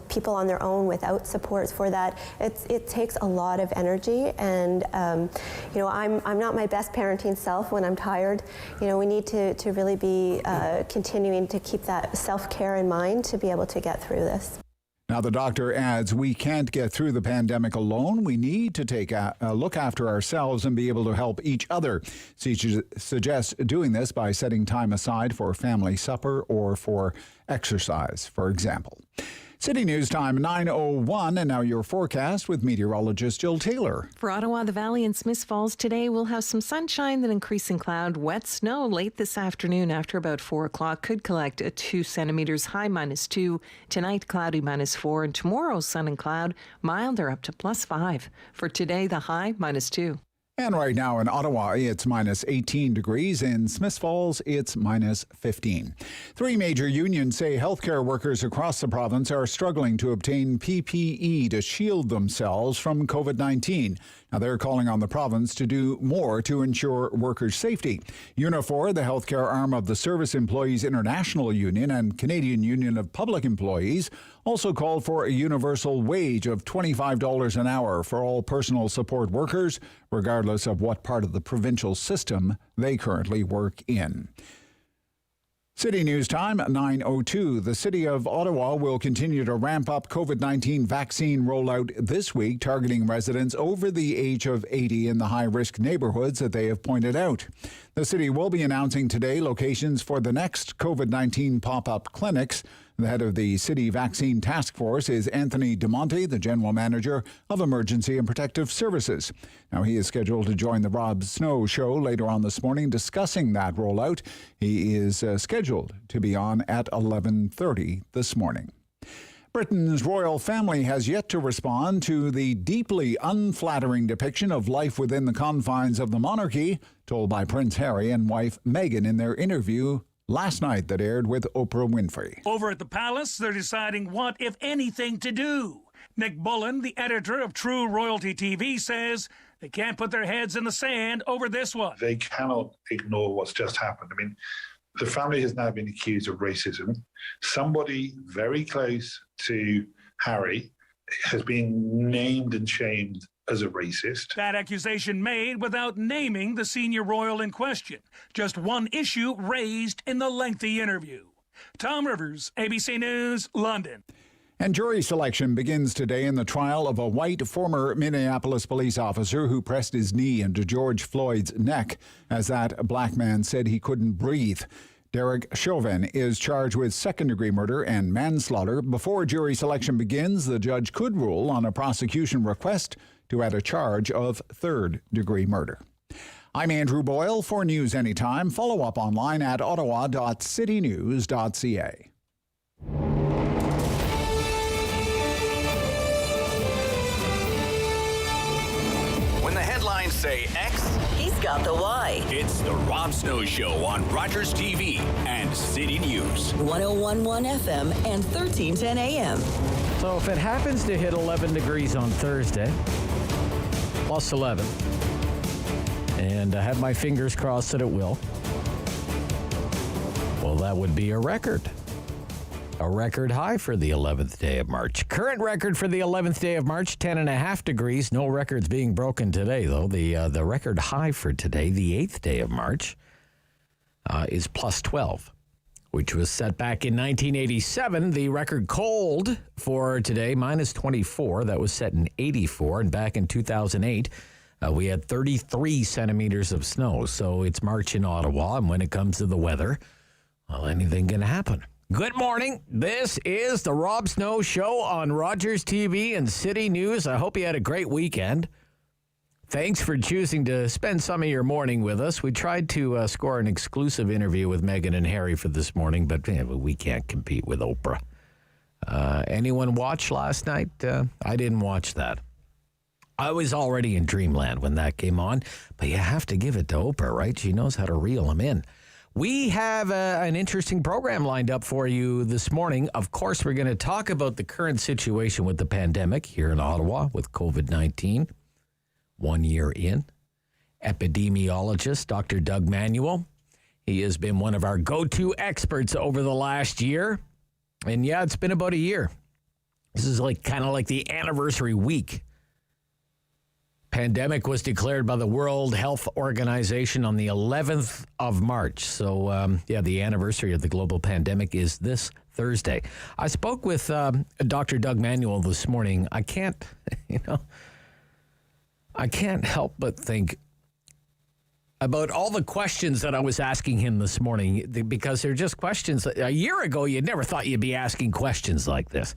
people on their own without supports for that. It takes a lot of energy, and I'm not my best parenting self when I'm tired. We need to really be continuing to keep that self-care in mind to be able to get through this. Now, the doctor adds, we can't get through the pandemic alone. We need to take a look after ourselves and be able to help each other. She suggests doing this by setting time aside for family supper or for exercise, for example. City News Time, 9:01, and now your forecast with meteorologist Jill Taylor. For Ottawa, the Valley, and Smiths Falls today, we'll have some sunshine, then increasing cloud. Wet snow late this afternoon after about 4 o'clock. Could collect 2 centimeters, high -2. Tonight, cloudy -4. And tomorrow, sun and cloud, milder up to +5. For today, the high -2. And right now in Ottawa, it's -18 degrees. In Smiths Falls, it's -15. 3 major unions say healthcare workers across the province are struggling to obtain PPE to shield themselves from COVID-19. Now, they're calling on the province to do more to ensure workers' safety. Unifor, the healthcare arm of the Service Employees International Union and Canadian Union of Public Employees, also called for a universal wage of $25 an hour for all personal support workers, regardless of what part of the provincial system they currently work in. City News Time, 9:02. The City of Ottawa will continue to ramp up COVID-19 vaccine rollout this week, targeting residents over the age of 80 in the high-risk neighbourhoods that they have pointed out. The city will be announcing today locations for the next COVID-19 pop-up clinics. The head of the City Vaccine Task Force is Anthony Monte, the General Manager of Emergency and Protective Services. Now, he is scheduled to join the Rob Snow Show later on this morning discussing that rollout. He is scheduled to be on at 11:30 this morning. Britain's royal family has yet to respond to the deeply unflattering depiction of life within the confines of the monarchy told by Prince Harry and wife Meghan in their interview last night that aired with Oprah Winfrey. Over at the palace, they're deciding what, if anything, to do. Nick Bullen, the editor of True Royalty TV, says they can't put their heads in the sand over this one. They cannot ignore what's just happened. I mean, the family has now been accused of racism. Somebody very close to Harry has been named and shamed as a racist. That accusation made without naming the senior royal in question. Just one issue raised in the lengthy interview. Tom Rivers, ABC News, London. And jury selection begins today in the trial of a white former Minneapolis police officer who pressed his knee into George Floyd's neck as that black man said he couldn't breathe. Derek Chauvin is charged with second-degree murder and manslaughter. Before jury selection begins, the judge could rule on a prosecution request to add a charge of third-degree murder. I'm Andrew Boyle for News Anytime. Follow up online at ottawa.citynews.ca. When the headlines say X, he's got the Y. It's the Rob Snow Show on Rogers TV and City News. 101.1 FM and 1310 AM. So if it happens to hit 11 degrees on Thursday, plus 11, and I have my fingers crossed that it will, well, that would be a record. A record high for the 11th day of March. Current record for the 11th day of March, 10.5 degrees. No records being broken today, though. The record high for today, the 8th day of March, is plus 12, which was set back in 1987. The record cold for today, minus 24. That was set in 84. And back in 2008, we had 33 centimeters of snow. So it's March in Ottawa. And when it comes to the weather, well, anything can happen. Good morning. This is the Rob Snow Show on Rogers TV and City News. I hope you had a great weekend. Thanks for choosing to spend some of your morning with us. We tried to score an exclusive interview with Meghan and Harry for this morning, but we can't compete with Oprah. Anyone watch last night? I didn't watch that. I was already in dreamland when that came on, but you have to give it to Oprah, right? She knows how to reel them in. We have an interesting program lined up for you this morning. Of course, we're going to talk about the current situation with the pandemic here in Ottawa with COVID-19. 1 year in. Epidemiologist Dr. Doug Manuel. He has been one of our go-to experts over the last year. And yeah, it's been about a year. This is kind of like the anniversary week. Pandemic was declared by the World Health Organization on the 11th of March. So, the anniversary of the global pandemic is this Thursday. I spoke with Dr. Doug Manuel this morning. I can't help but think about all the questions that I was asking him this morning, because they're just questions. A year ago, you never thought you'd be asking questions like this.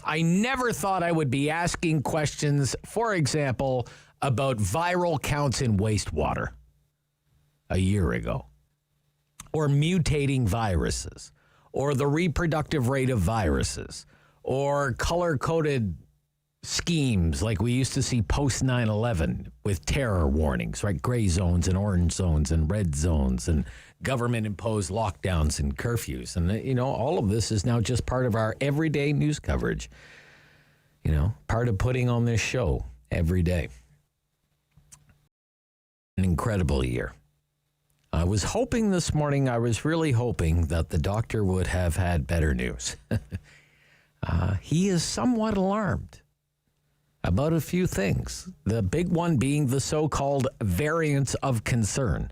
I never thought I would be asking questions, for example, about viral counts in wastewater a year ago, or mutating viruses, or the reproductive rate of viruses, or color-coded schemes like we used to see post 9/11 with terror warnings, right? Gray zones and orange zones and red zones and government-imposed lockdowns and curfews. And, all of this is now just part of our everyday news coverage, part of putting on this show every day. An incredible year. I was hoping this morning, I was really hoping that the doctor would have had better news. He is somewhat alarmed about a few things. The big one being the so-called variants of concern.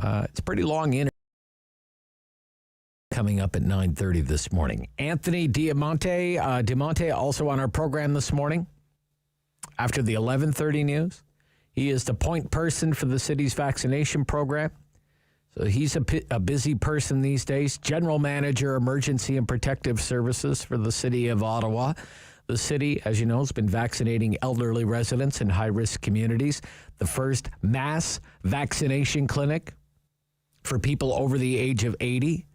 It's a pretty long interview coming up at 9:30 this morning. Anthony Diamonte also on our program this morning after the 11:30 news. He is the point person for the city's vaccination program. So he's a busy person these days. General Manager, Emergency and Protective Services for the city of Ottawa. The city, as you know, has been vaccinating elderly residents in high-risk communities. The first mass vaccination clinic for people over the age of 80.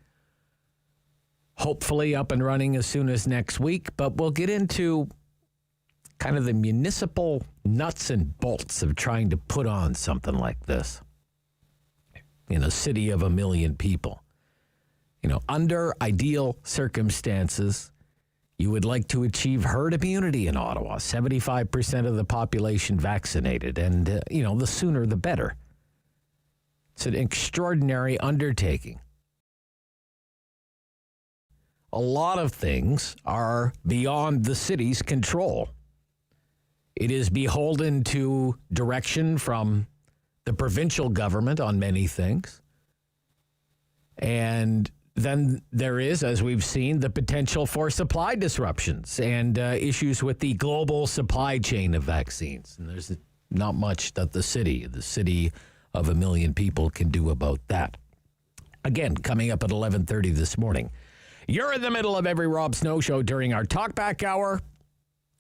Hopefully up and running as soon as next week. But we'll get into kind of the municipal nuts and bolts of trying to put on something like this in a city of 1 million people. Under ideal circumstances, you would like to achieve herd immunity in Ottawa, 75% of the population vaccinated, and, the sooner the better. It's an extraordinary undertaking. A lot of things are beyond the city's control. It is beholden to direction from the provincial government on many things. And then there is, as we've seen, the potential for supply disruptions and issues with the global supply chain of vaccines. And there's not much that the city of 1 million people can do about that. Again, coming up at 11:30 this morning. You're in the middle of every Rob Snow show during our talkback hour.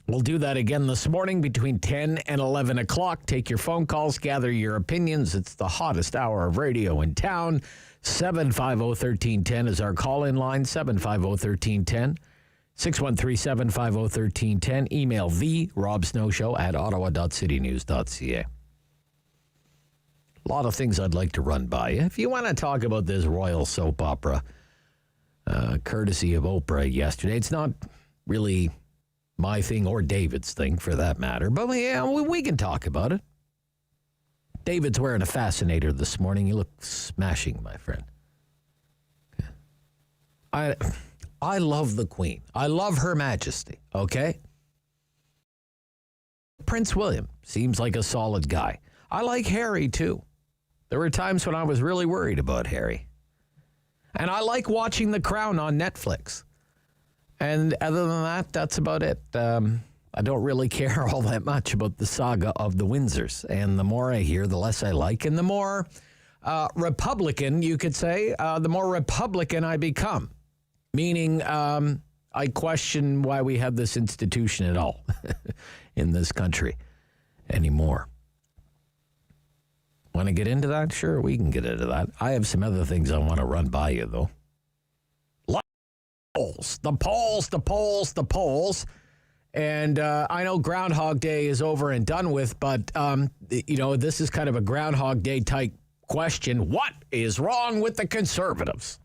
We'll do that again this morning between 10 and 11 o'clock. Take your phone calls, gather your opinions. It's the hottest hour of radio in town. 750-1310 is our call-in line, 750-1310. 613-750-1310. Email therobsnowshow@ottawa.citynews.ca. A lot of things I'd like to run by you. If you want to talk about this royal soap opera, courtesy of Oprah yesterday, it's not really my thing or David's thing for that matter, but we can talk about it. David's wearing a fascinator this morning. You look smashing, my friend. I love the Queen. I love Her Majesty, okay? Prince William seems like a solid guy. I like Harry, too. There were times when I was really worried about Harry. And I like watching The Crown on Netflix. And other than that, that's about it. I don't really care all that much about the saga of the Windsors. And the more I hear, the less I like. And the more Republican, you could say, the more Republican I become. Meaning, I question why we have this institution at all in this country anymore. Want to get into that? Sure, we can get into that. I have some other things I want to run by you, though. The polls. And I know Groundhog Day is over and done with, but, this is kind of a Groundhog Day type question. What is wrong with the Conservatives?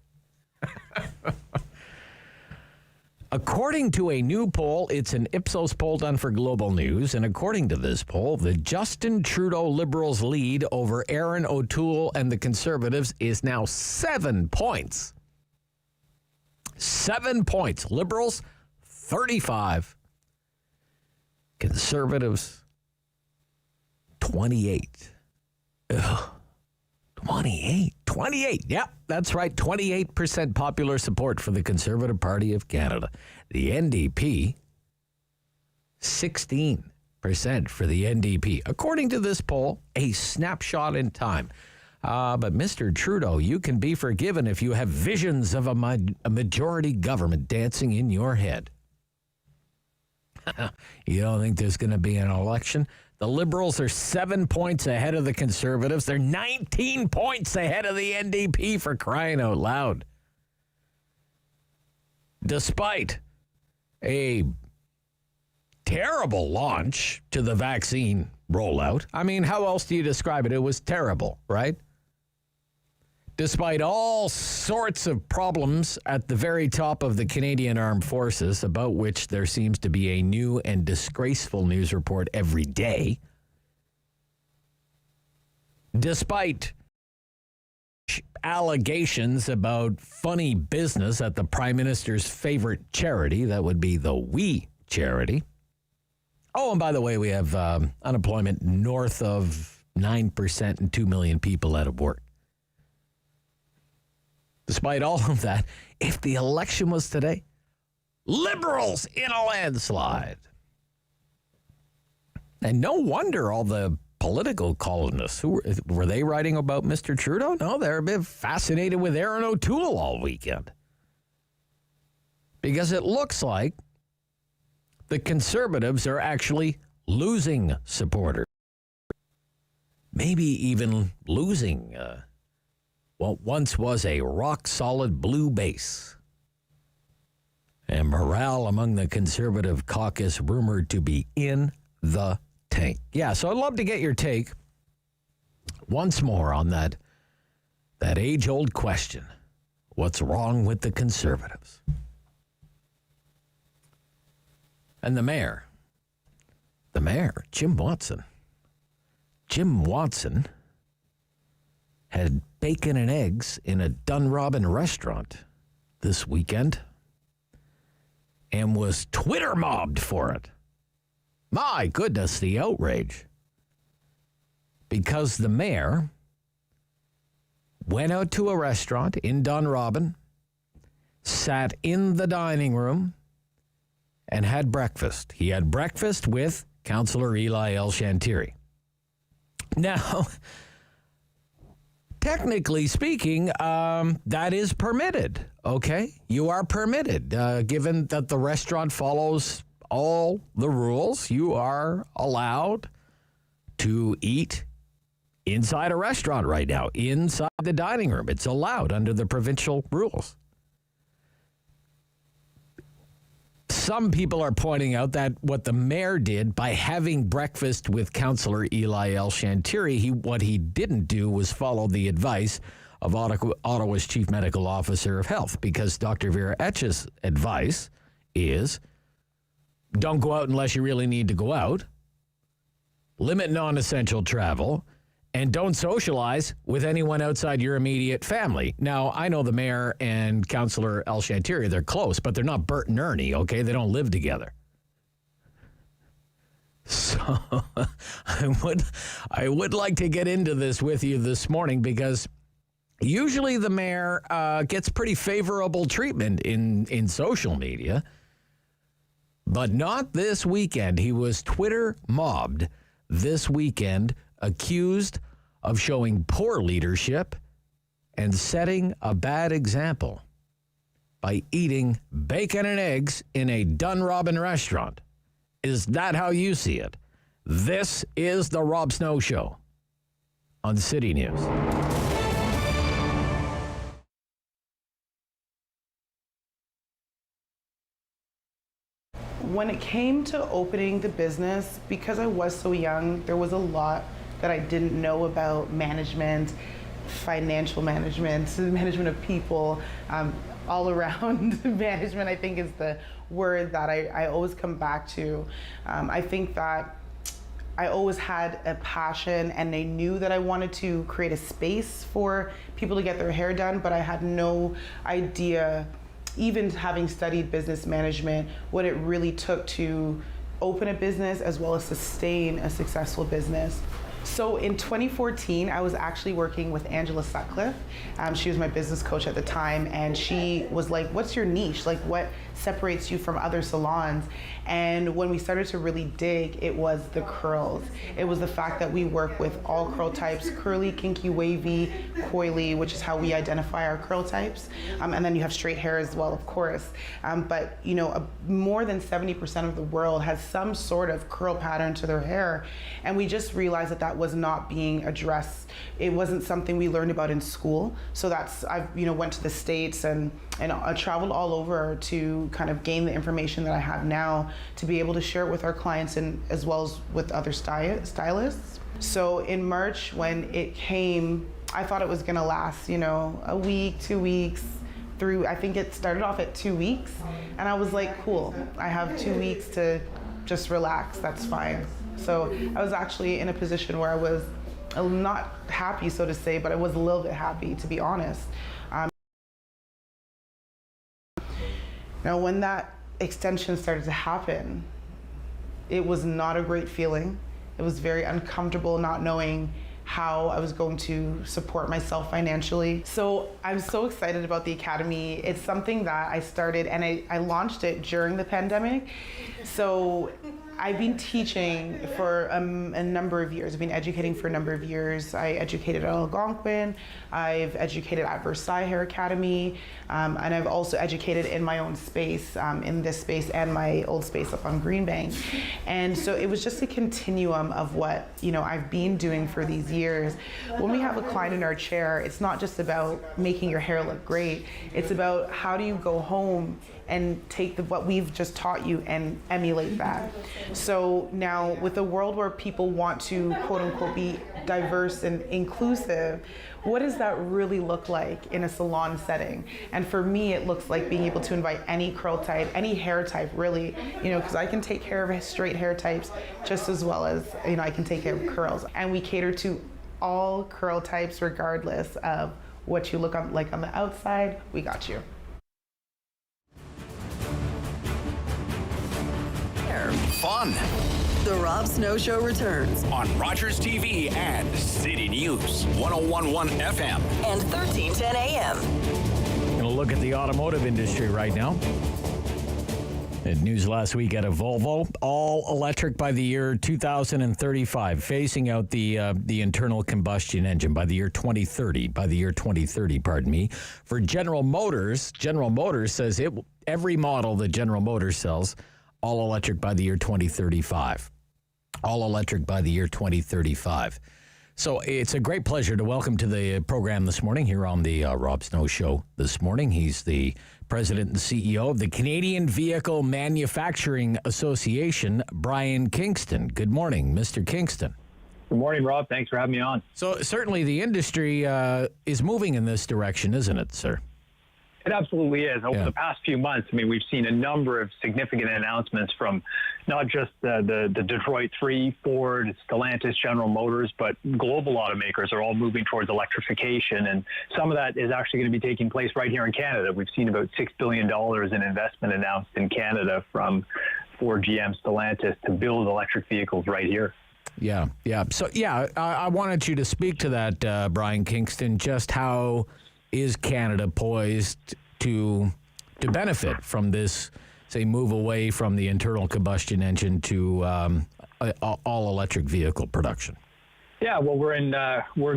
According to a new poll, it's an Ipsos poll done for Global News, and according to this poll, the Justin Trudeau Liberals' lead over Erin O'Toole and the Conservatives is now 7 points. 7 points. Liberals, 35. Conservatives, 28. Ugh. 28. Yep, that's right. 28% popular support for the Conservative Party of Canada. The NDP, 16% for the NDP. According to this poll, a snapshot in time. But Mr. Trudeau, you can be forgiven if you have visions of a majority government dancing in your head. You don't think there's going to be an election? The Liberals are 7 points ahead of the Conservatives. They're 19 points ahead of the NDP, for crying out loud. Despite a terrible launch to the vaccine rollout. I mean, how else do you describe it? It was terrible, right? Despite all sorts of problems at the very top of the Canadian Armed Forces, about which there seems to be a new and disgraceful news report every day, despite allegations about funny business at the Prime Minister's favorite charity, that would be the We charity. Oh, and by the way, we have unemployment north of 9% and 2 million people out of work. Despite all of that, if the election was today, Liberals in a landslide. And no wonder all the political columnists, who were they writing about Mr. Trudeau? No, they're a bit fascinated with Erin O'Toole all weekend. Because it looks like the Conservatives are actually losing supporters. Maybe even losing what once was a rock-solid blue base. And morale among the Conservative caucus rumored to be in the tank. Yeah, so I'd love to get your take once more on that age-old question. What's wrong with the Conservatives? And the mayor, Jim Watson. Jim Watson had bacon and eggs in a Dunrobin restaurant this weekend and was Twitter mobbed for it. My goodness, the outrage. Because the mayor went out to a restaurant in Dunrobin, sat in the dining room, and had breakfast. He had breakfast with Councillor Eli El-Shantiri. Now, technically speaking, that is permitted, okay? You are permitted. Given that the restaurant follows all the rules, you are allowed to eat inside a restaurant right now, inside the dining room. It's allowed under the provincial rules. Some people are pointing out that what the mayor did by having breakfast with Councillor Eli El-Shantiri, what he didn't do was follow the advice of Ottawa's Chief Medical Officer of Health, because Dr. Vera Etch's advice is don't go out unless you really need to go out, limit non-essential travel, and don't socialize with anyone outside your immediate family. Now, I know the mayor and Councillor El-Shantiri, they're close, but they're not Bert and Ernie, okay? They don't live together. So I would like to get into this with you this morning, because usually the mayor gets pretty favorable treatment in social media, but not this weekend. He was Twitter mobbed this weekend, accused of showing poor leadership and setting a bad example by eating bacon and eggs in a Dunrobin restaurant. Is that how you see it? This is the Rob Snow Show on City News. When it came to opening the business, because I was so young, there was a lot that I didn't know about management, financial management, management of people, all around management, I think is the word that I always come back to. I think that I always had a passion, and I knew that I wanted to create a space for people to get their hair done, but I had no idea, even having studied business management, what it really took to open a business as well as sustain a successful business. So in 2014, I was actually working with Angela Sutcliffe. She was my business coach at the time, and she was like, what's your niche? Like, what separates you from other salons? And when we started to really dig, it was the curls. It was the fact that we work with all curl types: curly, kinky, wavy, coily, which is how we identify our curl types. And then you have straight hair as well, of course. But you know, more than 70% of the world has some sort of curl pattern to their hair. And we just realized that that was not being addressed. It wasn't something we learned about in school. So I went to the States and I traveled all over to kind of gain the information that I have now to be able to share it with our clients and as well as with other stylists. So in March, when it came, I thought it was gonna last, a week, 2 weeks, through, I think it started off at 2 weeks. And I was like, cool, I have 2 weeks to just relax, that's fine. So I was actually in a position where I was not happy, so to say, but I was a little bit happy, to be honest. Now, when that extension started to happen, it was not a great feeling. It was very uncomfortable not knowing how I was going to support myself financially. So I'm so excited about the Academy. It's something that I started, and I launched it during the pandemic. So I've been teaching for a number of years. I've been educating for a number of years. I educated at Algonquin. I've educated at Versailles Hair Academy. And I've also educated in my own space, in this space and my old space up on Greenbank. And so it was just a continuum of what I've been doing for these years. When we have a client in our chair, it's not just about making your hair look great. It's about how do you go home and take what we've just taught you and emulate that. So now, with a world where people want to quote unquote be diverse and inclusive, what does that really look like in a salon setting? And for me, it looks like being able to invite any curl type, any hair type, really, because I can take care of straight hair types just as well as I can take care of curls. And we cater to all curl types regardless of what you look like on the outside. We got you. Fun The Rob Snow Show returns on Rogers TV and City News 101.1 FM and 1310 AM. Going to look at the automotive industry right now. News last week out of Volvo, all electric by the year 2035, phasing out the internal combustion engine by the year 2030. Pardon me. For General Motors says every model that General Motors sells, all electric by the year 2035. All electric by the year 2035. So it's a great pleasure to welcome to the program this morning here on the Rob Snow Show this morning. He's the president and CEO of the Canadian Vehicle Manufacturing Association, Brian Kingston. Good morning, Mr. Kingston. Good morning, Rob. Thanks for having me on. So certainly the industry is moving in this direction, isn't it, sir? It absolutely is. Over the past few months, we've seen a number of significant announcements from not just the Detroit 3, Ford, Stellantis, General Motors, but global automakers are all moving towards electrification. And some of that is actually going to be taking place right here in Canada. We've seen about $6 billion in investment announced in Canada from Ford, GM, Stellantis to build electric vehicles right here. Yeah. So, I wanted you to speak to that, Brian Kingston, just how is Canada poised to benefit from this, say, move away from the internal combustion engine to all electric vehicle production? Yeah, well, we're in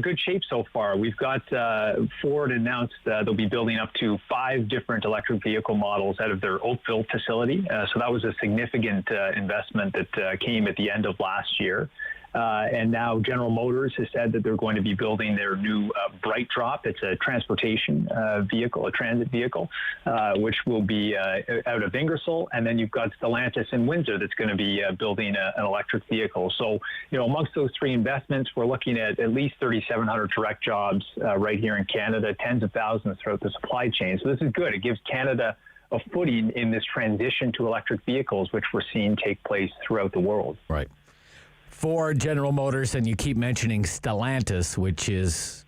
good shape so far. We've got Ford announced they'll be building up to 5 different electric vehicle models out of their Oakville facility. So that was a significant investment that came at the end of last year. And now General Motors has said that they're going to be building their new Bright Drop. It's a transportation vehicle, a transit vehicle, which will be out of Ingersoll. And then you've got Stellantis in Windsor that's going to be building an electric vehicle. So, amongst those three investments, we're looking at least 3,700 direct jobs right here in Canada, tens of thousands throughout the supply chain. So this is good. It gives Canada a footing in this transition to electric vehicles, which we're seeing take place throughout the world. Right. For General Motors, and you keep mentioning Stellantis, which is...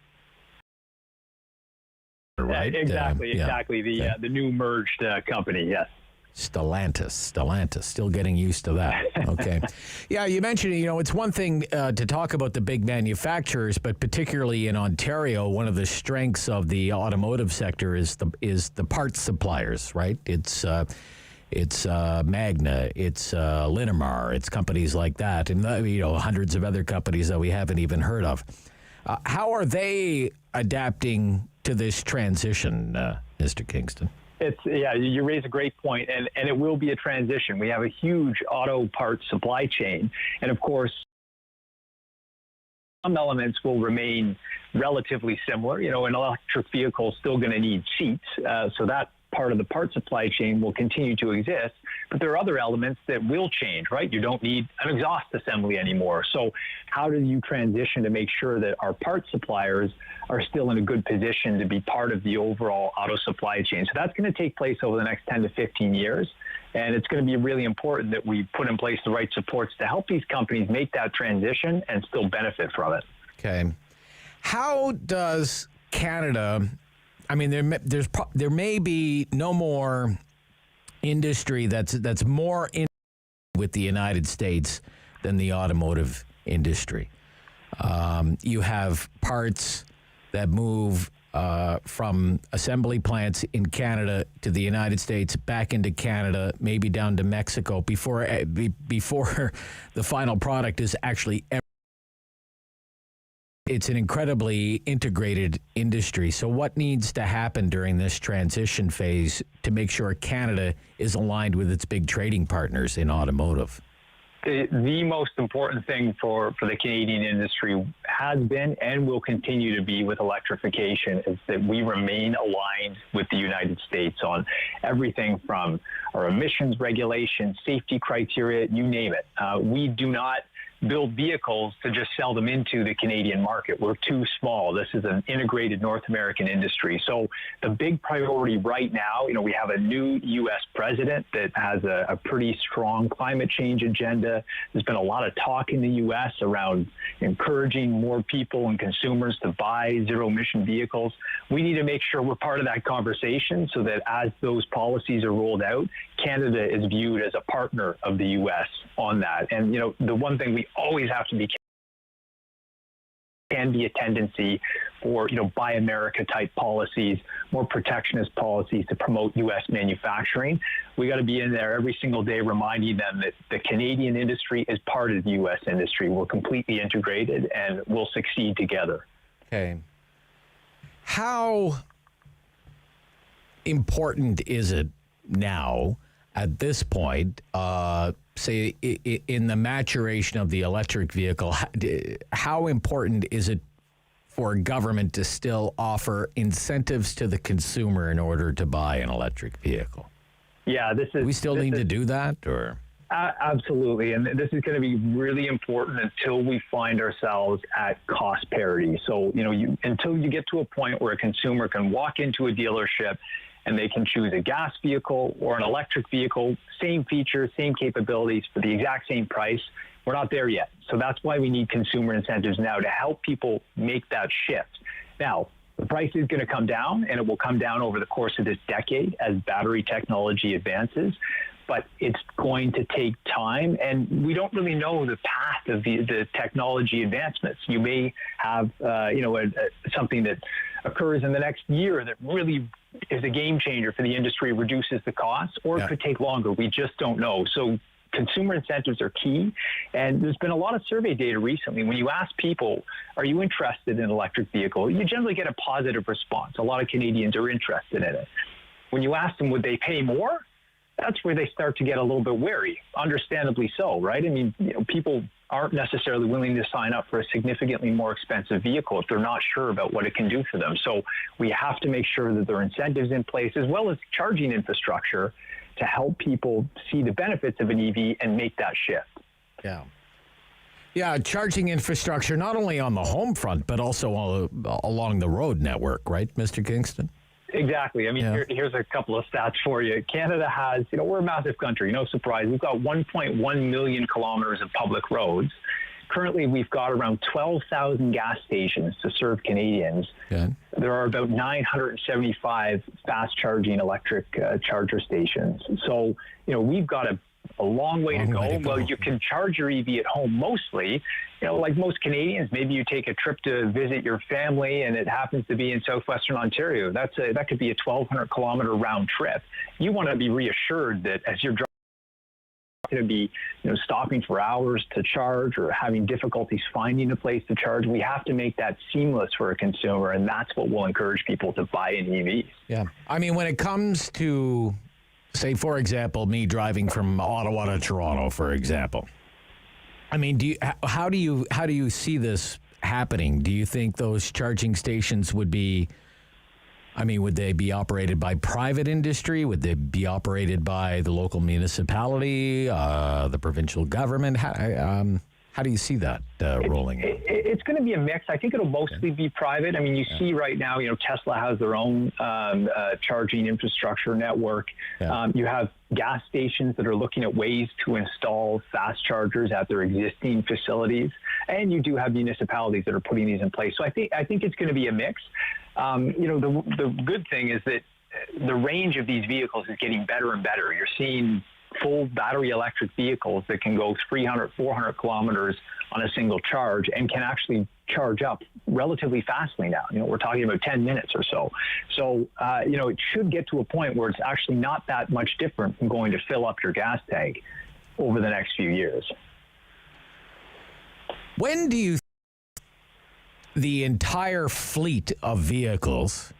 Right? Exactly. Yeah. The new merged company, yes. Stellantis, still getting used to that. Okay. Yeah, you mentioned, it's one thing to talk about the big manufacturers, but particularly in Ontario, one of the strengths of the automotive sector is the parts suppliers, right? It's Magna, it's Linamar, it's companies like that, and hundreds of other companies that we haven't even heard of. How are they adapting to this transition, Mr. Kingston? You raise a great point, and it will be a transition. We have a huge auto parts supply chain, and of course, some elements will remain relatively similar. An electric vehicle is still going to need seats, so that part of the part supply chain will continue to exist, but there are other elements that will change, right? You don't need an exhaust assembly anymore. So how do you transition to make sure that our part suppliers are still in a good position to be part of the overall auto supply chain? So that's going to take place over the next 10 to 15 years. And it's going to be really important that we put in place the right supports to help these companies make that transition and still benefit from it. Okay. How does Canada... there may be no more industry that's more in with the United States than the automotive industry. You have parts that move from assembly plants in Canada to the United States, back into Canada, maybe down to Mexico before the final product is actually ever. It's an incredibly integrated industry. So what needs to happen during this transition phase to make sure Canada is aligned with its big trading partners in automotive? The most important thing for the Canadian industry has been and will continue to be with electrification is that we remain aligned with the United States on everything from our emissions regulations, safety criteria, you name it. We do not build vehicles to just sell them into the Canadian market. We're too small. This is an integrated North American industry. So the big priority right now, we have a new U.S. president that has a pretty strong climate change agenda. There's been a lot of talk in the U.S. around encouraging more people and consumers to buy zero-emission vehicles. We need to make sure we're part of that conversation so that as those policies are rolled out, Canada is viewed as a partner of the U.S. on that. And, the one thing we always have to be can be a tendency for, Buy America type policies, more protectionist policies to promote U.S. manufacturing. We got to be in there every single day reminding them that the Canadian industry is part of the U.S. industry. We're completely integrated and we'll succeed together. Okay. How important is it now at this point, say in the maturation of the electric vehicle, how important is it for government to still offer incentives to the consumer in order to buy an electric vehicle? Yeah, we still need to do that, or? Absolutely, and this is going to be really important until we find ourselves at cost parity. So, until you get to a point where a consumer can walk into a dealership and they can choose a gas vehicle or an electric vehicle, same features, same capabilities for the exact same price. We're not there yet. So that's why we need consumer incentives now to help people make that shift. Now, the price is going to come down, and it will come down over the course of this decade as battery technology advances. But it's going to take time, and we don't really know the path of the technology advancements. You may have, something that occurs in the next year that really is a game changer for the industry, reduces the cost, or it could take longer. We just don't know. So consumer incentives are key, and there's been a lot of survey data recently. When you ask people, are you interested in an electric vehicle, you generally get a positive response. A lot of Canadians are interested in it. When you ask them, would they pay more? That's where they start to get a little bit wary, understandably so, right? I mean, people aren't necessarily willing to sign up for a significantly more expensive vehicle if they're not sure about what it can do for them. So we have to make sure that there are incentives in place as well as charging infrastructure to help people see the benefits of an EV and make that shift. Yeah. Yeah, charging infrastructure, not only on the home front, but also all along the road network, right, Mr. Kingston? Exactly. I mean, here's a couple of stats for you. Canada has, we're a massive country, no surprise. We've got 1.1 million kilometers of public roads. Currently, we've got around 12,000 gas stations to serve Canadians. Yeah. There are about 975 fast-charging electric charger stations. So, we've got a long way to go. Well, you can charge your EV at home mostly. Like most Canadians, maybe you take a trip to visit your family and it happens to be in southwestern Ontario. That could be a 1,200 kilometer round trip. You want to be reassured that as you're driving, going to be stopping for hours to charge or having difficulties finding a place to charge. We have to make that seamless for a consumer, and that's what will encourage people to buy an EV. Yeah. I mean, when it comes to, say, for example, me driving from Ottawa to Toronto, for example, I mean, how do you see this happening? Do you think those charging stations would be, would they be operated by private industry? Would they be operated by the local municipality, the provincial government? How do you see that rolling out? It's going to be a mix. I think it'll mostly be private. I mean, you see right now, Tesla has their own charging infrastructure network. Yeah. You have gas stations that are looking at ways to install fast chargers at their existing facilities, and you do have municipalities that are putting these in place. So I think it's going to be a mix. The good thing is that the range of these vehicles is getting better and better. You're seeing full battery electric vehicles that can go 300, 400 kilometers on a single charge and can actually charge up relatively fastly now. We're talking about 10 minutes or so. So, it should get to a point where it's actually not that much different from going to fill up your gas tank over the next few years. When do you think the entire fleet of vehicles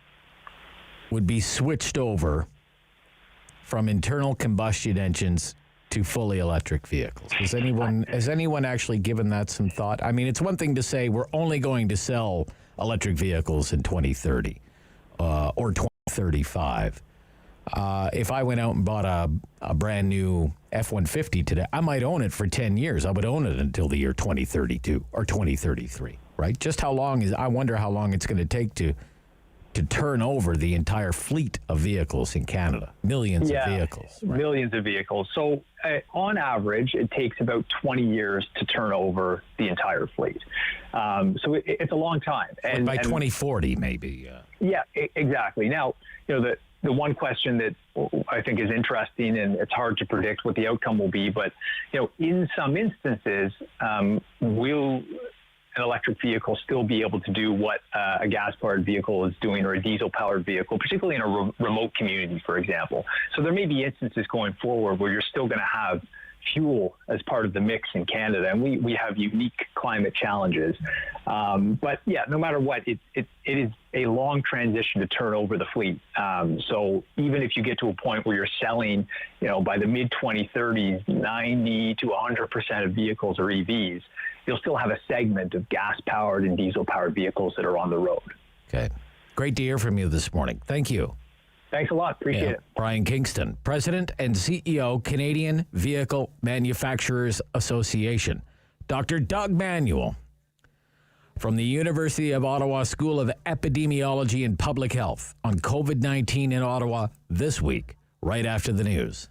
would be switched over from internal combustion engines to fully electric vehicles? Has anyone actually given that some thought? I mean, it's one thing to say we're only going to sell electric vehicles in 2030 or 2035. If I went out and bought a brand new F-150 today, I might own it for 10 years. I would own it until the year 2032 or 2033, right? Just I wonder how long it's going to take to turn over the entire fleet of vehicles in Canada. Millions of vehicles. Right? Millions of vehicles. So on average, it takes about 20 years to turn over the entire fleet. So it's a long time. And by 2040, maybe. Yeah, exactly. Now, the one question that I think is interesting, and it's hard to predict what the outcome will be, but, in some instances, will an electric vehicle still be able to do what a gas-powered vehicle is doing, or a diesel-powered vehicle, particularly in a remote community, for example. So there may be instances going forward where you're still going to have fuel as part of the mix in Canada, and we have unique climate challenges. But yeah, no matter what, it is a long transition to turn over the fleet. So even if you get to a point where you're selling, by the mid-2030s, 90 to 100% of vehicles are EVs, you'll still have a segment of gas-powered and diesel-powered vehicles that are on the road. Okay. Great to hear from you this morning. Thank you. Thanks a lot. Appreciate it. Brian Kingston, President and CEO, Canadian Vehicle Manufacturers Association. Dr. Doug Manuel from the University of Ottawa School of Epidemiology and Public Health on COVID-19 in Ottawa this week, right after the news.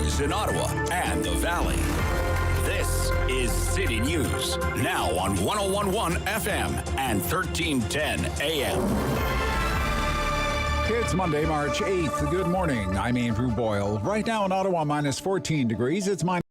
news in Ottawa and the Valley. This is City News, now on 101.1 FM and 1310 AM. It's Monday, March 8th. Good morning. I'm Andrew Boyle. Right now in Ottawa, minus 14 degrees. It's minus.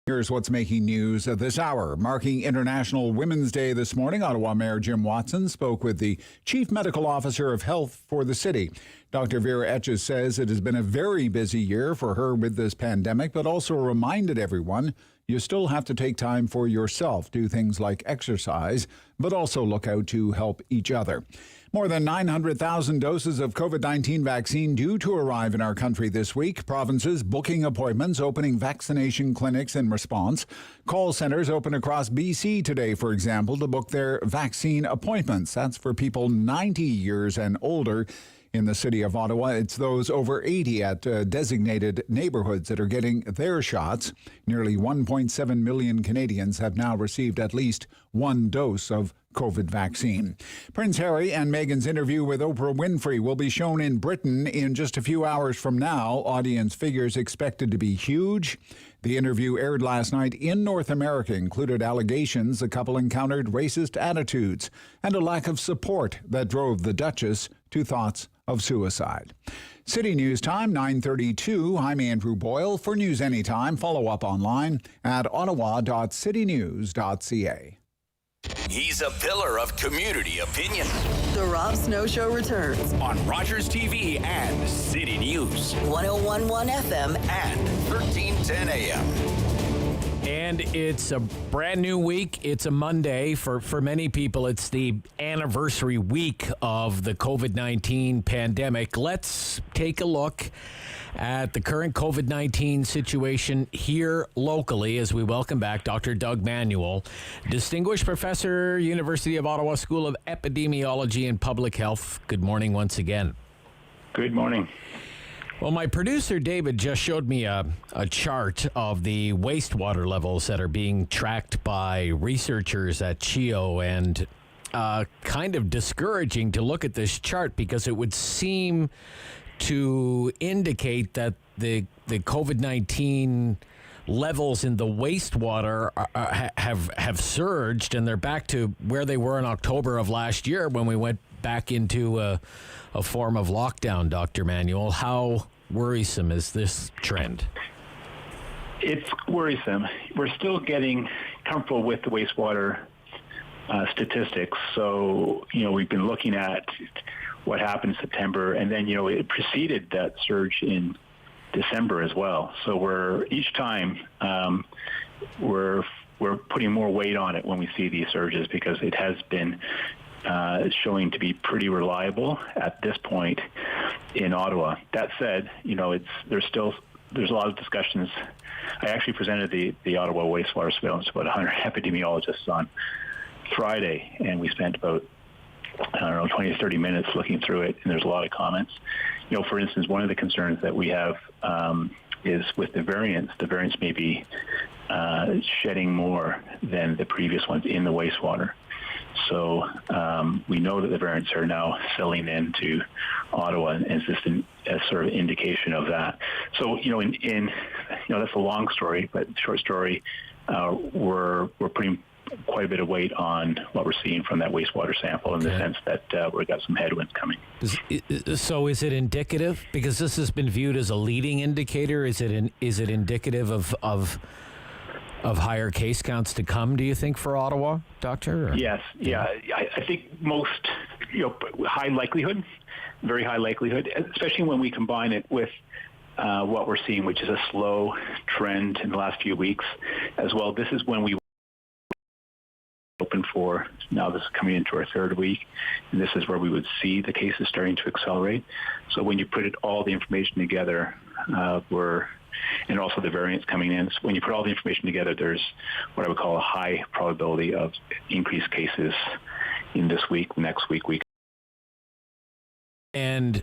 Here's what's making news this hour. Marking International Women's Day this morning, Ottawa Mayor Jim Watson spoke with the Chief Medical Officer of Health for the city. Dr. Vera Etches says it has been a very busy year for her with this pandemic, but also reminded everyone you still have to take time for yourself, do things like exercise, but also look out to help each other. More than 900,000 doses of COVID-19 vaccine due to arrive in our country this week. Provinces booking appointments, opening vaccination clinics in response. Call centers open across BC today, for example, to book their vaccine appointments. That's for people 90 years and older. In the city of Ottawa, it's those over 80 at designated neighborhoods that are getting their shots. Nearly 1.7 million Canadians have now received at least one dose of COVID vaccine. Prince Harry and Meghan's interview with Oprah Winfrey will be shown in Britain in just a few hours from now. Audience figures expected to be huge. The interview aired last night in North America included allegations the couple encountered racist attitudes and a lack of support that drove the Duchess to thoughts of suicide. City News Time, 9:32. I'm Andrew Boyle. For news anytime, follow up online at ottawa.citynews.ca. He's a pillar of community opinion. The Rob Snow Show returns On Rogers TV and City News. 101.1 FM and 1310 AM. And it's a brand new week. It's a Monday. For many people, it's the anniversary week of the COVID-19 pandemic. Let's take a look at the current COVID-19 situation here locally as we welcome back Dr. Doug Manuel, Distinguished Professor, University of Ottawa School of Epidemiology and Public Health. Good morning once again. Good morning. Well, my producer, David, just showed me a chart of the wastewater levels that are being tracked by researchers at CHEO, and kind of discouraging to look at this chart because it would seem to indicate that the COVID-19 levels in the wastewater have surged, and they're back to where they were in October of last year when we went back into a form of lockdown. Dr. Manuel, how worrisome is this trend? It's worrisome. We're still getting comfortable with the wastewater statistics. So, we've been looking at what happened in September, and then, it preceded that surge in December as well. So each time we're putting more weight on it when we see these surges, because it has been showing to be pretty reliable at this point in Ottawa. That said, there's a lot of discussions. I actually presented the Ottawa wastewater surveillance to about 100 epidemiologists on Friday, and we spent about 20 to 30 minutes looking through it, and there's a lot of comments. For instance, one of the concerns that we have is with the variants. The variants may be shedding more than the previous ones in the wastewater. So we know that the variants are now settling into Ottawa, and it's just a sort of indication of that. So, that's a long story, but short story, we're putting quite a bit of weight on what we're seeing from that wastewater sample in the sense that we've got some headwinds coming. So is it indicative? Because this has been viewed as a leading indicator. Is it indicative of higher case counts to come, do you think, for Ottawa, Doctor? Or? Yes. Yeah. I think most, high likelihood, very high likelihood, especially when we combine it with what we're seeing, which is a slow trend in the last few weeks as well. This is when we open for, now this is coming into our third week, and this is where we would see the cases starting to accelerate. So when you put all the information together, and also the variants coming in. So when you put all the information together, there's what I would call a high probability of increased cases in this week, next week. And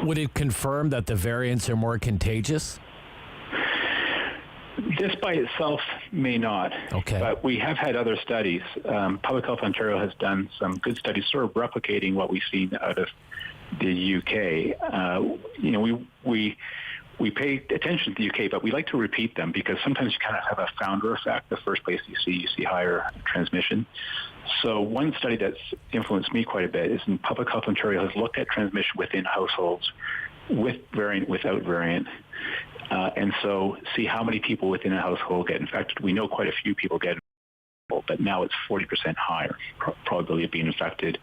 would it confirm that the variants are more contagious? This by itself may not. Okay. But we have had other studies. Public Health Ontario has done some good studies sort of replicating what we've seen out of the UK. we pay attention to the UK, but we like to repeat them because sometimes you kind of have a founder effect. The first place you see higher transmission. So one study that's influenced me quite a bit is in Public Health Ontario has looked at transmission within households with variant, without variant. And so see how many people within a household get infected. We know quite a few people get infected, but now it's 40% higher probability of being infected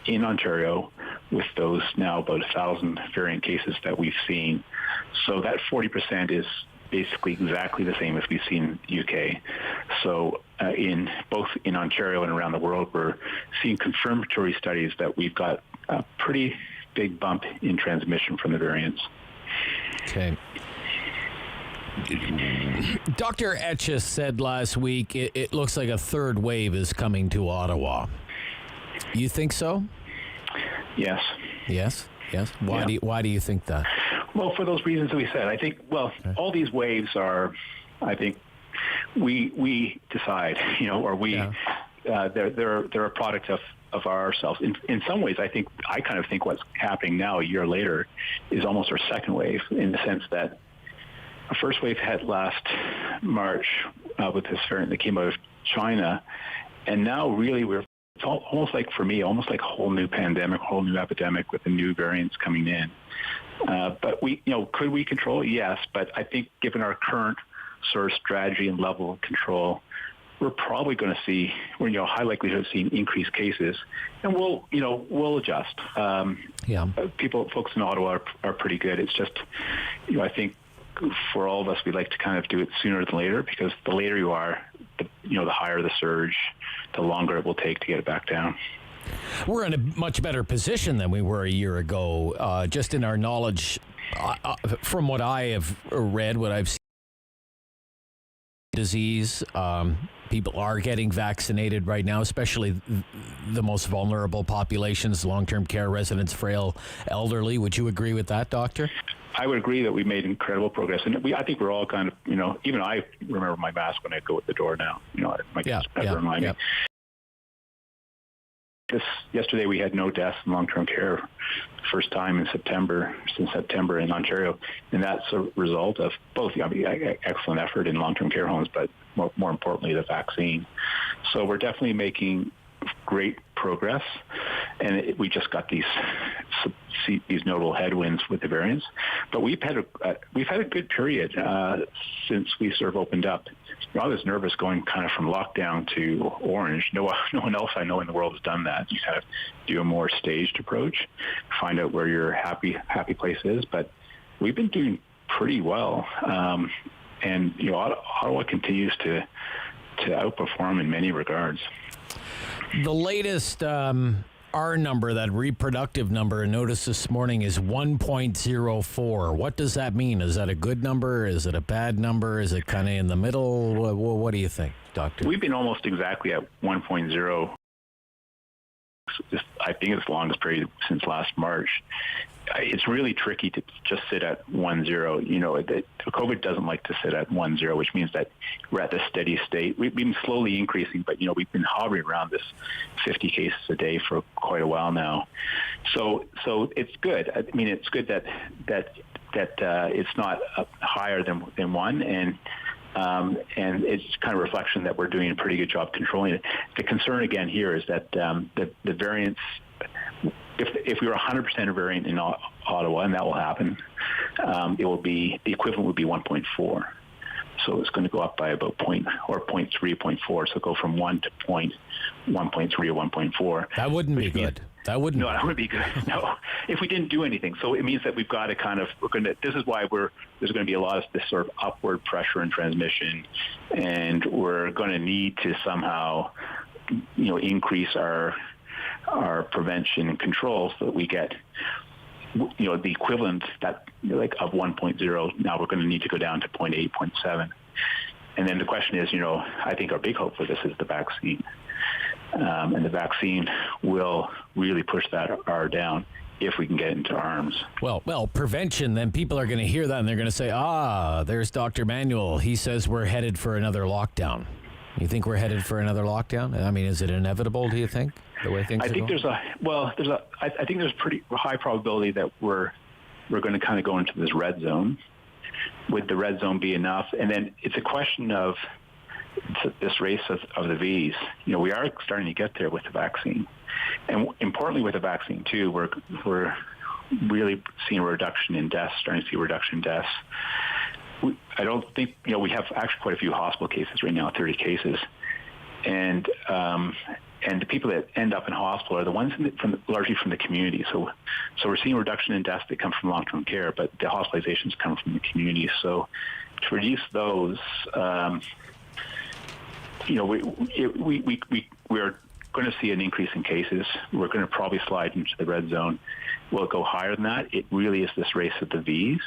in Ontario with those now about 1,000 variant cases that we've seen. So that 40% is basically exactly the same as we've seen in the UK. So in both in Ontario and around the world, we're seeing confirmatory studies that we've got a pretty big bump in transmission from the variants. Okay. Dr. Etches said last week it looks like a third wave is coming to Ottawa. You think so? Yes. Yes? Yes? Why do you think that? Well, for those reasons that we said. I think, all these waves are, I think, we decide, or we, they're a product of ourselves. In some ways, I kind of think what's happening now a year later is almost our second wave, in the sense that our first wave had last March with this variant that came out of China, and now really it's almost like, for me, almost like a whole new pandemic, a whole new epidemic with the new variants coming in. But could we control it? Yes, but I think given our current sort of strategy and level of control, we're probably going to see, high likelihood of seeing increased cases, and we'll adjust. Folks in Ottawa are pretty good. It's just, I think for all of us, we like to kind of do it sooner than later, because the later you are, the higher the surge, the longer it will take to get it back down. We're in a much better position than we were a year ago, just in our knowledge. From what I have read, what I've seen, disease, people are getting vaccinated right now, especially the most vulnerable populations, long-term care residents, frail, elderly. Would you agree with that, Doctor? I would agree that we made incredible progress, and I think we're all kind of, even I remember my mask when I go at the door now. My kids never remind me. Yesterday we had no deaths in long-term care, first time since September in Ontario, and that's a result of both excellent effort in long-term care homes, but more importantly the vaccine. So we're definitely making great progress, and we just got these notable headwinds with the variants. But we've had a good period since we sort of opened up. I was nervous going kind of from lockdown to orange. No one else I know in the world has done that. You kind of do a more staged approach, find out where your happy place is. But we've been doing pretty well, and Ottawa continues to outperform in many regards. The latest R number, that reproductive number, I noticed this morning, is 1.04. What does that mean? Is that a good number? Is it a bad number? Is it kind of in the middle? What do you think, Doctor? We've been almost exactly at 1.0. I think it's the longest period since last March. It's really tricky to just sit at 1.0. COVID doesn't like to sit at 1.0, which means that we're at the steady state. We've been slowly increasing, but we've been hovering around this 50 cases a day for quite a while now. So it's good. I mean, it's good that it's not higher than 1, and it's kind of a reflection that we're doing a pretty good job controlling it. The concern again here is that the variants, if we were 100% a variant in Ottawa, and that will happen, it will be, the equivalent would be 1.4. So it's going to go up by about 0.3, 0.4. So go from 1 to 1.3 or 1.4. That wouldn't be good. That wouldn't. No, that wouldn't be good. No, if we didn't do anything. So it means that we've got to kind of, this is why there's going to be a lot of this sort of upward pressure in transmission, and we're going to need to somehow, increase our prevention and control so that we get, the equivalent of 1.0. Now we're going to need to go down to 0.8, 0.7. And then the question is, I think our big hope for this is the vaccine. And the vaccine will really push that R down if we can get into arms. Well, prevention, then people are going to hear that and they're going to say, there's Dr. Manuel. He says we're headed for another lockdown. You think we're headed for another lockdown? I mean, is it inevitable, do you think, the way things are going? I think there's pretty high probability that we're going to kind of go into this red zone. would the red zone be enough? And then it's a question of this race of the V's. We are starting to get there with the vaccine, and importantly with the vaccine too, we're really seeing a reduction in deaths. Starting to see a reduction in deaths. I don't think we have actually quite a few hospital cases right now, 30 cases, and the people that end up in hospital are the ones largely from the community. So we're seeing a reduction in deaths that come from long-term care, but the hospitalizations come from the community. So to reduce those, we're going to see an increase in cases. We're going to probably slide into the red zone. Will it go higher than that? It really is this race of the V's.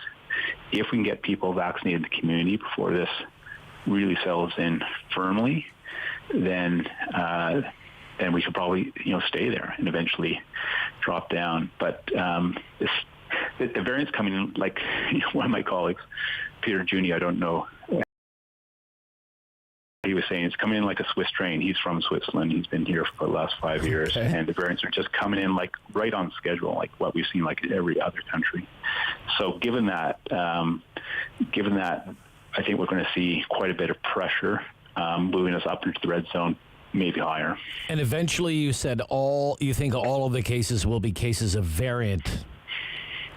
If we can get people vaccinated in the community before this really settles in firmly, then we could probably stay there and eventually drop down. But the variants coming in, like one of my colleagues, Peter Juni, I don't know. He was saying it's coming in like a Swiss train. He's from Switzerland. He's been here for the last 5 years, and the variants are just coming in like right on schedule, like what we've seen like in every other country. So given that, I think we're going to see quite a bit of pressure moving us up into the red zone, maybe higher. And eventually, you said you think all of the cases will be cases of variant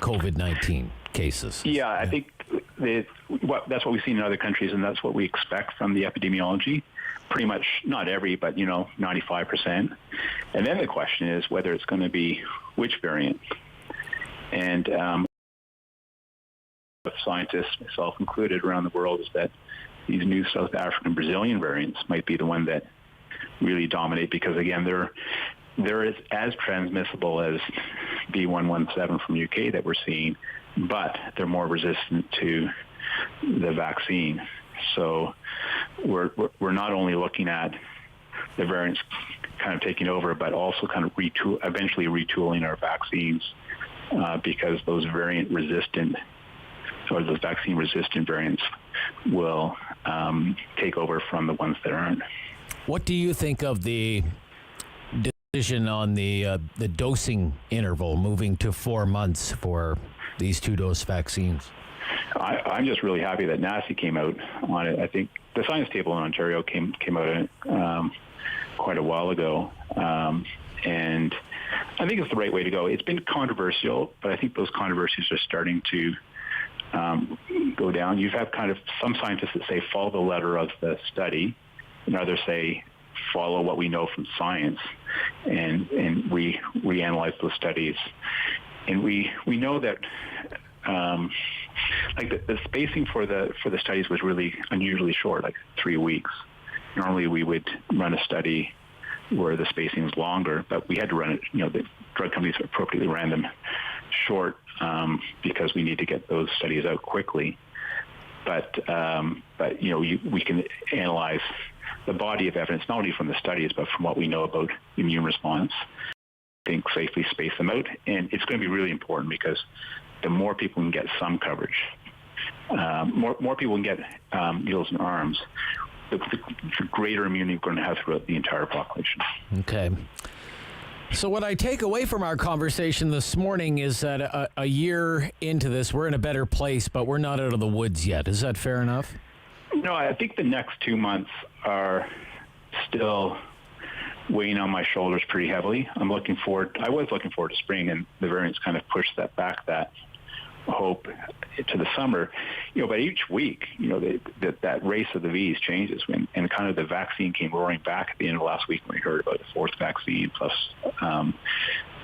COVID-19 cases. Yeah, I think that's what we've seen in other countries, and that's what we expect from the epidemiology. Pretty much, not every, but 95%. And then the question is whether it's going to be which variant. And scientists, myself included, around the world, is that these new South African Brazilian variants might be the one that really dominate, because again, they're as transmissible as B117 from UK that we're seeing, but they're more resistant to the vaccine. So we're not only looking at the variants kind of taking over, but also kind of eventually retooling our vaccines because those vaccine-resistant variants will take over from the ones that aren't. What do you think of the decision on the dosing interval moving to 4 months for these 2-dose vaccines? I'm just really happy that NACI came out on it. I think the science table in Ontario came out quite a while ago, and I think it's the right way to go. It's been controversial, but I think those controversies are starting to go down. You've had kind of some scientists that say follow the letter of the study, and others say follow what we know from science, and we analyze those studies, and we know that like the spacing for the studies was really unusually short, like 3 weeks. Normally we would run a study where the spacing is longer, but we had to run it. The drug companies appropriately ran them short because we need to get those studies out quickly. But we can analyze the body of evidence, not only from the studies, but from what we know about immune response. I think safely space them out. And it's going to be really important because the more people can get some coverage, more people can get needles and arms, the greater immunity we're going to have throughout the entire population. Okay. So what I take away from our conversation this morning is that a year into this, we're in a better place, but we're not out of the woods yet. Is that fair enough? No, I think the next 2 months are still weighing on my shoulders pretty heavily. I was looking forward to spring, and the variants kind of pushed that back, that hope to the summer. But each week, that race of the V's changes, and kind of the vaccine came roaring back at the end of last week when we heard about the fourth vaccine plus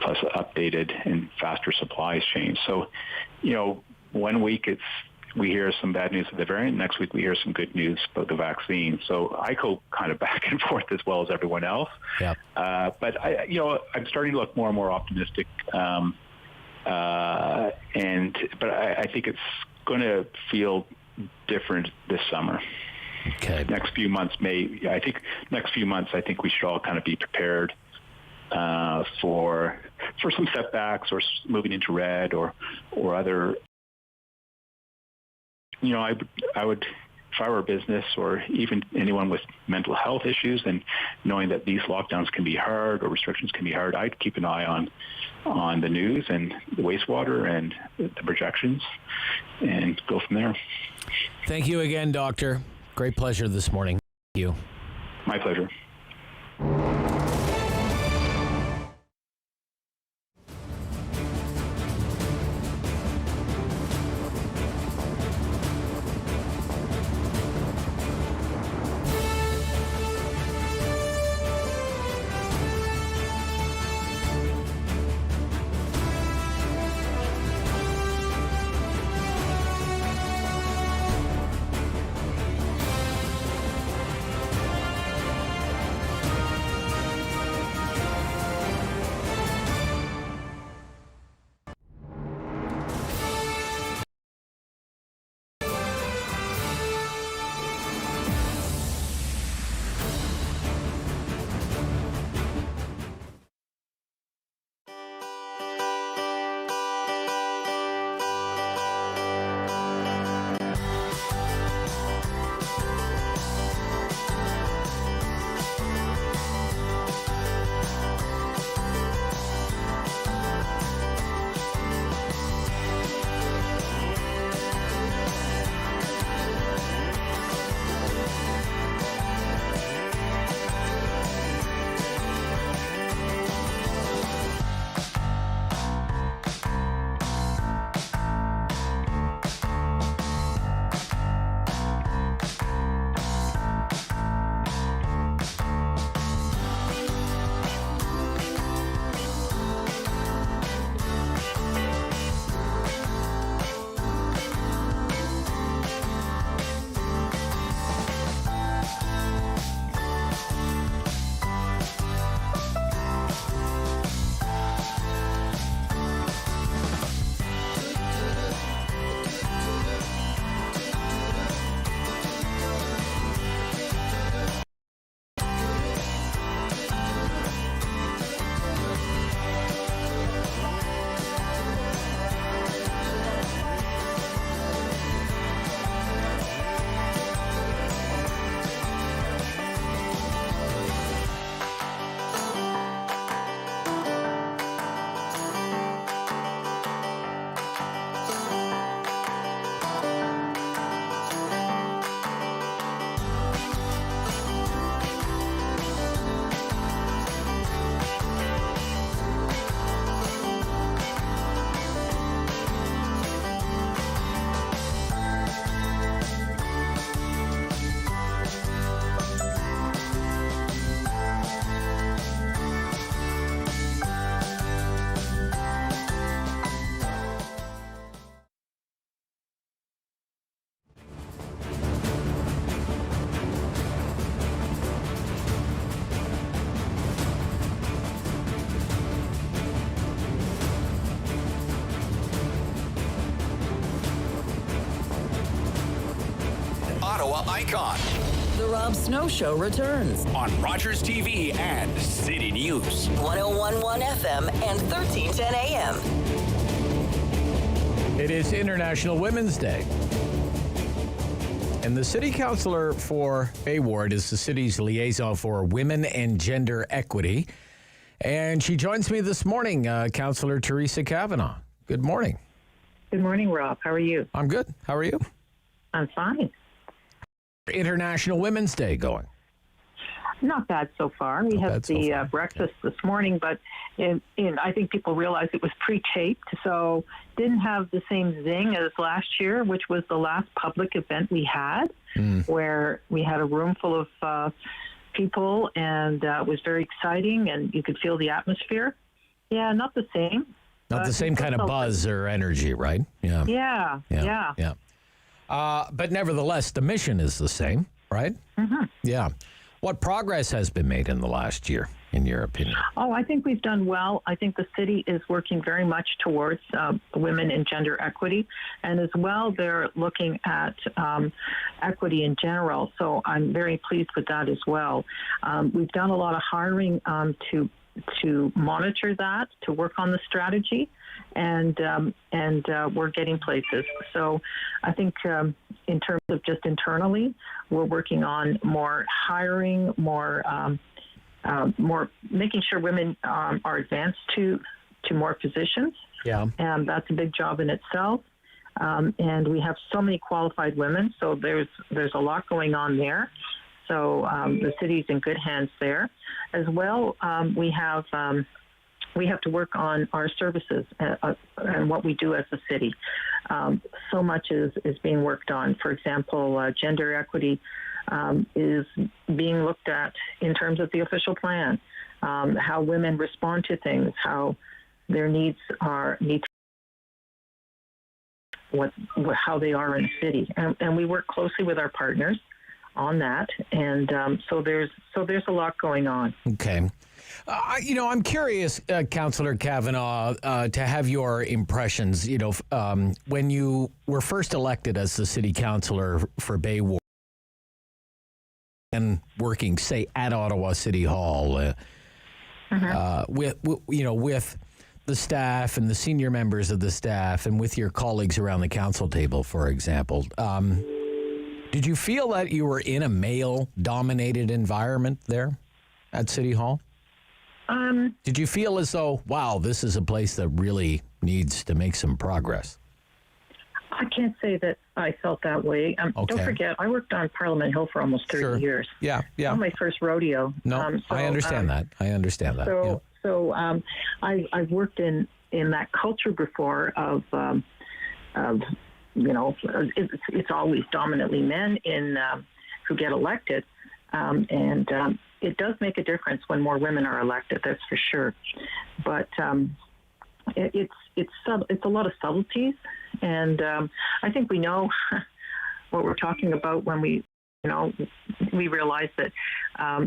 updated and faster supplies change. So, 1 week we hear some bad news of the variant. Next week we hear some good news about the vaccine. So I go kind of back and forth as well as everyone else. Yeah. But I'm starting to look more and more optimistic. But I think it's going to feel different this summer. Okay. Next few months, I think we should all kind of be prepared for some setbacks or moving into red or other. I would I were a business or even anyone with mental health issues, and knowing that these lockdowns can be hard or restrictions can be hard, I'd keep an eye on the news and the wastewater and the projections and go from there. Thank you again, Doctor. Great pleasure this morning. Thank you. My pleasure. Ottawa icon. The Rob Snow Show returns On Rogers TV and City News. 101.1 FM and 1310 AM. It is International Women's Day. And the city councillor for Bay Ward is the city's liaison for women and gender equity. And she joins me this morning, Councillor Theresa Kavanagh. Good morning. Good morning, Rob. How are you? I'm good. How are you? I'm fine. International Women's Day going? Not bad so far. We had the breakfast this morning, but I think people realized it was pre-taped, so didn't have the same zing as last year, which was the last public event we had, where we had a room full of people, and it was very exciting, and you could feel the atmosphere. Yeah, not the same. Not the same kind of buzz or energy, right? Yeah. But nevertheless, the mission is the same, right? Mm-hmm. Yeah. What progress has been made in the last year, in your opinion? Oh, I think we've done well. I think the city is working very much towards women and gender equity. And as well, they're looking at equity in general. So I'm very pleased with that as well. We've done a lot of hiring to to monitor that, to work on the strategy, and we're getting places. So I think in terms of just internally, we're working on more hiring, more making sure women are advanced to more positions. Yeah. And that's a big job in itself. And we have so many qualified women, so there's a lot going on there. So the city's in good hands there. As well, we have to work on our services and what we do as a city. So much is being worked on. For example, gender equity is being looked at in terms of the official plan, how women respond to things, how their needs how they are in the city, and we work closely with our partners on that, and so there's a lot going on. Okay. I'm curious, Councillor Kavanagh, to have your impressions. When you were first elected as the city councillor for Bay Ward and working, say, at Ottawa City Hall, with the staff and the senior members of the staff and with your colleagues around the council table, for example, did you feel that you were in a male-dominated environment there at City Hall? Did you feel as though, wow, this is a place that really needs to make some progress? I can't say that I felt that way. Okay. Don't forget, I worked on Parliament Hill for almost 30 years. Yeah. Not my first rodeo. No, I understand that. So I've worked in that culture before of it's always dominantly men who get elected, and it does make a difference when more women are elected. That's for sure. But it's a lot of subtleties, and I think we know what we're talking about when we realize that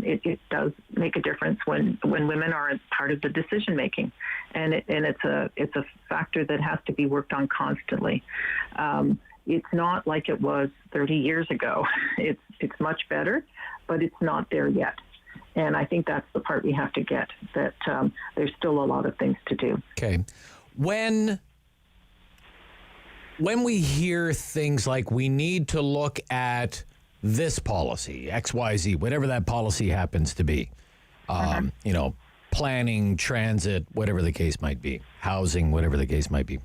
it does make a difference when women are part of the decision making, and it's a factor that has to be worked on constantly. It's not like it was 30 years ago. It's much better, but it's not there yet. And I think that's the part we have to get, that there's still a lot of things to do. Okay. When we hear things like we need to look at this policy, XYZ, whatever that policy happens to be, planning, transit, whatever the case might be, housing, whatever the case might be,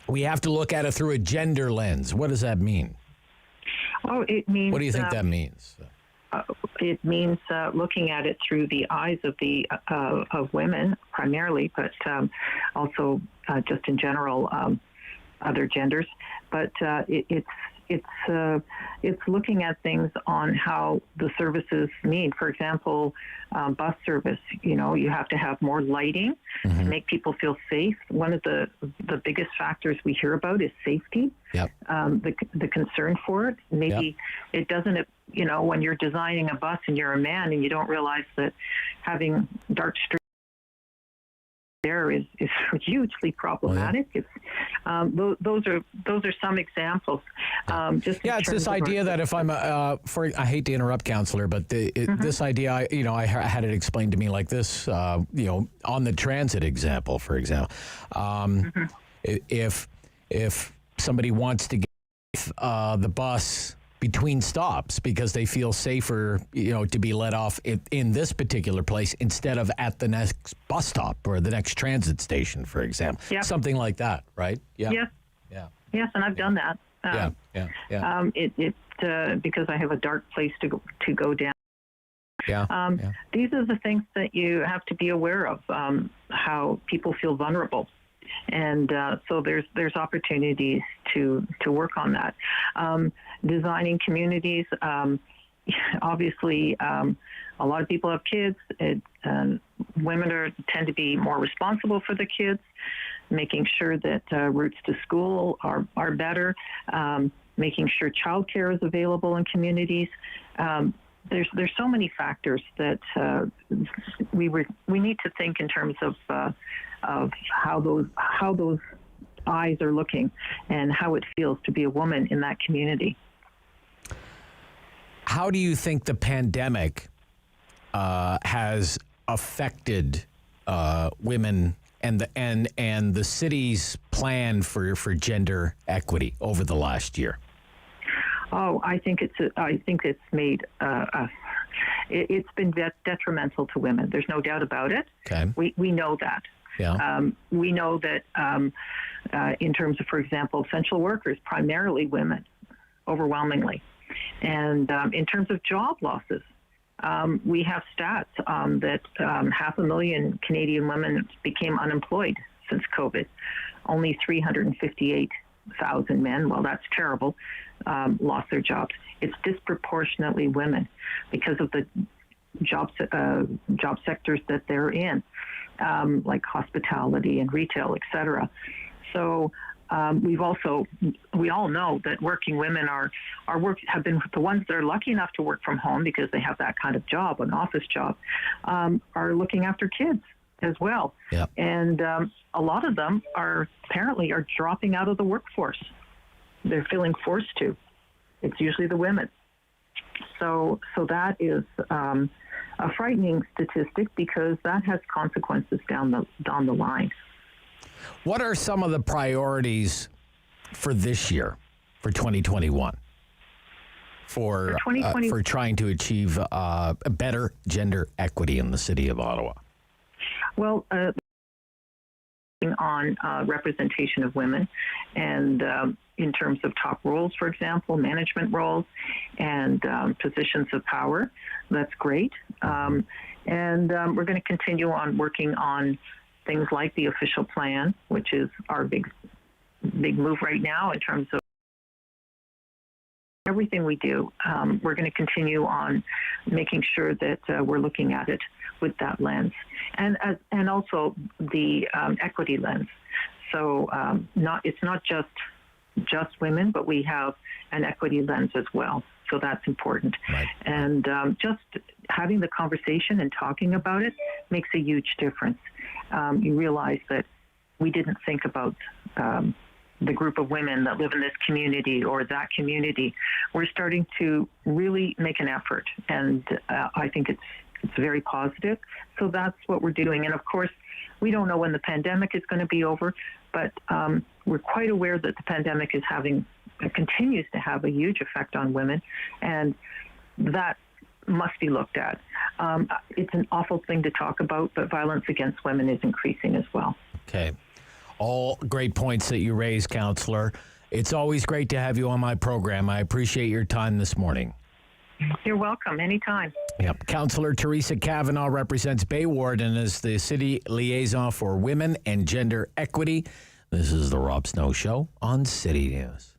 we have to look at it through a gender lens. What does that mean? Oh, it means... What do you think that means? It means looking at it through the eyes of of women primarily, but also just in general other genders. But it's looking at things on how the services need. For example, bus service. You have to have more lighting to make people feel safe. One of the biggest factors we hear about is safety. Yep. The concern for it. Maybe it doesn't. When you're designing a bus and you're a man and you don't realize that having dark streets there is hugely problematic. Oh, yeah. Those are some examples. It's this idea that if I'm I hate to interrupt, Councillor, but this idea, I had it explained to me like this. On the transit example, for example, if somebody wants to get the bus between stops because they feel safer, to be let off in this particular place instead of at the next bus stop or the next transit station, for example. Yep. Something like that, right? Yeah. Yes. Yeah. Yes, and I've done that. Because I have a dark place to go down. These are the things that you have to be aware of, how people feel vulnerable. And so there's opportunities to work on that. Designing communities, obviously, a lot of people have kids. Women tend to be more responsible for the kids, making sure that routes to school are better, making sure childcare is available in communities. There's so many factors that we need to think in terms of how those eyes are looking and how it feels to be a woman in that community. How do you think the pandemic has affected women and the city's plan for gender equity over the last year? Oh, I think it's made it's been detrimental to women. There's no doubt about it. Okay. We know that. Yeah. We know that in terms of, for example, essential workers, primarily women, overwhelmingly. And in terms of job losses, we have stats that 500,000 Canadian women became unemployed since COVID. Only 358,000 men, well, that's terrible, lost their jobs. It's disproportionately women because of the job sectors that they're in, like hospitality and retail, et cetera. So we all know that working women have been the ones that are lucky enough to work from home because they have that kind of job, an office job, are looking after kids as well. Yep. And a lot of them are dropping out of the workforce. They're feeling forced to. It's usually the women. So that is a frightening statistic because that has consequences down the line. What are some of the priorities for this year, for 2021, for trying to achieve a better gender equity in the city of Ottawa? Well, on representation of women and in terms of top roles, for example, management roles and positions of power. That's great. And we're going to continue on working on things like the official plan, which is our big move right now in terms of everything we do. We're going to continue on making sure that we're looking at it with that lens, and also the equity lens. So it's not just women, but we have an equity lens as well. So that's important. Right. And just having the conversation and talking about it makes a huge difference. You realize that we didn't think about the group of women that live in this community or that community. We're starting to really make an effort, and I think it's very positive. So that's what we're doing. And of course, we don't know when the pandemic is going to be over, but we're quite aware that the pandemic continues to have a huge effect on women, and that must be looked at. It's an awful thing to talk about, but violence against women is increasing as well. Okay. All great points that you raised, Councillor. It's always great to have you on my program. I appreciate your time this morning. You're welcome. Anytime. Yep. Councillor Theresa Kavanagh represents Bay Ward and is the City Liaison for Women and Gender Equity. This is the Rob Snow Show on City News.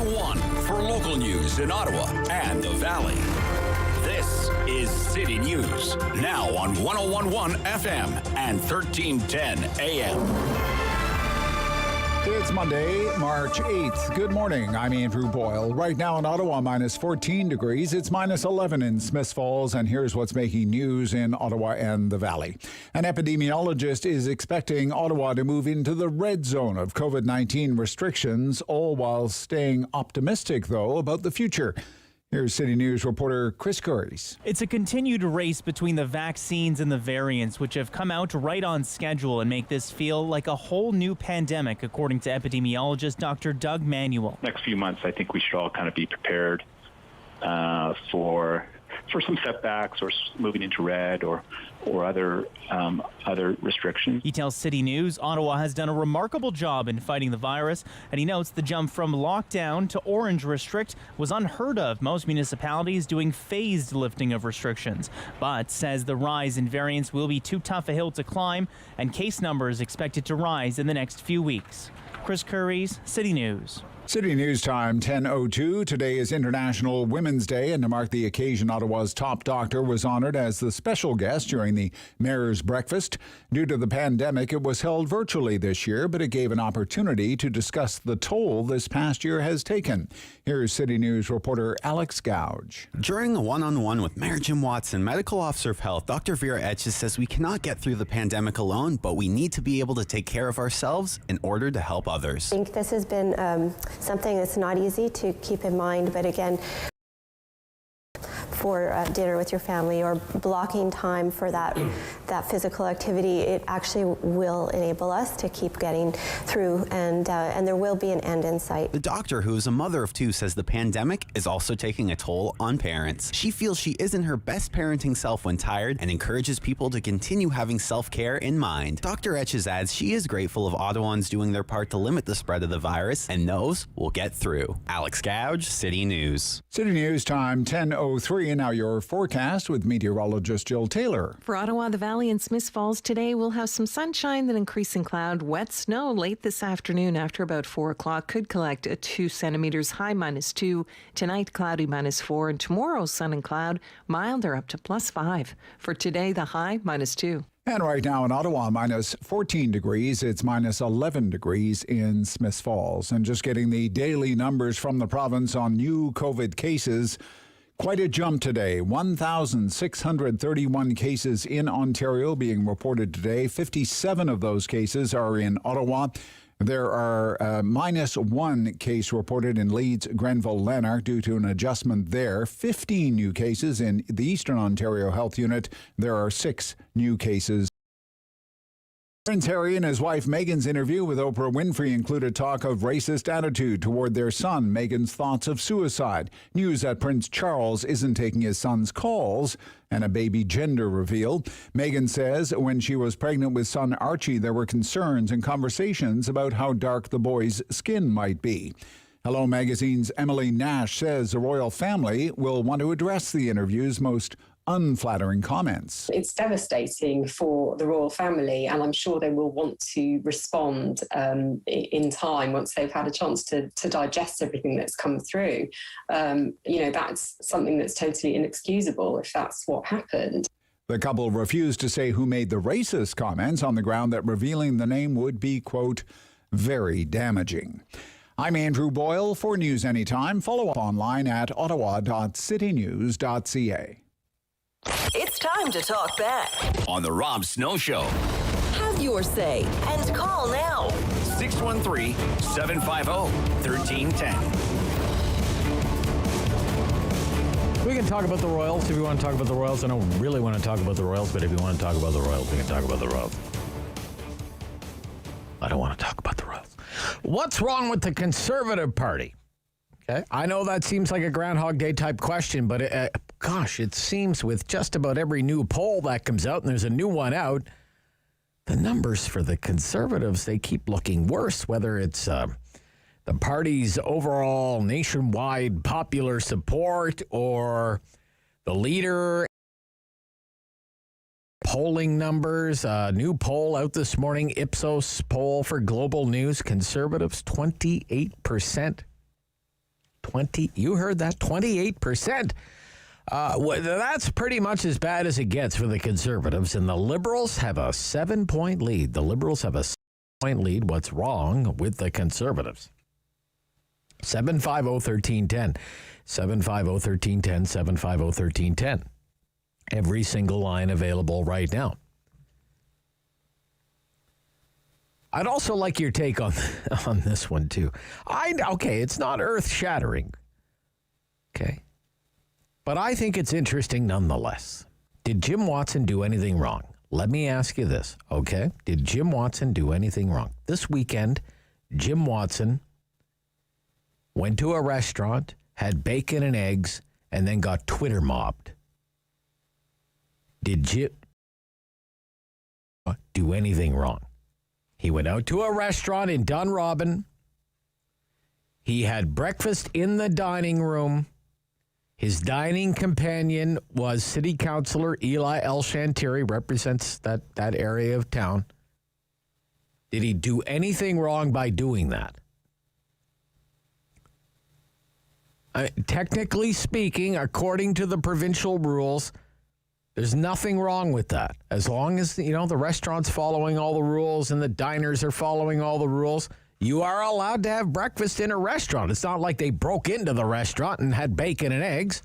one for local news in Ottawa and the Valley. This is City News, now on 101.1 FM and 1310 AM. It's Monday, March 8th. Good morning. I'm Andrew Boyle. Right now in Ottawa, minus 14 degrees. It's minus 11 in Smiths Falls. And here's what's making news in Ottawa and the Valley. An epidemiologist is expecting Ottawa to move into the red zone of COVID-19 restrictions, all while staying optimistic, though, about the future. Here's City News reporter Chris Curries. It's a continued race between the vaccines and the variants, which have come out right on schedule and make this feel like a whole new pandemic, according to epidemiologist Dr. Doug Manuel. Next few months, I think we should all kind of be prepared for some setbacks or moving into red or other restrictions. He tells City News Ottawa has done a remarkable job in fighting the virus, and he notes the jump from lockdown to orange restrict was unheard of. Most municipalities doing phased lifting of restrictions, but says the rise in variants will be too tough a hill to climb, and case numbers expected to rise in the next few weeks. Chris Curries, City News. City News Time, 10:02. Today is International Women's Day, and to mark the occasion, Ottawa's top doctor was honoured as the special guest during the Mayor's Breakfast. Due to the pandemic, it was held virtually this year, but it gave an opportunity to discuss the toll this past year has taken. Here's City News reporter Alex Gouge. During a one-on-one with Mayor Jim Watson, Medical Officer of Health, Dr. Vera Etches says we cannot get through the pandemic alone, but we need to be able to take care of ourselves in order to help others. I think this has been something that's not easy to keep in mind, but again, for dinner with your family or blocking time for that physical activity, it actually will enable us to keep getting through, and there will be an end in sight. The doctor, who is a mother of two, says the pandemic is also taking a toll on parents. She feels she isn't her best parenting self when tired and encourages people to continue having self-care in mind. Dr. Etches adds she is grateful of Ottawans doing their part to limit the spread of the virus and knows we'll get through. Alex Gouge, City News. City News Time, 10:03. And now your forecast with meteorologist Jill Taylor. For Ottawa, the Valley, and Smiths Falls today, we'll have some sunshine, then increasing cloud. Wet snow late this afternoon after about 4 o'clock. Could collect a 2 centimeters, high -2. Tonight, cloudy -4. And tomorrow, sun and cloud, milder up to +5. For today, the high -2. And right now in Ottawa, minus 14 degrees. It's minus 11 degrees in Smiths Falls. And just getting the daily numbers from the province on new COVID cases. Quite a jump today. 1,631 cases in Ontario being reported today. 57 of those cases are in Ottawa. There are minus 1 case reported in Leeds, Grenville, Lanark due to an adjustment there. 15 new cases in the Eastern Ontario Health Unit. There are 6 new cases. Prince Harry and his wife Meghan's interview with Oprah Winfrey included talk of racist attitude toward their son, Meghan's thoughts of suicide, news that Prince Charles isn't taking his son's calls, and a baby gender reveal. Meghan says when she was pregnant with son Archie, there were concerns and conversations about how dark the boy's skin might be. Hello Magazine's Emily Nash says the royal family will want to address the interview's most unflattering comments. It's devastating for the royal family, and I'm sure they will want to respond in time once they've had a chance to digest everything that's come through. That's something that's totally inexcusable if that's what happened. The couple refused to say who made the racist comments on the ground that revealing the name would be, quote, very damaging. I'm Andrew Boyle. For News Anytime, follow up online at ottawa.citynews.ca. It's time to talk back on The Rob Snow Show. Have your say and call now. 613-750-1310. We can talk about the Royals if you want to talk about the Royals. I don't really want to talk about the Royals, but if you want to talk about the Royals, we can talk about the Royals. I don't want to talk about the Royals. What's wrong with the Conservative Party? Okay. I know that seems like a Groundhog Day type question, but it seems with just about every new poll that comes out, and there's a new one out, the numbers for the Conservatives, they keep looking worse, whether it's the party's overall nationwide popular support or the leader. Polling numbers, new poll out this morning, Ipsos poll for Global News, Conservatives 28%. You heard that? 28%. That's pretty much as bad as it gets for the Conservatives, and the Liberals have a 7-point lead. The Liberals have a 7-point lead. What's wrong with the Conservatives? 750-1310. 750-1310. 750-1310. Every single line available right now. I'd also like your take on this one, too. Okay, it's not earth-shattering. Okay. But I think it's interesting nonetheless. Did Jim Watson do anything wrong? Let me ask you this, okay? Did Jim Watson do anything wrong? This weekend, Jim Watson went to a restaurant, had bacon and eggs, and then got Twitter mobbed. Did Jim do anything wrong? He went out to a restaurant in Dunrobin. He had breakfast in the dining room. His dining companion was City Councillor Eli El Shantiri, represents that area of town. Did he do anything wrong by doing that? Technically speaking, according to the provincial rules, there's nothing wrong with that. As long as, the restaurant's following all the rules and the diners are following all the rules, you are allowed to have breakfast in a restaurant. It's not like they broke into the restaurant and had bacon and eggs.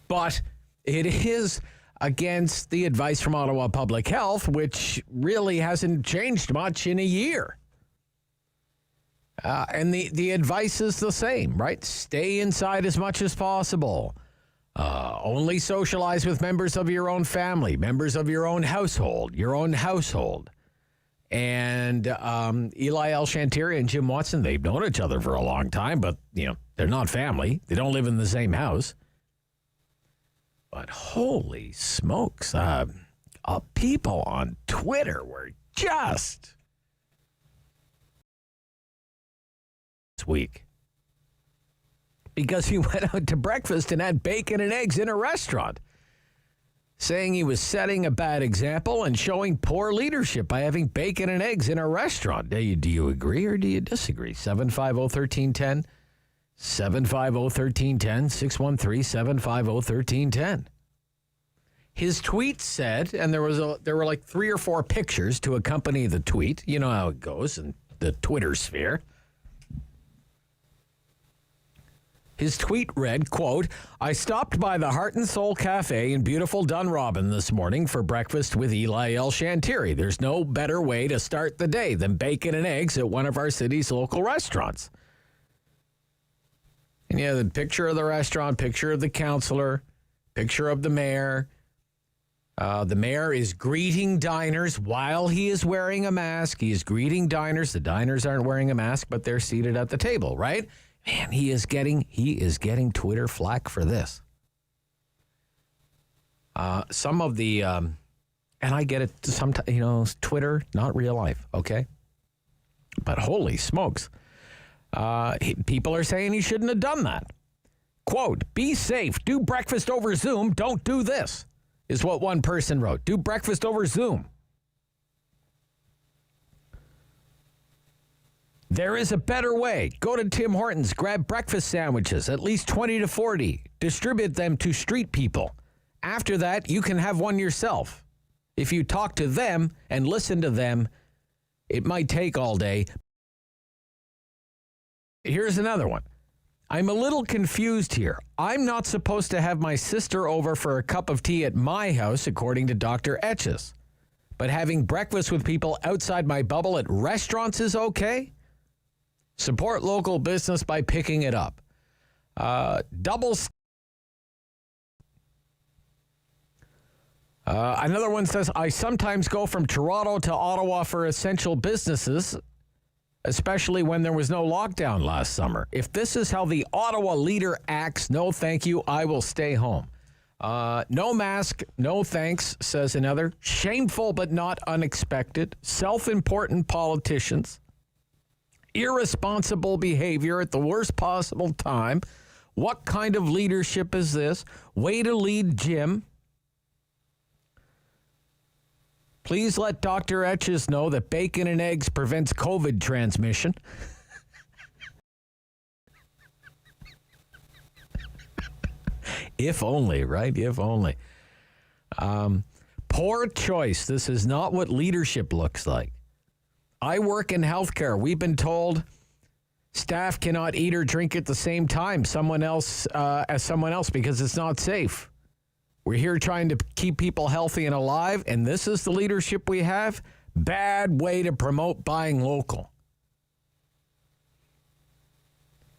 But it is against the advice from Ottawa Public Health, which really hasn't changed much in a year. And the advice is the same, right? Stay inside as much as possible. Only socialize with members of your own family, members of your own household. And Eli El Shantiri and Jim Watson, they've known each other for a long time, but, they're not family. They don't live in the same house. But holy smokes, people on Twitter were just this week. Because he went out to breakfast and had bacon and eggs in a restaurant, saying he was setting a bad example and showing poor leadership by having bacon and eggs in a restaurant. Do you agree or do you disagree? 750-1310, 750-1310, 613-750-1310. His tweet said, and there were like 3 or 4 pictures to accompany the tweet. You know how it goes in the Twitter sphere. His tweet read, quote, I stopped by the Heart and Soul Cafe in beautiful Dunrobin this morning for breakfast with Eli El Shantiri. There's no better way to start the day than bacon and eggs at one of our city's local restaurants. And you have the picture of the restaurant, picture of the councillor, picture of the mayor. The mayor is greeting diners while he is wearing a mask. He is greeting diners. The diners aren't wearing a mask, but they're seated at the table, right? Man, he is getting Twitter flack for this. Some of the, and I get it, sometimes, Twitter, not real life, okay? But holy smokes. People are saying he shouldn't have done that. Quote, be safe, do breakfast over Zoom, don't do this, is what one person wrote. Do breakfast over Zoom. There is a better way. Go to Tim Hortons, grab breakfast sandwiches, at least 20 to 40. Distribute them to street people. After that, you can have one yourself. If you talk to them and listen to them, it might take all day. Here's another one. I'm a little confused here. I'm not supposed to have my sister over for a cup of tea at my house, according to Dr. Etches. But having breakfast with people outside my bubble at restaurants is okay? Support local business by picking it up. Another one says, I sometimes go from Toronto to Ottawa for essential businesses, especially when there was no lockdown last summer. If this is how the Ottawa leader acts, no thank you, I will stay home. No mask, no thanks, says another. Shameful but not unexpected. Self-important politicians. Irresponsible behavior at the worst possible time. What kind of leadership is this? Way to lead, Jim. Please let Dr. Etches know that bacon and eggs prevents COVID transmission. If only, right? If only. Poor choice. This is not what leadership looks like. I work in healthcare. We've been told staff cannot eat or drink at the same time as someone else because it's not safe. We're here trying to keep people healthy and alive, and this is the leadership we have? Bad way to promote buying local.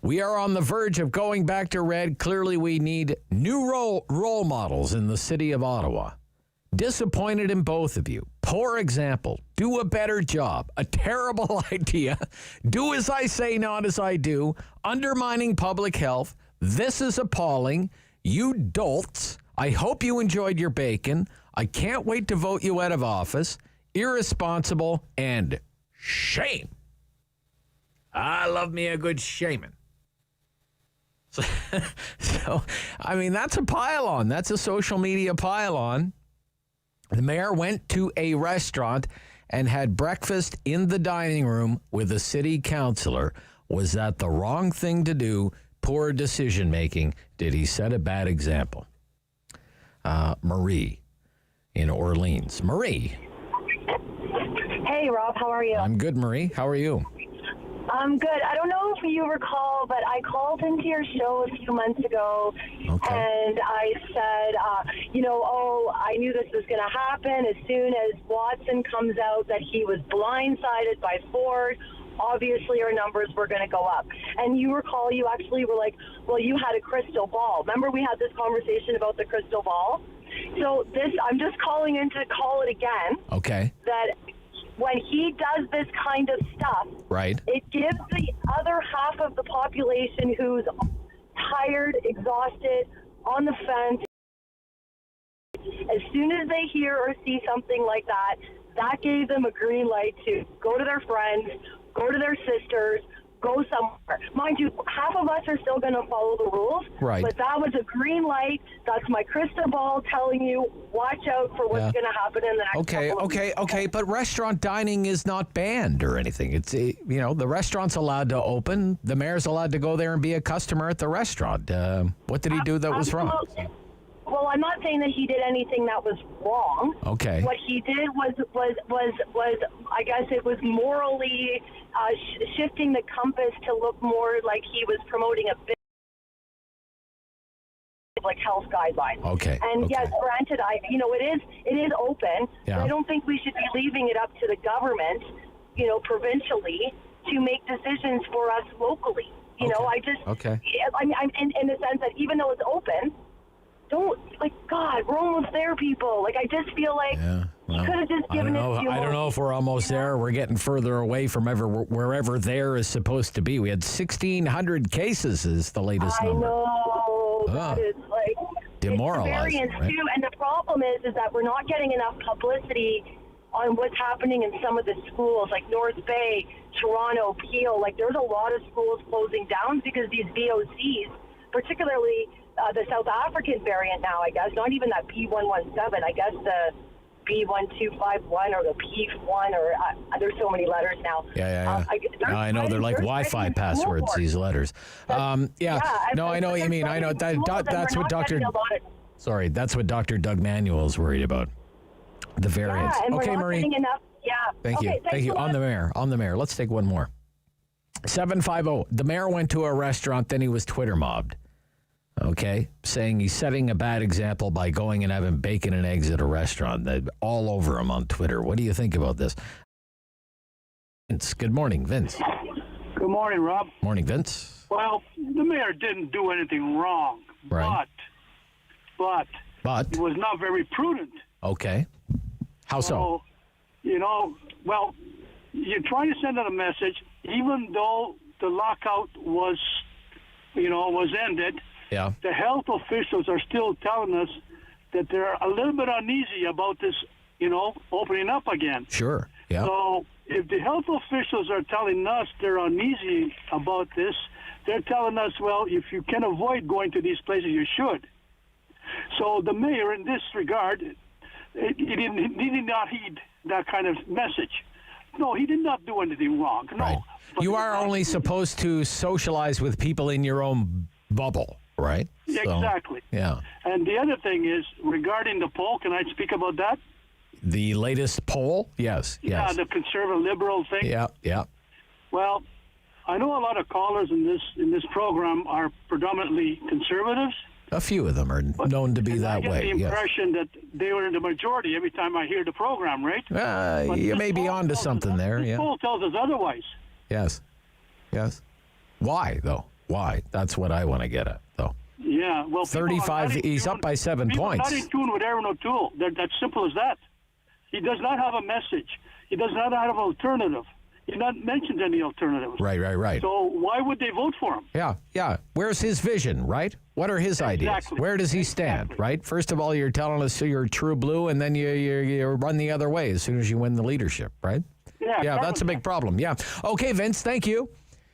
We are on the verge of going back to red. Clearly, we need new role models in the city of Ottawa. Disappointed in both of you. Poor example. Do a better job. A terrible idea. Do as I say, not as I do. Undermining public health. This is appalling. You dolts. I hope you enjoyed your bacon. I can't wait to vote you out of office. Irresponsible and shame. I love me a good shaming. So, I mean, that's a pile-on. That's a social media pile-on. The mayor went to a restaurant and had breakfast in the dining room with a city councillor. Was that the wrong thing to do? Poor decision-making. Did he set a bad example? Marie in Orleans. Marie. Hey, Rob. How are you? I'm good, Marie. How are you? I'm good. I don't know if you recall, but I called into your show a few months ago, and I said, I knew this was going to happen as soon as Watson comes out that he was blindsided by Ford. Obviously, our numbers were going to go up. And you recall, you actually were like, well, you had a crystal ball. Remember we had this conversation about the crystal ball? So I'm just calling in to call it again. Okay. That when he does this kind of stuff, right, it gives the other half of the population who's tired, exhausted, on the fence, as soon as they hear or see something like that, that gave them a green light to go to their friends, go to their sisters, go somewhere. Mind you, half of us are still going to follow the rules, right, but that was a green light. That's my crystal ball telling you, watch out for what's going to happen in the next couple of weeks. Okay, but restaurant dining is not banned or anything. It's, the restaurant's allowed to open. The mayor's allowed to go there and be a customer at the restaurant. What did he do that was wrong? Well, I'm not saying that he did anything that was wrong. Okay. What he did was I guess it was morally shifting the compass to look more like he was promoting a bit like health guidelines. Okay. And yes, granted, it is open. Yeah. But I don't think we should be leaving it up to the government, provincially, to make decisions for us locally. I mean, in the sense that even though it's open, we're almost there, people. I just feel like you could have just given it a few I don't know if we're almost there. We're getting further away from wherever there is supposed to be. We had 1,600 cases is the latest number. I know. That is demoralizing. It's right? Too. And the problem is that we're not getting enough publicity on what's happening in some of the schools, like North Bay, Toronto, Peel. There's a lot of schools closing down because these VOCs, particularly the South African variant now, I guess, not even that B117, I guess the B1251 or the P1, or there's so many letters now. Yeah. I know, they're like Wi-Fi passwords, these letters. I know what you mean. I know that's what that's what Dr. Doug Manuel is worried about, the variants. Yeah, and okay, we're not Marie. getting enough. Yeah. Thank you. On the mayor. Let's take one more. 750. The mayor went to a restaurant, then he was Twitter mobbed. Okay, saying he's setting a bad example by going and having bacon and eggs at a restaurant. All over him on Twitter. What do you think about this? Vince, good morning, Vince. Good morning, Rob. Morning, Vince. Well, the mayor didn't do anything wrong, right. but he was not very prudent. Okay. How so? Well, you're trying to send out a message, even though the lockout was ended. Yeah. The health officials are still telling us that they're a little bit uneasy about this, opening up again. Sure. Yeah. So if the health officials are telling us they're uneasy about this, they're telling us, well, if you can avoid going to these places, you should. So the mayor, in this regard, he did not heed that kind of message. No, he did not do anything wrong. No. Right. You are only supposed to socialize with people in your own bubble, right? Exactly. So, yeah. And the other thing is, regarding the poll, can I speak about that? The latest poll? Yes. Yeah, the conservative liberal thing. Yeah. Well, I know a lot of callers in this program are predominantly conservatives. A few of them are known to be that way. I get the impression that they were in the majority every time I hear the program, right? You may be onto something there. This poll tells us otherwise. Yes. Why, though? Why? That's what I want to get at, though. Yeah, well, 35. He's up by 7 points. Not in tune with Aaron O'Toole. That's simple as that. He does not have a message. He does not have an alternative. He not mentioned any alternatives. Right. So why would they vote for him? Yeah. Where's his vision, right? What are his ideas? Where does he stand, right? First of all, you're telling us you're true blue, and then you run the other way as soon as you win the leadership, right? Yeah, that's a big problem. Yeah. Okay, Vince, thank you.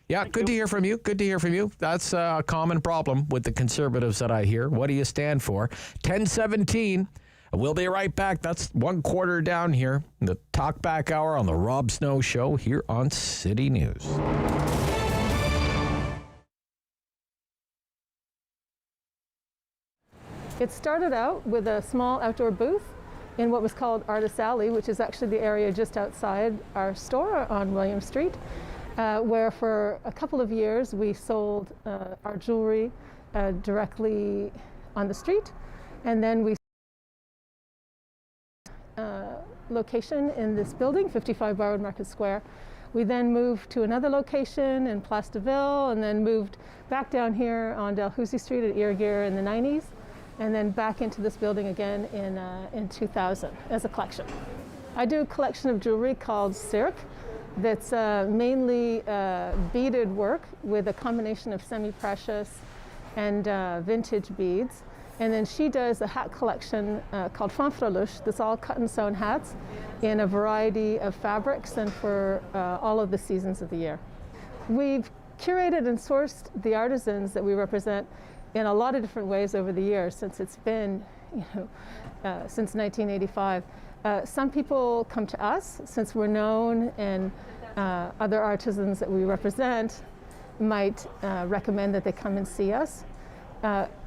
Yeah, good to hear from you. Good to hear from you. That's a common problem with the conservatives that I hear. What do you stand for? 10:17. We'll be right back. That's 1/4 down here. The Talkback Hour on the Rob Snow Show here on City News. It started out with a small outdoor booth in what was called Artist Alley, which is actually the area just outside our store on William Street, where for a couple of years we sold our jewelry directly on the street, and then we location in this building, 55 Barwood Market Square. We then moved to another location in Place de Ville, and then moved back down here on Dalhousie Street at Irrigere in the 90s, and then back into this building again in 2000 as a collection. I do a collection of jewelry called Cirque that's mainly beaded work with a combination of semi-precious and vintage beads. And then she does a hat collection called Fanfreluche that's all cut and sewn hats in a variety of fabrics and for all of the seasons of the year. We've curated and sourced the artisans that we represent in a lot of different ways over the years since it's been, since 1985. Some people come to us since we're known, and other artisans that we represent might recommend that they come and see us.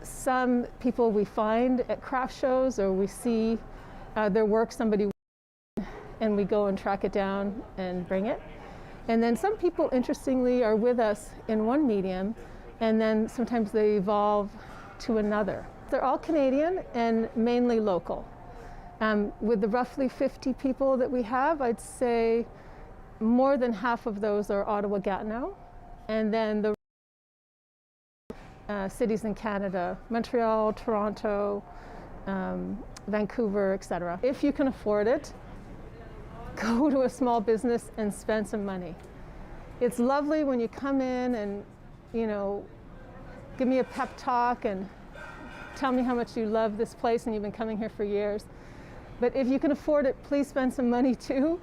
Some people we find at craft shows, or we see their work, somebody, and we go and track it down and bring it. And then some people, interestingly, are with us in one medium, and then sometimes they evolve to another. They're all Canadian and mainly local. With the roughly 50 people that we have, I'd say more than half of those are Ottawa-Gatineau, and then the cities in Canada, Montreal, Toronto, Vancouver, etc. If you can afford it, go to a small business and spend some money. It's lovely when you come in and, give me a pep talk and tell me how much you love this place and you've been coming here for years. But if you can afford it, please spend some money too,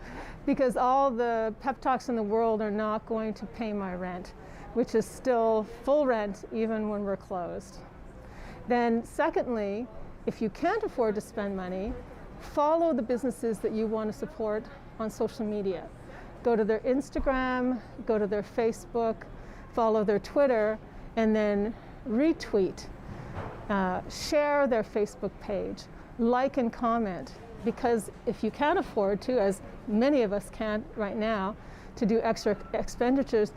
because all the pep talks in the world are not going to pay my rent, which is still full rent even when we're closed. Then secondly, if you can't afford to spend money, follow the businesses that you want to support on social media. Go to their Instagram, go to their Facebook, follow their Twitter, and then retweet, share their Facebook page, like and comment, because if you can't afford to, as many of us can't right now, to do extra expenditures,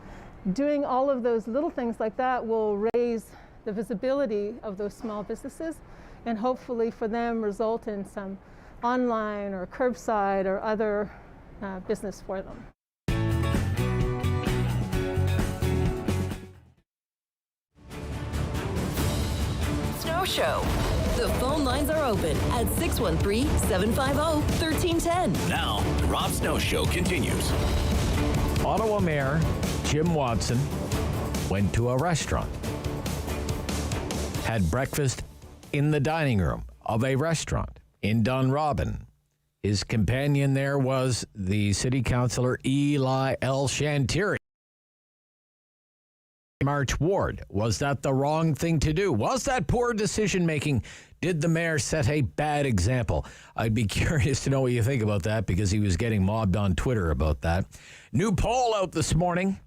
doing all of those little things like that will raise the visibility of those small businesses, and hopefully for them result in some online or curbside or other business for them. Snow Show. The phone lines are open at 613-750-1310. Now, the Rob Snow Show continues. Ottawa Mayor Jim Watson went to a restaurant, had breakfast in the dining room of a restaurant in Dunrobin. His companion there was the city councillor Eli L. Shantiri. March ward. Was that the wrong thing to do? Was that poor decision-making? Did the mayor set a bad example? I'd be curious to know what you think about that because he was getting mobbed on Twitter about that. New poll out this morning,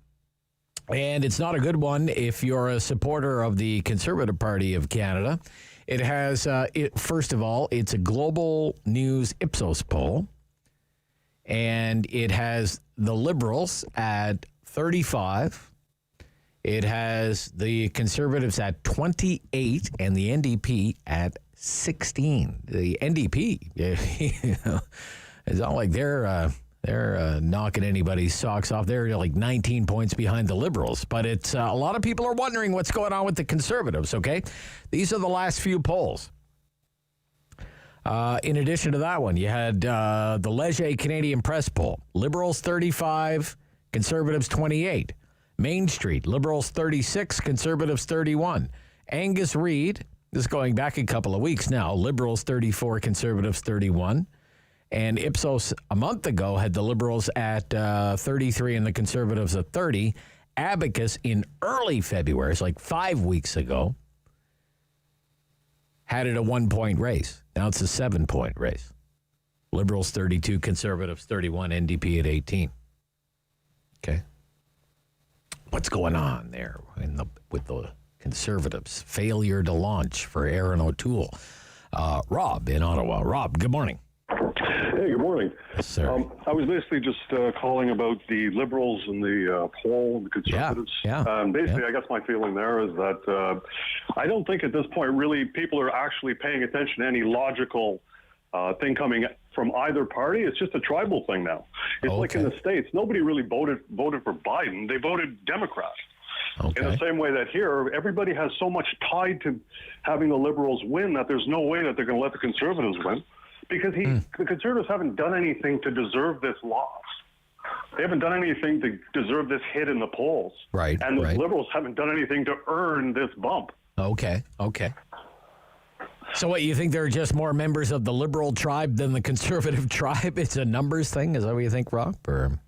and it's not a good one if you're a supporter of the Conservative Party of Canada. It has, first of all, it's a Global News Ipsos poll, and it has the Liberals at 35. It has the Conservatives at 28 and the NDP at 16. The NDP, it's not like they're knocking anybody's socks off. They're like 19 points behind the Liberals. But it's a lot of people are wondering what's going on with the Conservatives, okay? These are the last few polls. In addition to that one, you had the Leger Canadian Press poll. Liberals 35, Conservatives 28. Main Street, Liberals 36, Conservatives 31. Angus Reid, this is going back a couple of weeks now, Liberals 34, Conservatives 31. And Ipsos a month ago had the Liberals at 33 and the Conservatives at 30. Abacus in early February, it's like 5 weeks ago, had it a 1-point race. Now it's a 7-point race. Liberals 32, Conservatives 31, NDP at 18. Okay. What's going on there with the Conservatives? Failure to launch for Aaron O'Toole. Rob in Ottawa. Rob, good morning. Hey, good morning. Yes, sir. I was basically just calling about the Liberals and the poll and the Conservatives. Basically, I guess my feeling there is that I don't think at this point really people are actually paying attention to any logical thing coming from either party. It's just a tribal thing now. It's like in the States, nobody really voted for Biden. They voted Democrat. In the same way that here, everybody has so much tied to having the Liberals win that there's no way that they're going to let the Conservatives win. Because the Conservatives haven't done anything to deserve this loss. They haven't done anything to deserve this hit in the polls. Right. And the Liberals haven't done anything to earn this bump. Okay. So what, you think there are just more members of the Liberal tribe than the Conservative tribe? It's a numbers thing? Is that what you think, Rob? Or?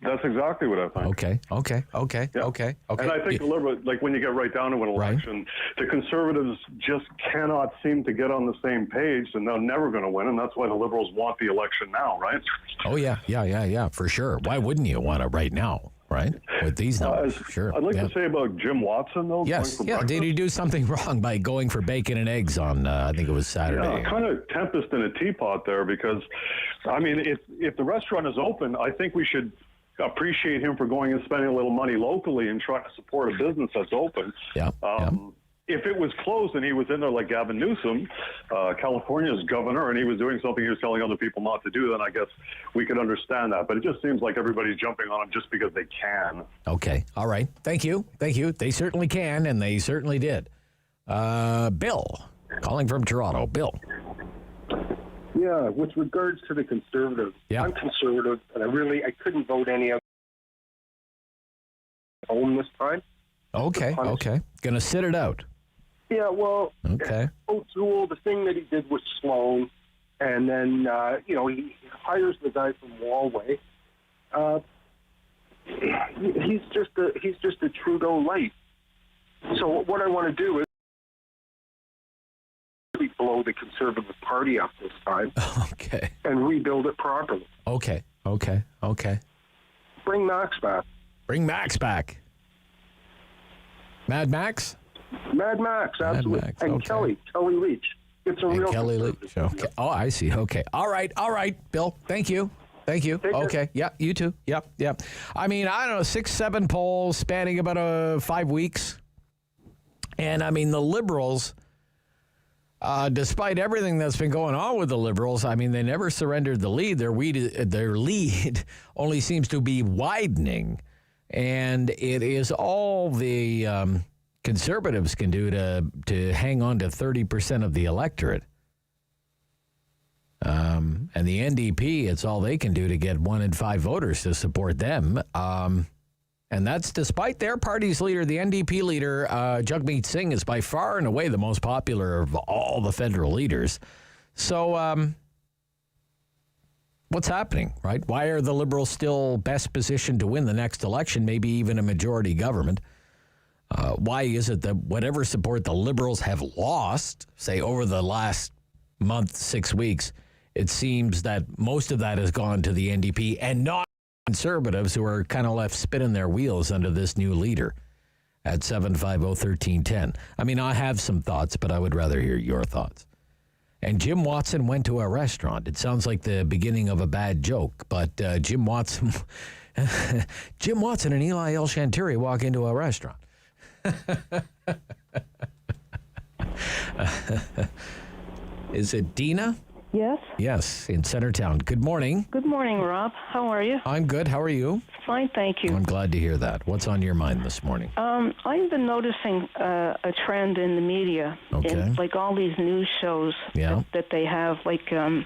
That's exactly what I think. Okay. And I think the Liberal, like when you get right down to an election, the Conservatives just cannot seem to get on the same page, and they're never going to win, and that's why the Liberals want the election now, right? Oh, yeah, for sure. Why wouldn't you want it right now, right? With these numbers, sure. I'd like to say about Jim Watson, though. Yes, did he do something wrong by going for bacon and eggs on, I think it was Saturday? Yeah, kind of tempest in a teapot there, because, I mean, if the restaurant is open, I think we should appreciate him for going and spending a little money locally and trying to support a business that's open. If it was closed and he was in there like Gavin Newsom, California's governor, and he was doing something he was telling other people not to do, then I guess we could understand that. But it just seems like everybody's jumping on him just because they can. Okay. All right. Thank you. They certainly can, and they certainly did. Bill, calling from Toronto. Bill. Yeah, with regards to the Conservatives, I'm conservative, and I couldn't vote any of home this time. Okay. Gonna sit it out. Yeah, well, O'Toole, the thing that he did with Sloan, and then, he hires the guy from Galway. He's just a Trudeau light. So what I want to do is blow the Conservative Party up this time. Okay. And rebuild it properly. Okay. Bring Max back. Mad Max? Mad Max, absolutely. Mad Max, and Kelly Leach. It's a real Kelly Leach. Okay. Oh, I see. Okay. All right, Bill. Thank you. Okay. Yeah, you too. Yep. I mean, I don't know, 6-7 polls spanning about 5 weeks. And I mean, the Liberals, despite everything that's been going on with the Liberals, I mean, they never surrendered the lead. Their lead only seems to be widening. And it is all the Conservatives can do to hang on to 30% of the electorate. And the NDP, it's all they can do to get 1 in 5 voters to support them. And that's despite their party's leader, the NDP leader, Jagmeet Singh, is by far and away the most popular of all the federal leaders. So what's happening, right? Why are the Liberals still best positioned to win the next election, maybe even a majority government? Why is it that whatever support the Liberals have lost, say over the last month, 6 weeks, it seems that most of that has gone to the NDP and not Conservatives, who are kind of left spinning their wheels under this new leader? At 750-1310. I mean, I have some thoughts, but I would rather hear your thoughts. And Jim Watson went to a restaurant. It sounds like the beginning of a bad joke, but Jim Watson and Eli El Shantiri walk into a restaurant. Is it Dina? Yes. Yes, in Centertown. Good morning. Good morning, Rob. How are you? I'm good. How are you? Fine, thank you. I'm glad to hear that. What's on your mind this morning? I've been noticing a trend in the media, in, like all these news shows that they have, like or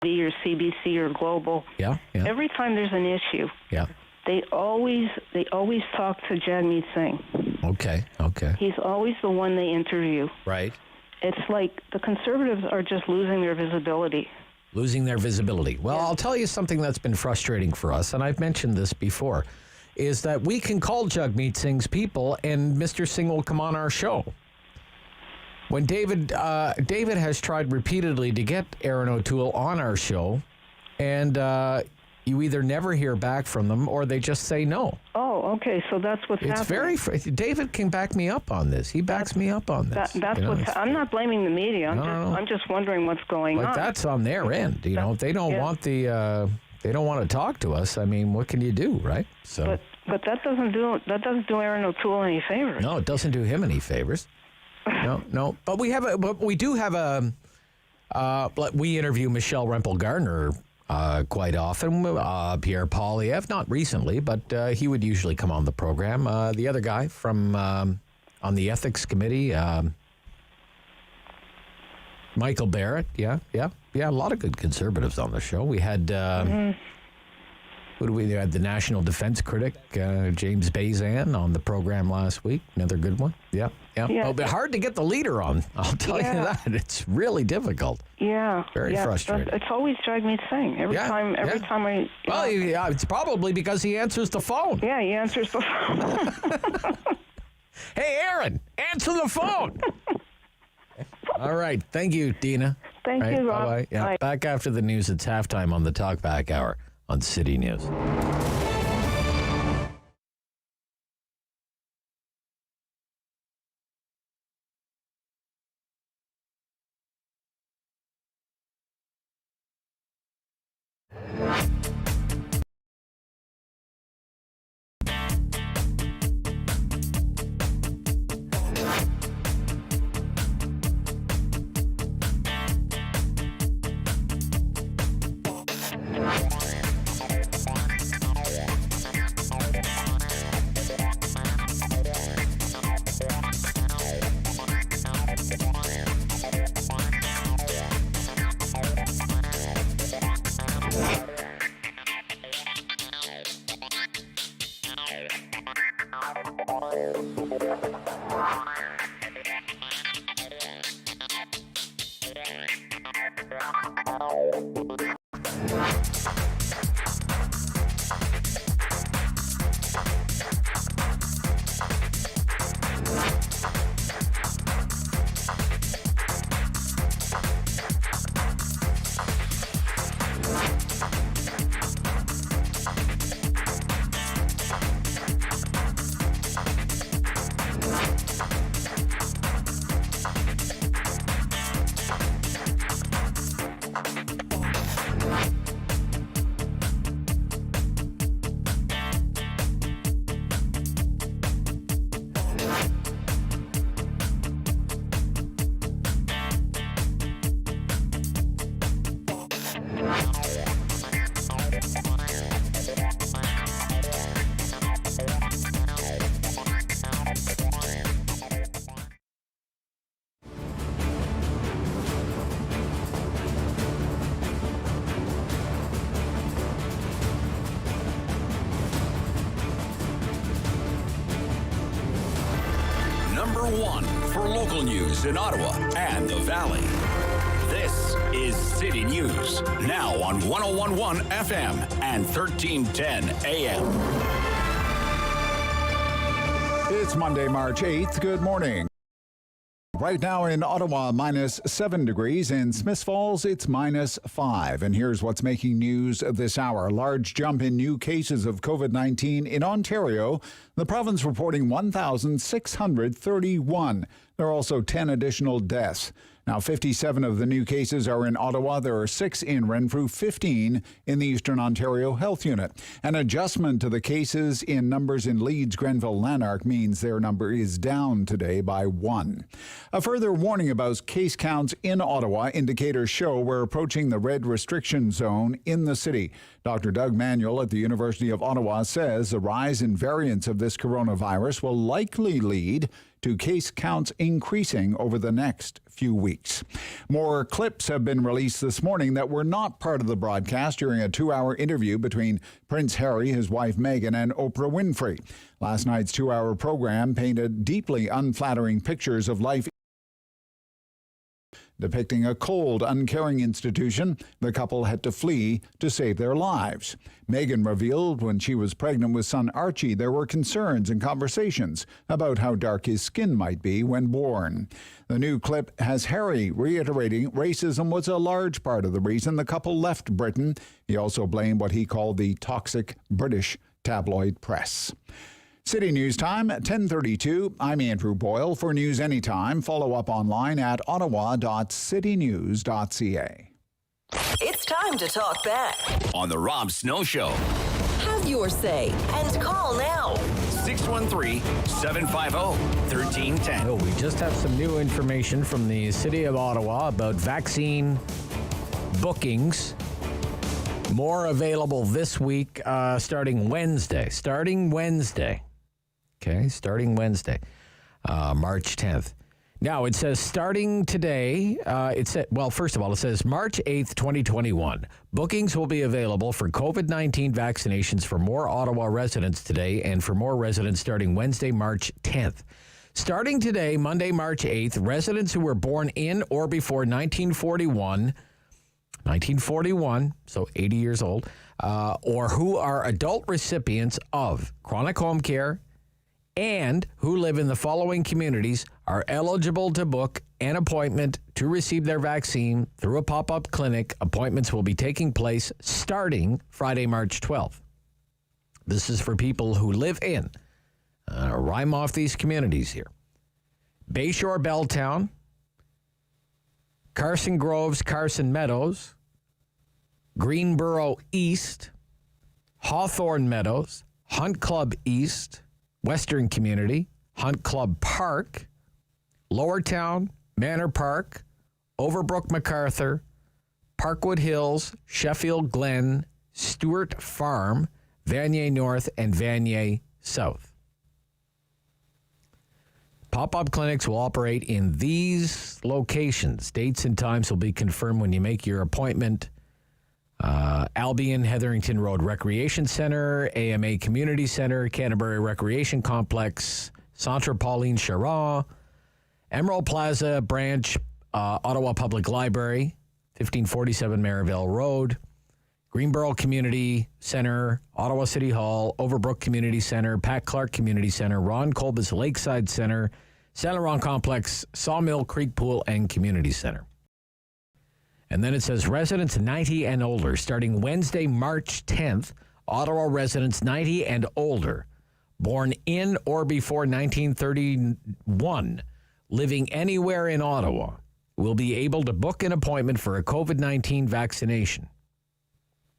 CBC or Global. Yeah. Every time there's an issue, they always talk to Jagmeet Singh. Okay. He's always the one they interview. Right. It's like the Conservatives are just losing their visibility. Well, I'll tell you something that's been frustrating for us, and I've mentioned this before, is that we can call Jagmeet Singh's people, and Mr. Singh will come on our show. When David has tried repeatedly to get Aaron O'Toole on our show, and you either never hear back from them or they just say no. Oh, okay. So that's what's happening. David can back me up on this. He backs me up on this. I'm not blaming the media. I'm just wondering what's going on. That's on their end. If they don't want they don't want to talk to us, I mean, what can you do, right? So. But that doesn't do Aaron O'Toole any favors. No, it doesn't do him any favors. No. But we do have we interview Michelle Rempel-Gardner quite often. Pierre Poilievre, not recently, but he would usually come on the program. The other guy from on the ethics committee, Michael Barrett. Yeah. A lot of good Conservatives on the show. We had we had the national defense critic James Bazan on the program last week. Another good one. Yeah. It'll be hard to get the leader on. I'll tell you that. It's really difficult. Yeah. Very frustrating. It's always Jagmeet Singh. Every time I. Well, it's probably because he answers the phone. Yeah, he answers the phone. Hey, Aaron, answer the phone. All right. Thank you, Dina. Thank you, Rob. Bye-bye. Yeah. Bye. Back after the news. It's halftime on the Talkback Hour on City News. One for local news in Ottawa and the Valley. This is City News, now on 101.1 FM and 1310 AM. It's Monday, March 8th. Good morning. Right now in Ottawa, minus 7 degrees. In Smiths Falls, it's minus 5. And here's what's making news this hour. Large jump in new cases of COVID-19 in Ontario. The province reporting 1,631. There are also 10 additional deaths. Now, 57 of the new cases are in Ottawa. There are 6 in Renfrew, 15 in the Eastern Ontario Health Unit. An adjustment to the cases in numbers in Leeds, Grenville, Lanark means their number is down today by 1. A further warning about case counts in Ottawa. Indicators show we're approaching the red restriction zone in the city. Dr. Doug Manuel at the University of Ottawa says a rise in variants of this coronavirus will likely lead to case counts increasing over the next few weeks. More clips have been released this morning that were not part of the broadcast during a 2-hour interview between Prince Harry, his wife Meghan, and Oprah Winfrey. Last night's 2-hour program painted deeply unflattering pictures of life depicting a cold, uncaring institution. The couple had to flee to save their lives. Meghan revealed when she was pregnant with son Archie, there were concerns and conversations about how dark his skin might be when born. The new clip has Harry reiterating racism was a large part of the reason the couple left Britain. He also blamed what he called the toxic British tabloid press. City News Time, 10:32. I'm Andrew Boyle. For news anytime, follow up online at ottawa.citynews.ca. It's time to talk back on the Rob Snow Show. Have your say and call now. 613-750-1310. Oh, we just have some new information from the City of Ottawa about vaccine bookings. More available this week, starting Wednesday. Okay, starting Wednesday, March 10th. Now, it says starting today, first of all, it says March 8th, 2021. Bookings will be available for COVID-19 vaccinations for more Ottawa residents today and for more residents starting Wednesday, March 10th. Starting today, Monday, March 8th, residents who were born in or before 1941, so 80 years old, or who are adult recipients of chronic home care and who live in the following communities are eligible to book an appointment to receive their vaccine through a pop-up clinic. Appointments will be taking place starting Friday, March 12th. This is for people who live in, rhyme off these communities here: Bayshore, Belltown, Carson Groves, Carson Meadows, Greenboro East, Hawthorne Meadows, Hunt Club East, Western Community, Hunt Club Park, Lowertown, Manor Park, Overbrook MacArthur, Parkwood Hills, Sheffield Glen, Stewart Farm, Vanier North, and Vanier South. Pop-up clinics will operate in these locations. Dates and times will be confirmed when you make your appointment. Albion, Hetherington Road Recreation Center, AMA Community Center, Canterbury Recreation Complex, Centre Pauline Charrat, Emerald Plaza Branch, Ottawa Public Library, 1547 Merivale Road, Greenboro Community Center, Ottawa City Hall, Overbrook Community Center, Pat Clark Community Center, Ron Colbus Lakeside Center, Saint Laurent Complex, Sawmill Creek Pool, and Community Center. And then it says residents 90 and older. Starting Wednesday, March 10th, Ottawa residents 90 and older, born in or before 1931, living anywhere in Ottawa, will be able to book an appointment for a COVID-19 vaccination.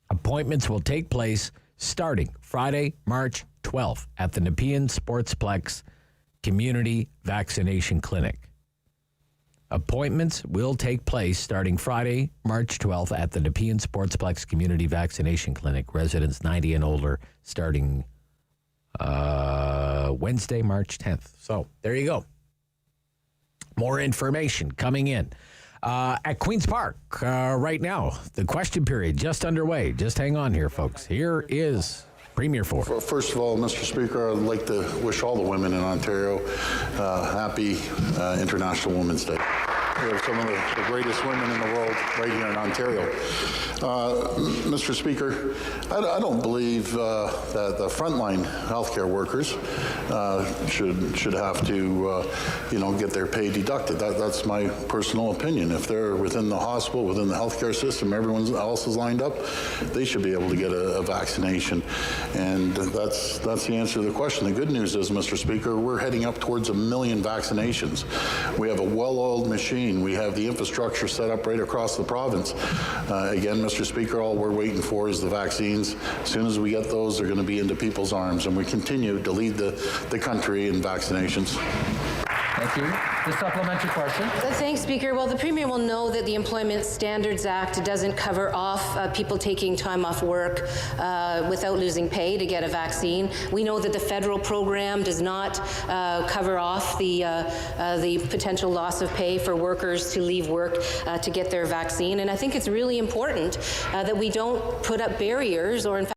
Appointments will take place starting Friday, March 12th at the Nepean Sportsplex Community Vaccination Clinic. Appointments will take place starting Friday, March 12th at the Nepean Sportsplex Community Vaccination Clinic. Residents 90 and older starting Wednesday, March 10th. So there you go. More information coming in. At Queen's Park right now, the question period just underway. Just hang on here, folks. Here is Premier Ford. First of all, Mr. Speaker, I'd like to wish all the women in Ontario happy International Women's Day. We have some of the greatest women in the world right here in Ontario. Mr. Speaker, I don't believe that the frontline healthcare workers should have to, get their pay deducted. That's my personal opinion. If they're within the hospital, within the healthcare system, everyone else is lined up, they should be able to get a vaccination. And that's the answer to the question. The good news is, Mr. Speaker, we're heading up towards 1 million vaccinations. We have a well-oiled machine. We have the infrastructure set up right across the province. Again, Mr. Speaker, all we're waiting for is the vaccines. As soon as we get those, they're going to be into people's arms, and we continue to lead the country in vaccinations. Thank you. The supplementary question. Thanks, Speaker. Well, the Premier will know that the Employment Standards Act doesn't cover off people taking time off work without losing pay to get a vaccine. We know that the federal program does not cover off the potential loss of pay for workers to leave work to get their vaccine. And I think it's really important that we don't put up barriers or, in fact,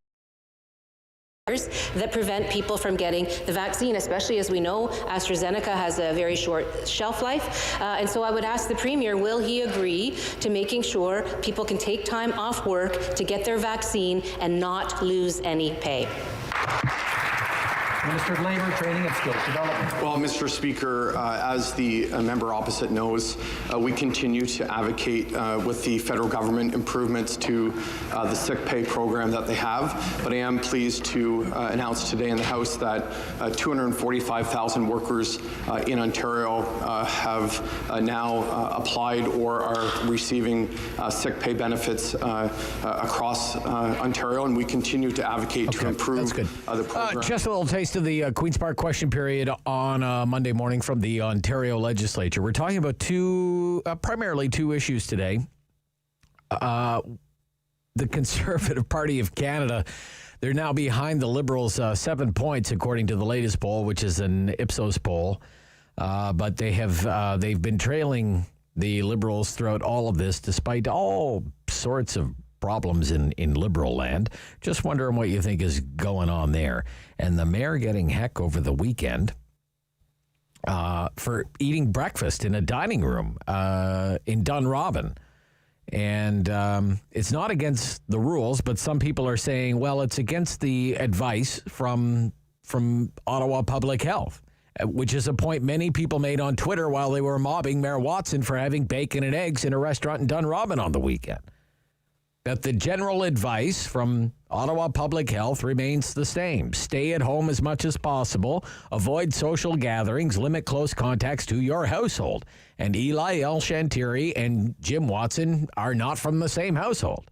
that prevent people from getting the vaccine, especially as we know AstraZeneca has a very short shelf life. And so I would ask the Premier, will he agree to making sure people can take time off work to get their vaccine and not lose any pay? Minister of Labour, Training and Skills Development. Well, Mr. Speaker, as the member opposite knows, we continue to advocate with the federal government improvements to the sick pay program that they have. But I am pleased to announce today in the House that 245,000 workers in Ontario have now applied or are receiving sick pay benefits across Ontario, and we continue to advocate to improve the program. Just a little taste of the Queen's Park question period on Monday morning from the Ontario Legislature. We're talking about primarily two issues today. The Conservative Party of Canada, they're now behind the Liberals 7 points, according to the latest poll, which is an Ipsos poll. But they've been trailing the Liberals throughout all of this, despite all sorts of problems in Liberal land. Just wondering what you think is going on there. And the mayor getting heck over the weekend for eating breakfast in a dining room in Dunrobin. And it's not against the rules, but some people are saying, well, it's against the advice from Ottawa Public Health, which is a point many people made on Twitter while they were mobbing Mayor Watson for having bacon and eggs in a restaurant in Dunrobin on the weekend. That the general advice from Ottawa Public Health remains the same. Stay at home as much as possible, avoid social gatherings, limit close contacts to your household. And Eli El Shantiri and Jim Watson are not from the same household.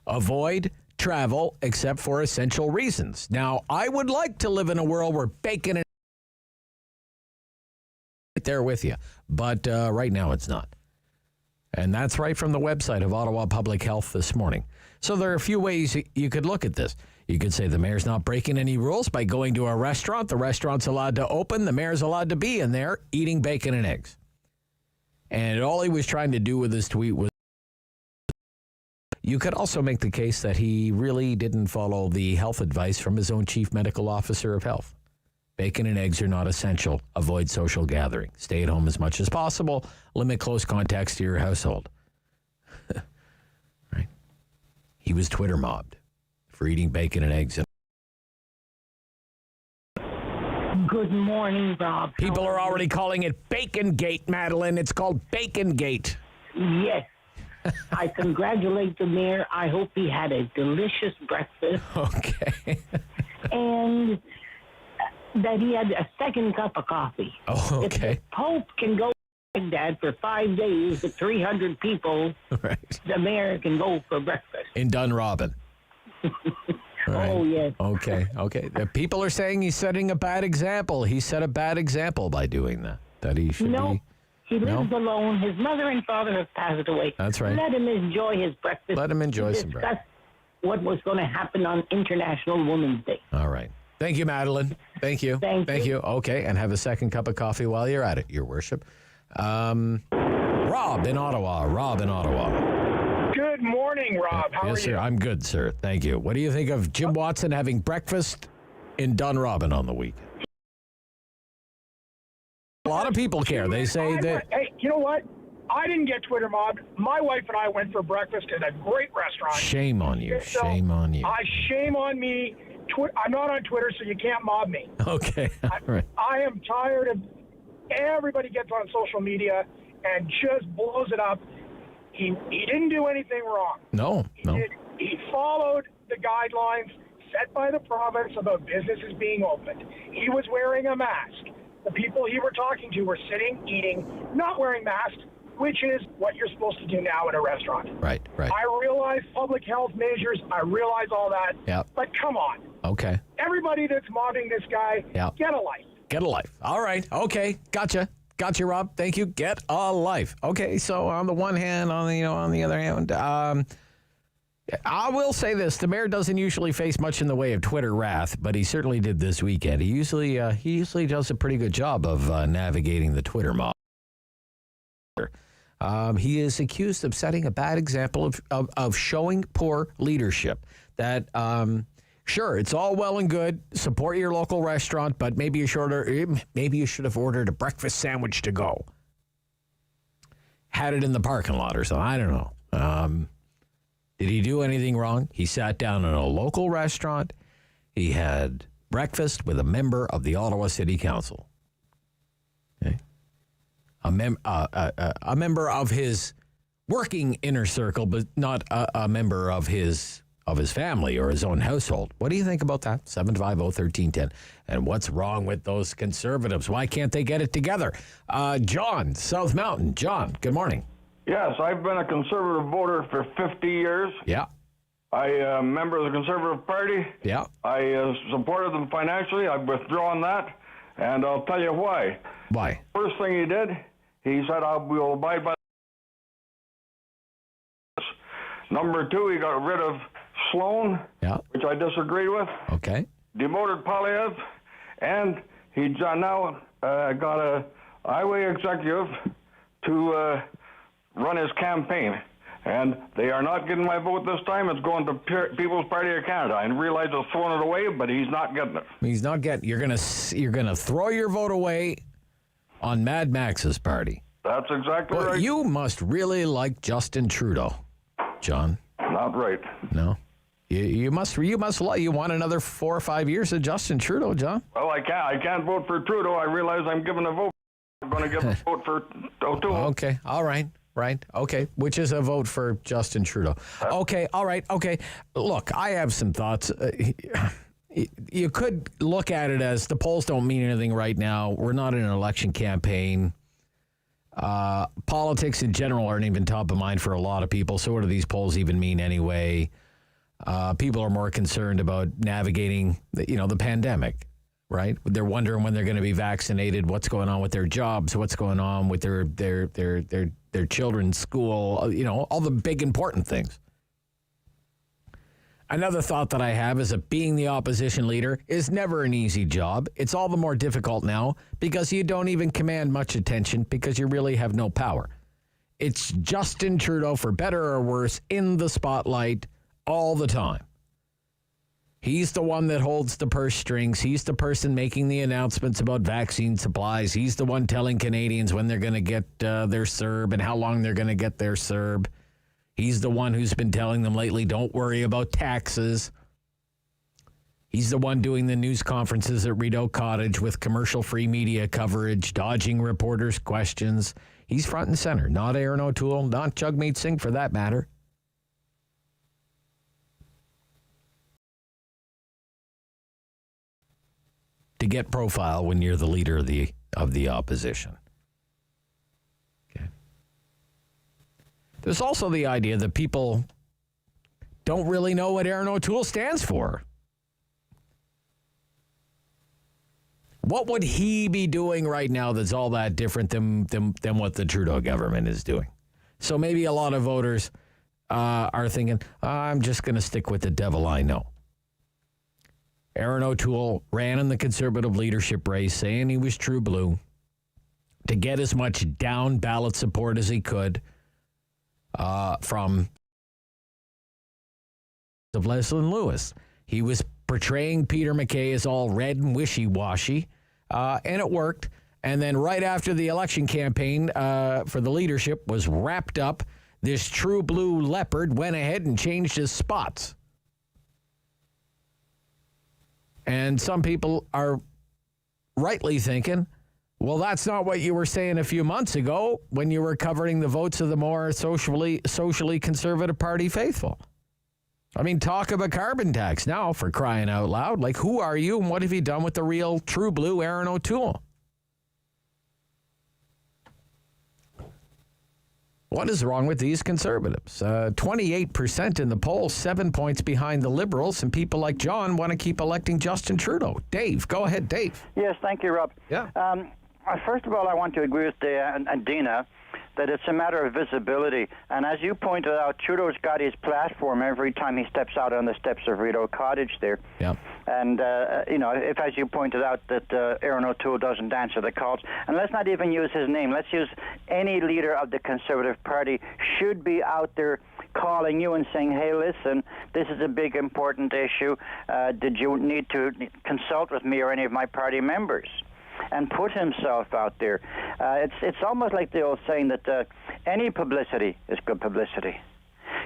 Avoid travel except for essential reasons. Now, I would like to live in a world where bacon and right there with you, but right now it's not. And that's right from the website of Ottawa Public Health this morning. So there are a few ways you could look at this. You could say the mayor's not breaking any rules by going to a restaurant. The restaurant's allowed to open. The mayor's allowed to be in there eating bacon and eggs. And all he was trying to do with his tweet was... You could also make the case that he really didn't follow the health advice from his own chief medical officer of health. Bacon and eggs are not essential. Avoid social gathering. Stay at home as much as possible. Limit close contacts to your household. Right? He was Twitter mobbed for eating bacon and eggs. Good morning, Rob. People are already calling it Bacon Gate, Madeline. It's called Bacon Gate. Yes. I congratulate the mayor. I hope he had a delicious breakfast. Okay. And that he had a second cup of coffee. Oh, okay. If the Pope can go like that for 5 days with 300 people, right, the mayor can go for breakfast. In Dunrobin. Right. Oh, yes. Okay. The people are saying he's setting a bad example. He set a bad example by doing that. That he should be... He lives alone. His mother and father have passed away. That's right. Let him enjoy his breakfast. Let him enjoy some breakfast. Discuss what was going to happen on International Women's Day. All right. Thank you, Madeline. Thank you. Thank you. Okay, and have a second cup of coffee while you're at it, Your Worship. Rob in Ottawa. Good morning, Rob. How are you? Yes, sir. I'm good, sir. Thank you. What do you think of Jim Watson having breakfast in Dunrobin on the weekend? A lot of people care. They say that. Hey, you know what? I didn't get Twitter mobbed. My wife and I went for breakfast at a great restaurant. Shame on you. So, shame on you. Shame on me. I'm not on Twitter, so you can't mob me. Okay. All right. I am tired of everybody gets on social media and just blows it up. He didn't do anything wrong. No. He followed the guidelines set by the province about businesses being opened. He was wearing a mask. The people he were talking to were sitting, eating, not wearing masks, which is what you're supposed to do now in a restaurant. Right. I realize public health measures. I realize all that. Yep. But come on. Okay. Everybody that's mobbing this guy, get a life. Get a life. All right. Okay. Gotcha, Rob. Thank you. Get a life. Okay. So on the one hand, on the other hand, I will say this: the mayor doesn't usually face much in the way of Twitter wrath, but he certainly did this weekend. He usually does a pretty good job of navigating the Twitter mob. He is accused of setting a bad example of showing poor leadership. That sure, it's all well and good, support your local restaurant, but maybe you should have ordered a breakfast sandwich to go. Had it in the parking lot or something. I don't know. Did he do anything wrong? He sat down in a local restaurant. He had breakfast with a member of the Ottawa City Council. Okay. A member of his working inner circle, but not a member of his family or his own household. What do you think about that? 750-1310. And what's wrong with those conservatives? Why can't they get it together? John, South Mountain. John, good morning. Yes, I've been a conservative voter for 50 years. Yeah. I am a member of the Conservative Party. Yeah. I supported them financially. I've withdrawn that, and I'll tell you why. Why? First thing he did, he said, we will abide by this. Number two, he got rid of Sloan, which I disagreed with. Okay. Demoted Polyev, and he now got a highway executive to run his campaign. And they are not getting my vote this time. It's going to People's Party of Canada. I realize they've thrown it away, but he's not getting it. He's not getting. You're gonna throw your vote away on Mad Max's party. That's exactly right. You must really like Justin Trudeau, John. Not right. No. You want another 4 or 5 years of Justin Trudeau, John? Well, I can't vote for Trudeau. I realize I'm giving a vote. I'm going to give a vote for O'Toole. Okay. All right. Right. Okay. Which is a vote for Justin Trudeau. Okay. All right. Okay. Look, I have some thoughts. You could look at it as the polls don't mean anything right now. We're not in an election campaign. Politics in general aren't even top of mind for a lot of people. So what do these polls even mean anyway? People are more concerned about navigating, the pandemic, right? They're wondering when they're going to be vaccinated, what's going on with their jobs, what's going on with their children's school, all the big important things. Another thought that I have is that being the opposition leader is never an easy job. It's all the more difficult now because you don't even command much attention because you really have no power. It's Justin Trudeau, for better or worse, in the spotlight all the time. He's the one that holds the purse strings. He's the person making the announcements about vaccine supplies. He's the one telling Canadians when they're going to get their CERB and how long they're going to get their CERB. He's the one who's been telling them lately, don't worry about taxes. He's the one doing the news conferences at Rideau Cottage with commercial-free media coverage, dodging reporters' questions. He's front and center, not Aaron O'Toole, not Jagmeet Singh for that matter. To get profile when you're the leader of the opposition. Okay. There's also the idea that people don't really know what Aaron O'Toole stands for. What would he be doing right now that's all that different than what the Trudeau government is doing? So maybe a lot of voters are thinking, I'm just going to stick with the devil I know. Aaron O'Toole ran in the Conservative leadership race saying he was true blue to get as much down ballot support as he could from Leslie Lewis. He was portraying Peter MacKay as all red and wishy-washy, and it worked. And then right after the election campaign for the leadership was wrapped up, this true blue leopard went ahead and changed his spots. And some people are rightly thinking, well, that's not what you were saying a few months ago when you were covering the votes of the more socially conservative party faithful. I mean, talk of a carbon tax now, for crying out loud. Like, who are you and what have you done with the real true blue Aaron O'Toole? What is wrong with these conservatives? 28% in the poll, 7 points behind the Liberals, and people like John want to keep electing Justin Trudeau. Dave, go ahead, Dave. Yes, thank you, Rob. Yeah. First of all, I want to agree with Dina that it's a matter of visibility. And as you pointed out, Trudeau's got his platform every time he steps out on the steps of Rideau Cottage there. Yeah. And, if, as you pointed out, that Aaron O'Toole doesn't answer the calls, and let's not even use his name. Let's use any leader of the Conservative Party should be out there calling you and saying, hey, listen, this is a big, important issue. Did you need to consult with me or any of my party members? And put himself out there. It's almost like the old saying that any publicity is good publicity.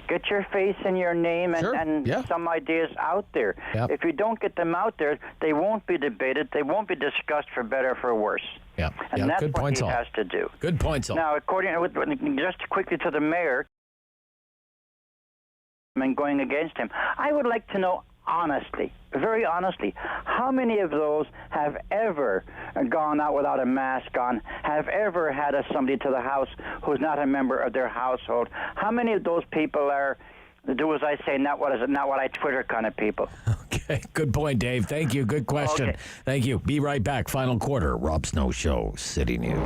Get your face and your name and some ideas out there. Yep. If you don't get them out there, they won't be debated. They won't be discussed for better or for worse. Yeah. And that's good what points he all. has to do. Good points all. Now, just quickly to the mayor and going against him, I would like to know honestly, very honestly, how many of those have ever gone out without a mask on, have ever had somebody to the house who's not a member of their household? How many of those people are, do as I say, not what I Twitter kind of people? Okay, good point, Dave. Thank you. Good question. Okay. Thank you. Be right back. Final quarter. Rob Snow Show, City News.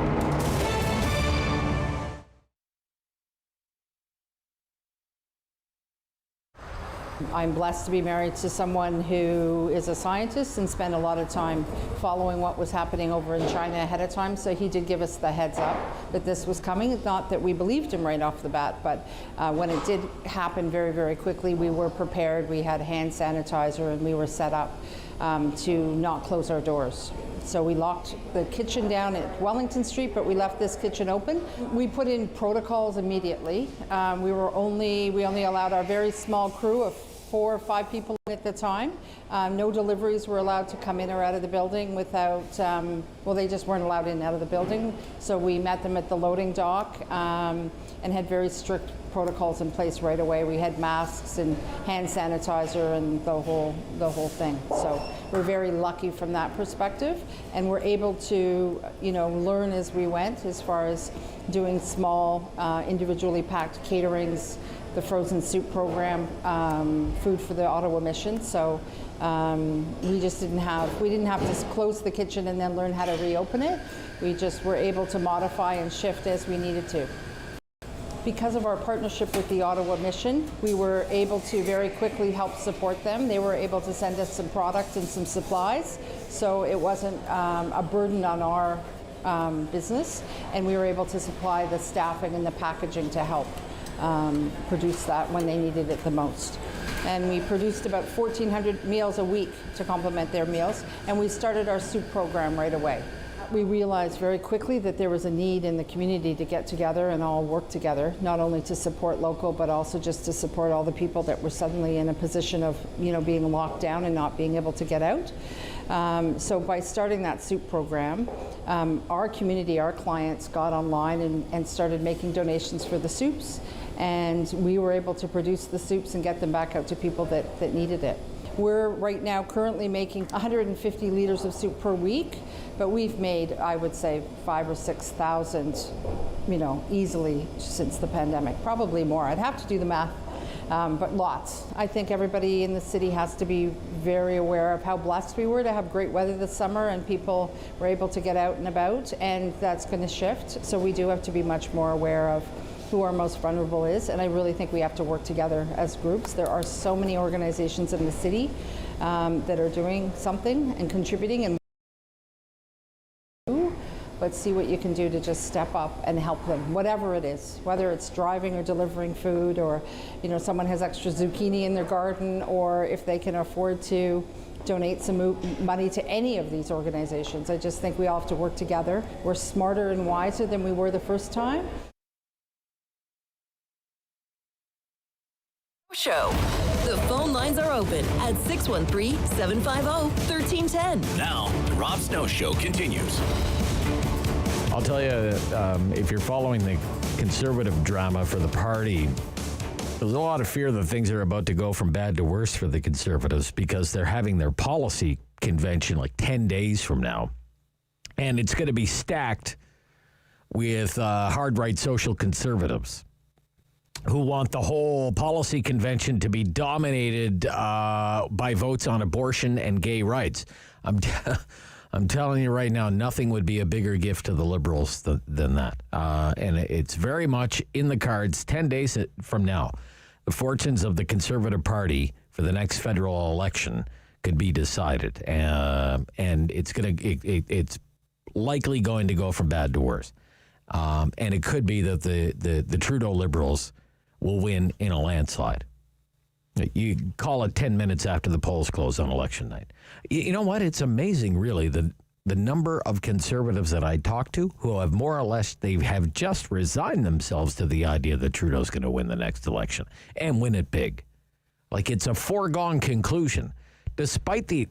I'm blessed to be married to someone who is a scientist and spent a lot of time following what was happening over in China ahead of time. So he did give us the heads up that this was coming. Not that we believed him right off the bat, but when it did happen very, very quickly, we were prepared. We had hand sanitizer and we were set up to not close our doors. So we locked the kitchen down at Wellington Street, but we left this kitchen open. We put in protocols immediately. We only allowed our very small crew of 4 or 5 people at the time. No deliveries were allowed to come in or out of the building without, they just weren't allowed in and out of the building. So we met them at the loading dock and had very strict protocols in place right away. We had masks and hand sanitizer and the whole thing. So we're very lucky from that perspective, and we're able to, learn as we went as far as doing small, individually packed caterings, the frozen soup program, food for the Ottawa mission. So we didn't have to close the kitchen and then learn how to reopen it. We just were able to modify and shift as we needed to. Because of our partnership with the Ottawa mission, we were able to very quickly help support them. They were able to send us some product and some supplies, so it wasn't a burden on our business, and we were able to supply the staffing and the packaging to help produce that when they needed it the most. And we produced about 1,400 meals a week to complement their meals, and we started our soup program right away. We realized very quickly that there was a need in the community to get together and all work together, not only to support local, but also just to support all the people that were suddenly in a position of, being locked down and not being able to get out. So by starting that soup program, our community, our clients got online and started making donations for the soups, and we were able to produce the soups and get them back out to people that needed it. We're right now currently making 150 liters of soup per week, but we've made, I would say, 5,000 or 6,000, easily since the pandemic. Probably more. I'd have to do the math, but lots. I think everybody in the city has to be very aware of how blessed we were to have great weather this summer and people were able to get out and about, and that's going to shift. So we do have to be much more aware of who our most vulnerable is, and I really think we have to work together as groups. There are so many organizations in the city that are doing something and contributing, and but see what you can do to just step up and help them, whatever it is, whether it's driving or delivering food, or someone has extra zucchini in their garden, or if they can afford to donate some money to any of these organizations. I just think we all have to work together. We're smarter and wiser than we were the first time. Show. The phone lines are open at 613-750-1310. Now, the Rob Snow Show continues. I'll tell you, if you're following the Conservative drama for the party, there's a lot of fear that things are about to go from bad to worse for the Conservatives because they're having their policy convention like 10 days from now. And it's going to be stacked with hard-right social conservatives who want the whole policy convention to be dominated by votes on abortion and gay rights. I'm telling you right now, nothing would be a bigger gift to the Liberals than that. And it's very much in the cards 10 days from now. The fortunes of the Conservative Party for the next federal election could be decided. And it's likely going to go from bad to worse. And it could be that the Trudeau Liberals will win in a landslide. You call it 10 minutes after the polls close on election night. You know what? It's amazing, really, the number of Conservatives that I talk to who have more or less, they have just resigned themselves to the idea that Trudeau's going to win the next election and win it big. Like it's a foregone conclusion, despite the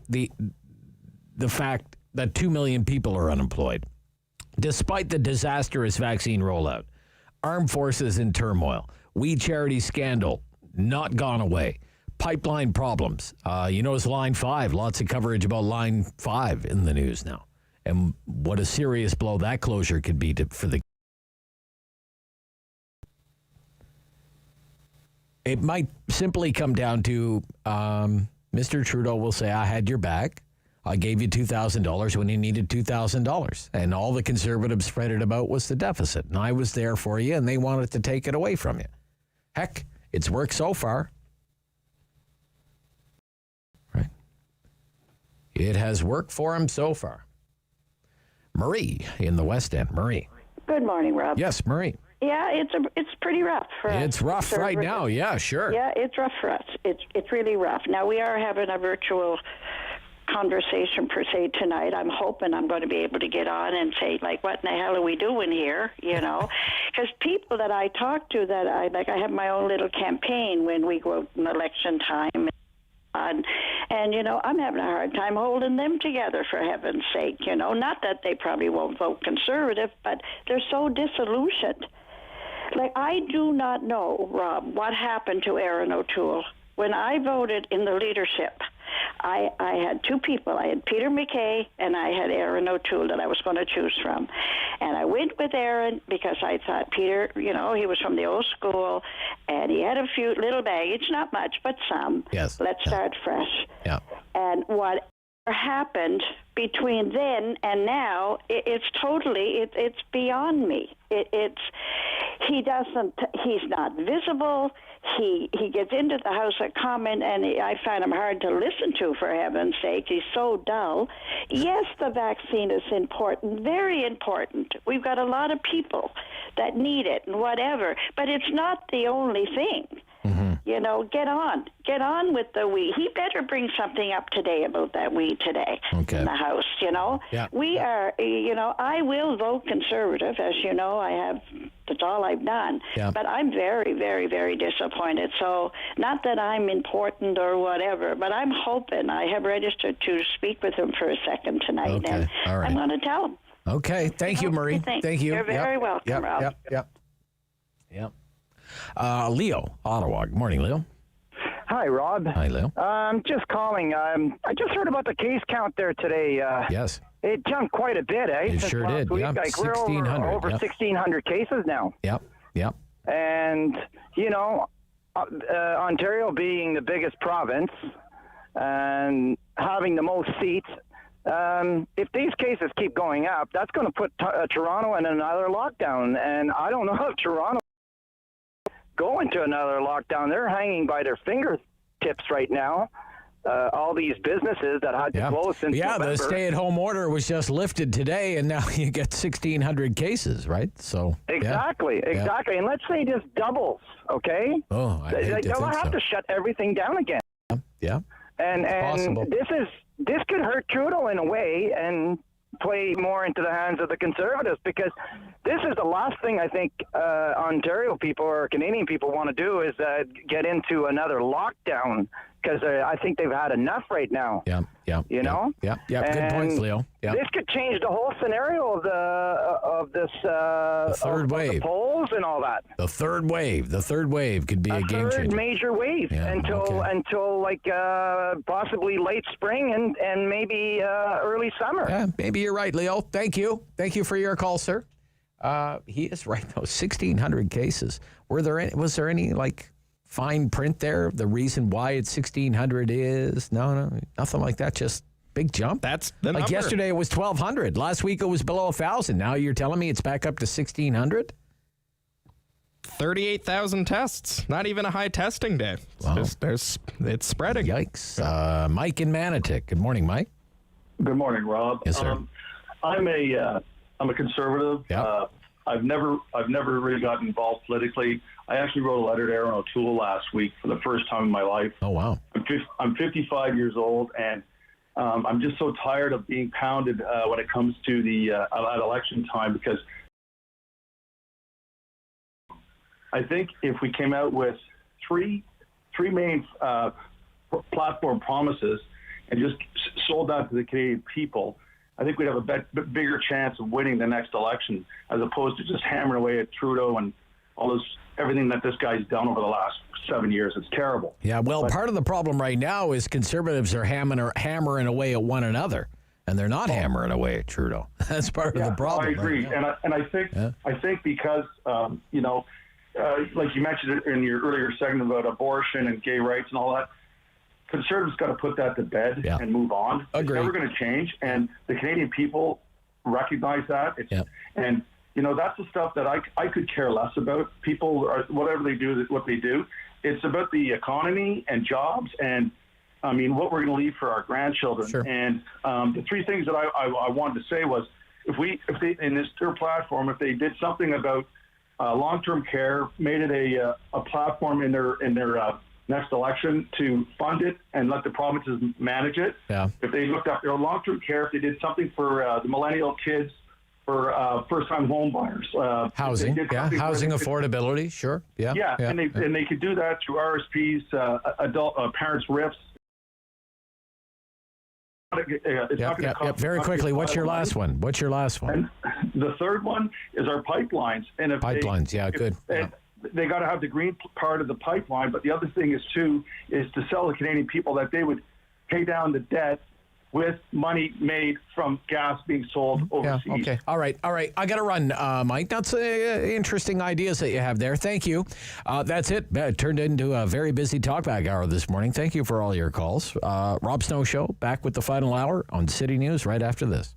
fact that 2 million people are unemployed, despite the disastrous vaccine rollout, armed forces in turmoil, We Charity scandal, not gone away. Pipeline problems. You notice Line 5, lots of coverage about Line 5 in the news now. And what a serious blow that closure could be for the... It might simply come down to Mr. Trudeau will say, I had your back. I gave you $2,000 when you needed $2,000. And all the Conservatives fretted about was the deficit. And I was there for you, and they wanted to take it away from you. Heck, it's worked so far. Right? It has worked for him so far. Marie in the West End. Marie. Good morning, Rob. Yes, Marie. Yeah, it's pretty rough for us. It's rough right now. Yeah, sure. Yeah, it's rough for us. It's really rough. Now, we are having a virtual conversation per se tonight. I'm hoping I'm going to be able to get on and say, like, what in the hell are we doing here, you know? Because people that I talk to that I have my own little campaign when we go in election time. And, you know, I'm having a hard time holding them together, for heaven's sake, you know. Not that they probably won't vote Conservative, but they're so disillusioned. Like, I do not know, Rob, what happened to Erin O'Toole. When I voted in the leadership, I had two people. I had Peter MacKay and I had Erin O'Toole that I was going to choose from. And I went with Erin because I thought Peter, you know, he was from the old school and he had a few little baggage, not much, but some. Yes. Let's start fresh. Yeah. And what happened between then and now, it's totally, it's beyond me. He's not visible. He gets into the House of Commons, and I find him hard to listen to, for heaven's sake. He's so dull. Yes, the vaccine is important, very important. We've got a lot of people that need it and whatever, but it's not the only thing. Mm-hmm. You know, get on with the we. He better bring something up today about that we today in the House, you know. Yeah. We are, you know, I will vote Conservative, as you know, that's all I've done. Yeah. But I'm very, very, very disappointed. So, not that I'm important or whatever, but I'm hoping. I have registered to speak with him for a second tonight, and all right. I'm going to tell him. Okay, thank you, Marie. Thank you. You're very welcome, Rob. Yep. Leo, Ottawa. Good morning, Leo. Hi, Rob. Hi, Leo. Just calling. I just heard about the case count there today. Yes. It jumped quite a bit, eh? It Since sure last did. Week. Yep. Like we're over 1,600 cases now. Yep. And, you know, Ontario being the biggest province and having the most seats, if these cases keep going up, that's going to put Toronto in another lockdown. And I don't know if Toronto go into another lockdown. They're hanging by their fingertips right now. All these businesses that had to close since November. The stay-at-home order was just lifted today, and now you get 1,600 cases, right? So exactly. And let's say this doubles, okay? Oh, I hate to they'll think have so. to shut everything down again. Yeah. And Possible. this could hurt Trudeau in a way and play more into the hands of the Conservatives, because this is the last thing I think Ontario people or Canadian people want to do is get into another lockdown, because I think they've had enough right now. Yeah. You know? Yeah. Good points, Leo. Yeah. This could change the whole scenario of this the third wave, the polls and all that. The third wave could be a game changer. Third major wave until like possibly late spring and maybe early summer. Yeah, maybe you're right, Leo. Thank you for your call, sir. He is right though. 1,600 cases. Was there any like fine print there? The reason why it's 1,600 is no, nothing like that. Just big jump. That's the number. Like yesterday it was 1,200. Last week it was below 1,000. Now you're telling me it's back up to 1,600? 38,000 tests. Not even a high testing day. Wow. It's spreading. Yikes. Mike in Manotick. Good morning, Mike. Good morning, Rob. Yes, sir. I'm a conservative. Yeah. I've never really gotten involved politically. I actually wrote a letter to Aaron O'Toole last week for the first time in my life. Oh, wow. I'm 55 years old, and I'm just so tired of being pounded when it comes to the at election time, because I think if we came out with three main platform promises and just sold that to the Canadian people, I think we'd have a bigger chance of winning the next election, as opposed to just hammering away at Trudeau and everything that this guy's done over the last 7 years. It's terrible. Yeah, well, part of the problem right now is Conservatives are hammering away at one another, and they're not hammering away at Trudeau. That's part of the problem. I agree, right and I think because like you mentioned in your earlier segment about abortion and gay rights and all that, Conservatives got to put that to bed and move on. Agree. It's never going to change, and the Canadian people recognize that. And that's the stuff that I could care less about. People, whatever they do, what they do. It's about the economy and jobs, and I mean what we're going to leave for our grandchildren. Sure. And the three things that I wanted to say was, if they in their platform, if they did something about long-term care, made it a platform in their next election to fund it and let the provinces manage it. Yeah. If they looked up their long-term care, if they did something for the millennial kids, for first-time home buyers. Housing, housing affordability, sure. Yeah. And they could do that through RSPs, adult parents' RIFs. Very quickly, what's your last one? And the third one is our pipelines. And good. They got to have the green part of the pipeline, but the other thing is to sell the Canadian people that they would pay down the debt with money made from gas being sold overseas. Yeah, okay. All right. I got to run, Mike. That's interesting ideas that you have there. Thank you. That's it. It turned into a very busy talkback hour this morning. Thank you for all your calls. Rob Snow Show, back with the final hour on City News right after this.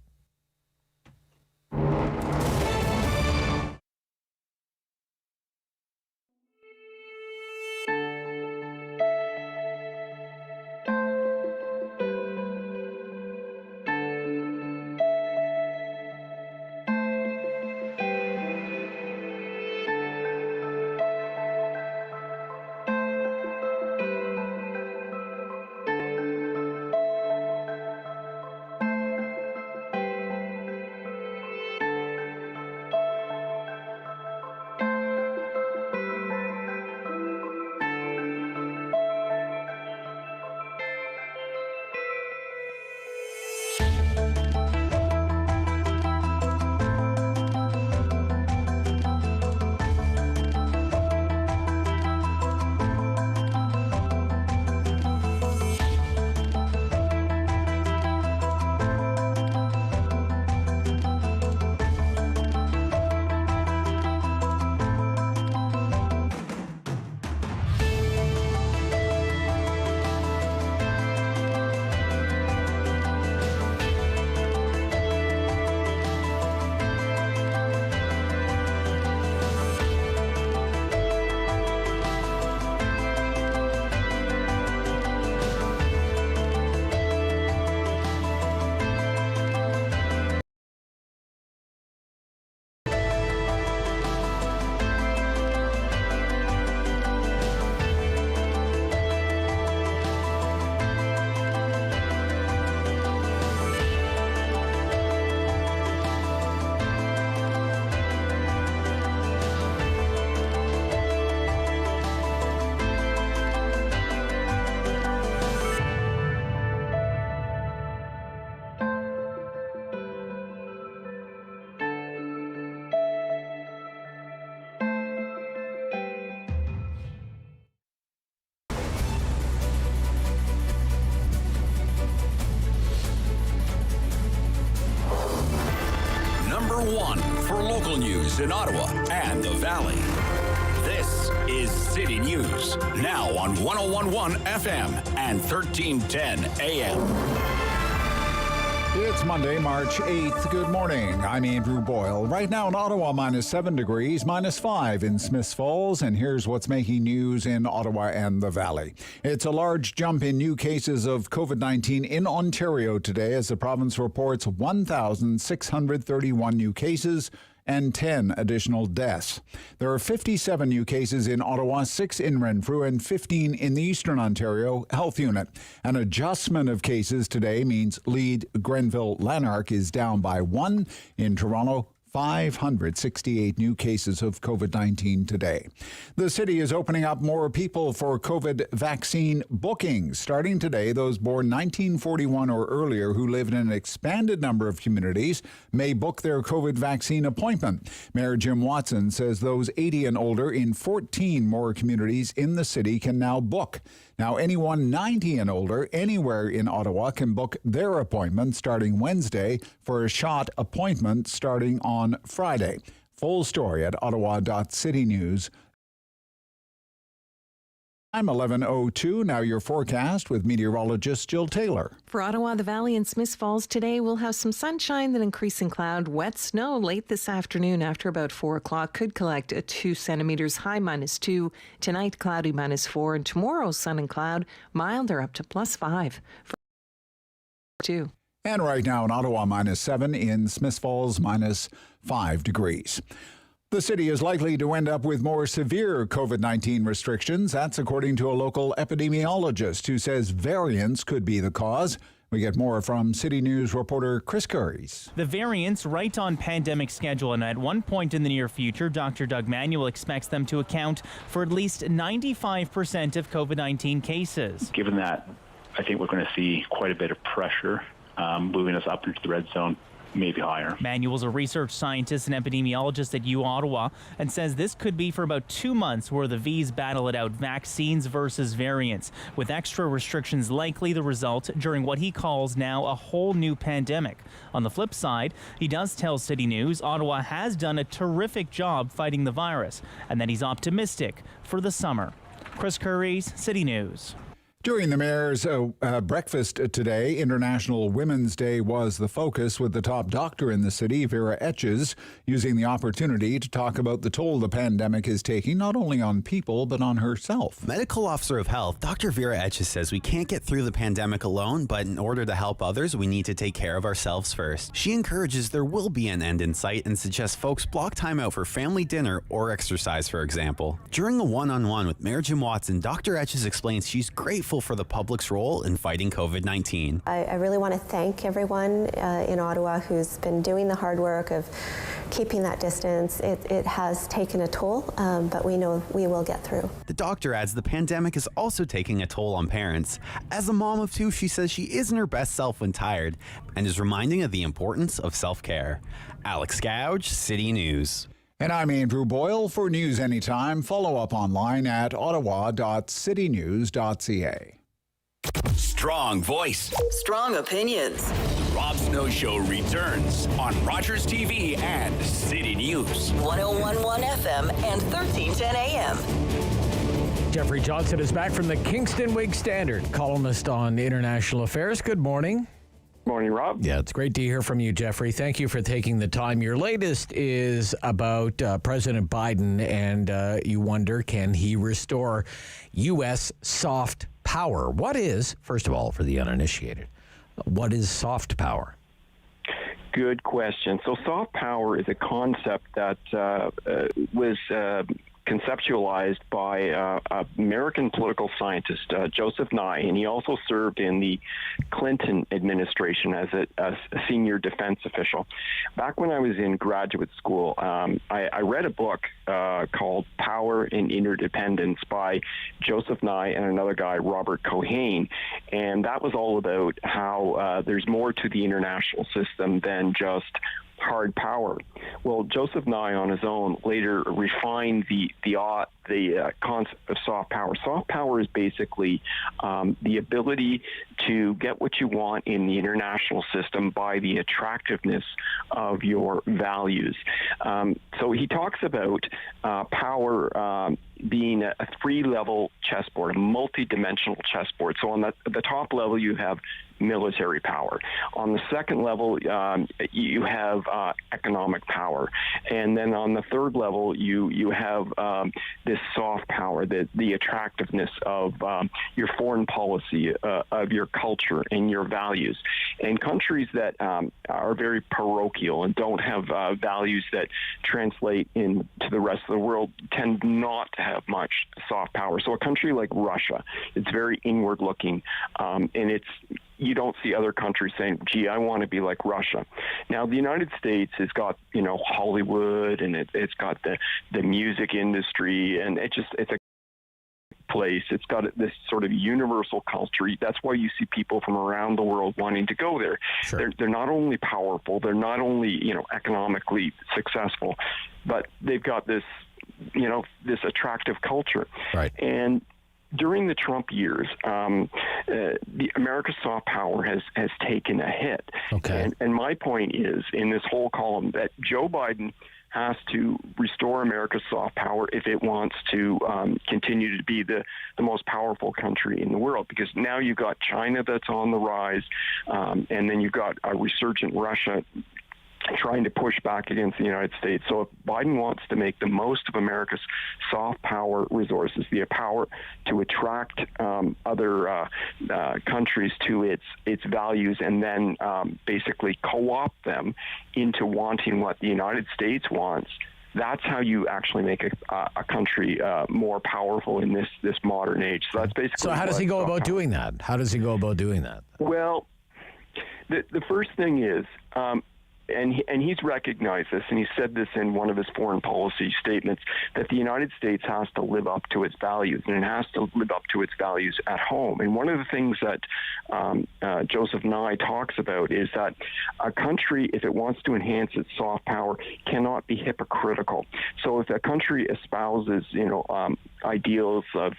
number one for local news in Ottawa and the Valley. This is City News, now on 101.1 FM and 1310 AM. It's Monday, March 8th. Good morning. I'm Andrew Boyle. Right now in Ottawa, -7 degrees, -5 in Smiths Falls. And here's what's making news in Ottawa and the Valley. It's a large jump in new cases of COVID-19 in Ontario today as the province reports 1,631 new cases and 10 additional deaths. There are 57 new cases in Ottawa, 6 in Renfrew, and 15 in the Eastern Ontario Health Unit. An adjustment of cases today means lead Grenville Lanark is down by 1. In Toronto, 568 new cases of COVID-19 today. The city is opening up more people for COVID vaccine bookings. Starting today, those born 1941 or earlier who live in an expanded number of communities may book their COVID vaccine appointment. Mayor Jim Watson says those 80 and older in 14 more communities in the city can now book. Now, anyone 90 and older anywhere in Ottawa can book their appointment starting Wednesday for a shot appointment starting on Friday. Full story at ottawa.citynews. I'm 11:02. Now your forecast with meteorologist Jill Taylor. For Ottawa, the Valley, and Smiths Falls today, we'll have some sunshine, then increasing cloud. Wet snow late this afternoon after about 4 o'clock. Could collect 2 centimeters, high -2. Tonight, cloudy -4. And tomorrow, sun and cloud, milder up to +5. For 2. And right now in Ottawa, -7. In Smiths Falls, -5 degrees. The city is likely to end up with more severe COVID-19 restrictions. That's according to a local epidemiologist who says variants could be the cause. We get more from City News reporter Chris Curries. The variants right on pandemic schedule, and at one point in the near future, Dr. Doug Manuel expects them to account for at least 95% of COVID-19 cases. Given that, I think we're going to see quite a bit of pressure moving us up into the red zone. Maybe higher. Manuel's a research scientist and epidemiologist at uOttawa and says this could be for about 2 months where the V's battle it out, vaccines versus variants, with extra restrictions likely the result during what he calls now a whole new pandemic. On the flip side, he does tell City News Ottawa has done a terrific job fighting the virus and that he's optimistic for the summer. Chris Curries, City News. During the mayor's breakfast today, International Women's Day was the focus, with the top doctor in the city, Vera Etches, using the opportunity to talk about the toll the pandemic is taking not only on people but on herself. Medical Officer of Health, Dr. Vera Etches says we can't get through the pandemic alone, but in order to help others, we need to take care of ourselves first. She encourages there will be an end in sight and suggests folks block time out for family dinner or exercise, for example. During a one-on-one with Mayor Jim Watson, Dr. Etches explains she's grateful for the public's role in fighting COVID-19. I really want to thank everyone in Ottawa who's been doing the hard work of keeping that distance. It has taken a toll, but we know we will get through. The doctor adds the pandemic is also taking a toll on parents. As a mom of 2, she says she isn't her best self when tired and is reminding of the importance of self-care. Alex Gouge, City News. And I'm Andrew Boyle. For news anytime, follow up online at ottawa.citynews.ca. Strong voice. Strong opinions. The Rob Snow Show returns on Rogers TV and City News. 101.1 FM and 1310 AM. Geoffrey Johnston is back from the Kingston Whig-Standard, columnist on international affairs. Good morning. Morning, Rob. Yeah, it's great to hear from you, Geoffrey. Thank you for taking the time. Your latest is about President Biden, and you wonder, can he restore U.S. soft power? What is, first of all, for the uninitiated, what is soft power? Good question. So soft power is a concept that was conceptualized by American political scientist Joseph Nye, and he also served in the Clinton administration as a senior defense official. Back when I was in graduate school, I read a book called Power and Interdependence by Joseph Nye and another guy, Robert Cohane, and that was all about how there's more to the international system than just hard power. Well, Joseph Nye on his own later refined the the concept of soft power. Soft power is basically the ability to get what you want in the international system by the attractiveness of your values. So he talks about power being a three-level chessboard, a multi-dimensional chessboard. So on the top level, you have military power. On the second level, you have economic power. And then on the third level, you have this soft power, the attractiveness of your foreign policy, of your culture and your values. And countries that are very parochial and don't have values that translate into the rest of the world tend not to have much soft power. So a country like Russia, it's very inward looking, and you don't see other countries saying, gee, I want to be like Russia. Now, the United States has got, Hollywood, and it's got the music industry, and it's a place. It's got this sort of universal culture. That's why you see people from around the world wanting to go there. Sure. They're not only powerful, they're not only, economically successful, but they've got this, this attractive culture. Right. And during the Trump years, the America's soft power has taken a hit. Okay. And my point is, in this whole column, that Joe Biden has to restore America's soft power if it wants to continue to be the most powerful country in the world. Because now you've got China that's on the rise, and then you've got a resurgent Russia trying to push back against the United States. So if Biden wants to make the most of America's soft power resources, the power to attract other countries to its values, and then basically co-opt them into wanting what the United States wants, that's how you actually make a country more powerful in this modern age. So that's basically. So how does he go about doing that? How does he go about doing that? Well, the first thing is. And he's recognized this, and he said this in one of his foreign policy statements, that the United States has to live up to its values, and it has to live up to its values at home. And one of the things that Joseph Nye talks about is that a country, if it wants to enhance its soft power, cannot be hypocritical. So if a country espouses, ideals of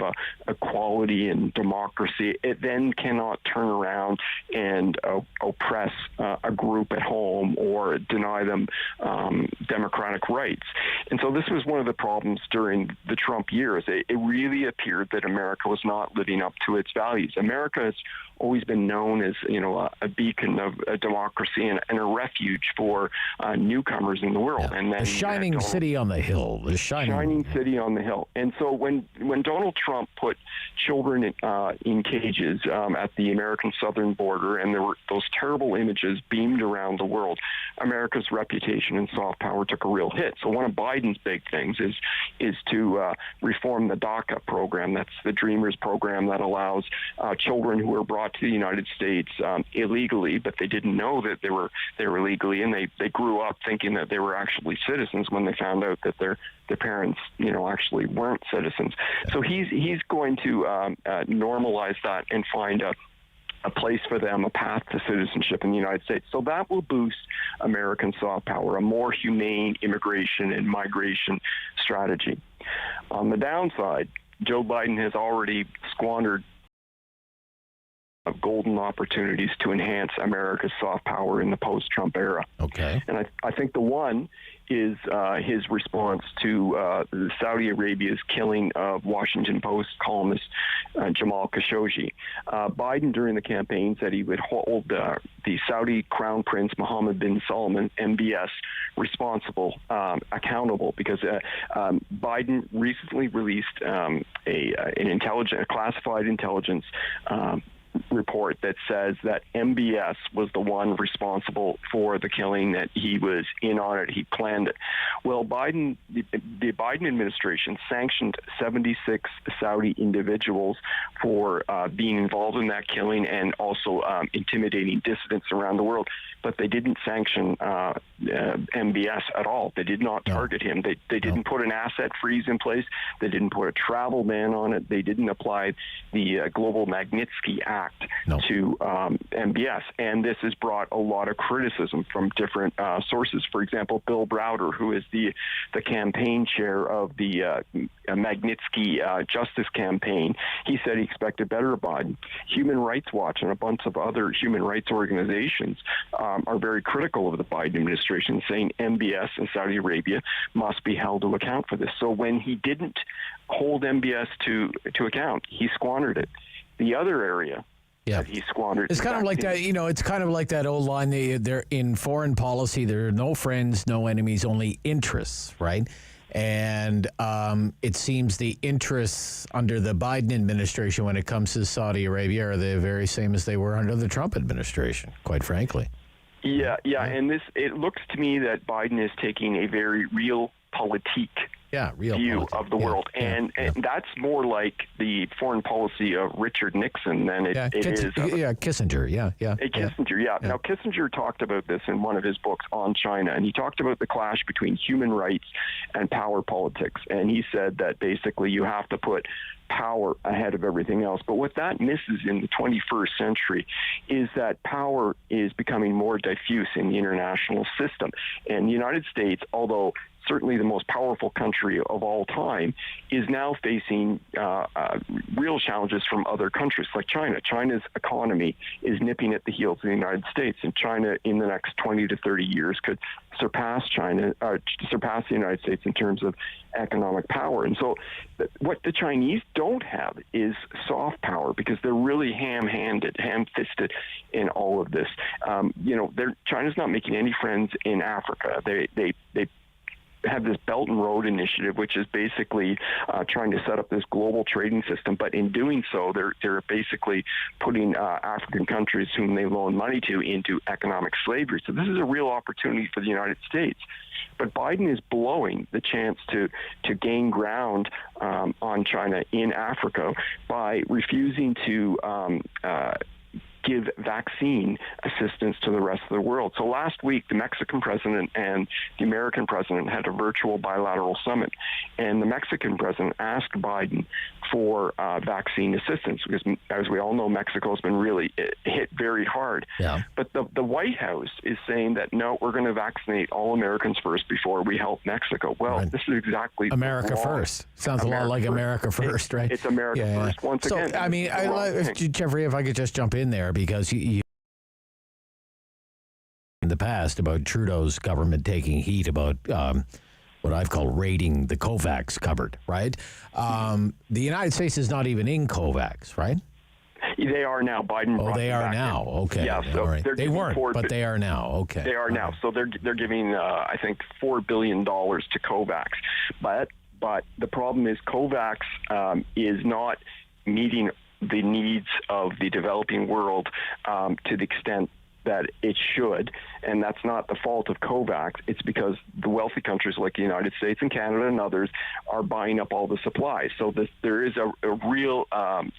equality and democracy, it then cannot turn around and oppress a group at home or deny them democratic rights. And so this was one of the problems during the Trump years. It really appeared that America was not living up to its values. America has always been known as, a beacon of democracy and a refuge for newcomers in the world. Yeah. And then the shining city on the hill. The shining city on the hill. And so when Donald Trump put children in cages at the American southern border, and there were those terrible images beamed around the world, America's reputation and soft power took a real hit. So one of Biden's big things is to reform the DACA program. That's the Dreamers program that allows children who are brought to the United States illegally, but they didn't know that they were illegally, and they grew up thinking that they were actually citizens when they found out that their parents, actually weren't citizens. So he's going to normalize that and find a place for them, a path to citizenship in the United States. So that will boost American soft power, a more humane immigration and migration strategy. On the downside, Joe Biden has already squandered golden opportunities to enhance America's soft power in the post-Trump era. Okay. And I think the one is his response to Saudi Arabia's killing of Washington Post columnist Jamal Khashoggi. Biden, during the campaign, said he would hold the Saudi Crown Prince Mohammed bin Salman, MBS, responsible, accountable, because Biden recently released a classified intelligence report that says that MBS was the one responsible for the killing, that he was in on it, he planned it. Well, the Biden administration sanctioned 76 Saudi individuals for being involved in that killing and also intimidating dissidents around the world. But they didn't sanction MBS at all. They did not target him. They didn't put an asset freeze in place. They didn't put a travel ban on it. They didn't apply the Global Magnitsky Act react to MBS. And this has brought a lot of criticism from different sources. For example, Bill Browder, who is the campaign chair of the Magnitsky Justice Campaign, he said he expected better of Biden. Human Rights Watch and a bunch of other human rights organizations are very critical of the Biden administration, saying MBS and Saudi Arabia must be held to account for this. So when he didn't hold MBS to account, he squandered it. The other area that he squandered. It's kind of like that, it's kind of like that old line, they're in foreign policy, there are no friends, no enemies, only interests, right? And it seems the interests under the Biden administration when it comes to Saudi Arabia are the very same as they were under the Trump administration, quite frankly. Yeah, and it looks to me that Biden is taking a very realpolitik view of the world, and that's more like the foreign policy of Richard Nixon than it is. Kissinger. Kissinger. Now, Kissinger talked about this in one of his books on China, and he talked about the clash between human rights and power politics, and he said that basically you have to put power ahead of everything else. But what that misses in the 21st century is that power is becoming more diffuse in the international system. And the United States, although certainly the most powerful country of all time, is now facing real challenges from other countries like China. China's economy is nipping at the heels of the United States, and China in the next 20 to 30 years could surpass the United States in terms of economic power. And so what the Chinese don't have is soft power, because they're really ham-fisted in all of this. China's not making any friends in Africa. They have this Belt and Road Initiative, which is basically trying to set up this global trading system. But in doing so, they're basically putting African countries whom they loan money to into economic slavery. So this is a real opportunity for the United States. But Biden is blowing the chance to gain ground on China in Africa by refusing to give vaccine assistance to the rest of the world. So last week, the Mexican president and the American president had a virtual bilateral summit, and the Mexican president asked Biden for vaccine assistance, because, as we all know, Mexico has been really hit very hard. Yeah. But the White House is saying that, no, we're going to vaccinate all Americans first before we help Mexico. Well, this is exactly America first. Sounds a lot like America first, right? It's America first. Once again. So, I mean, Geoffrey, if I could just jump in there, because you in the past about Trudeau's government taking heat about what I've called raiding the COVAX cupboard, right? The United States is not even in COVAX, right? They are now. Biden. Oh, they are now. In. Okay. Yeah. So right. They weren't, but they are now. Okay. They are now. So they're giving I think $4 billion to COVAX, but the problem is COVAX is not meeting the needs of the developing world to the extent that it should, and that's not the fault of COVAX. It's because the wealthy countries like the United States and Canada and others are buying up all the supplies. So there is a real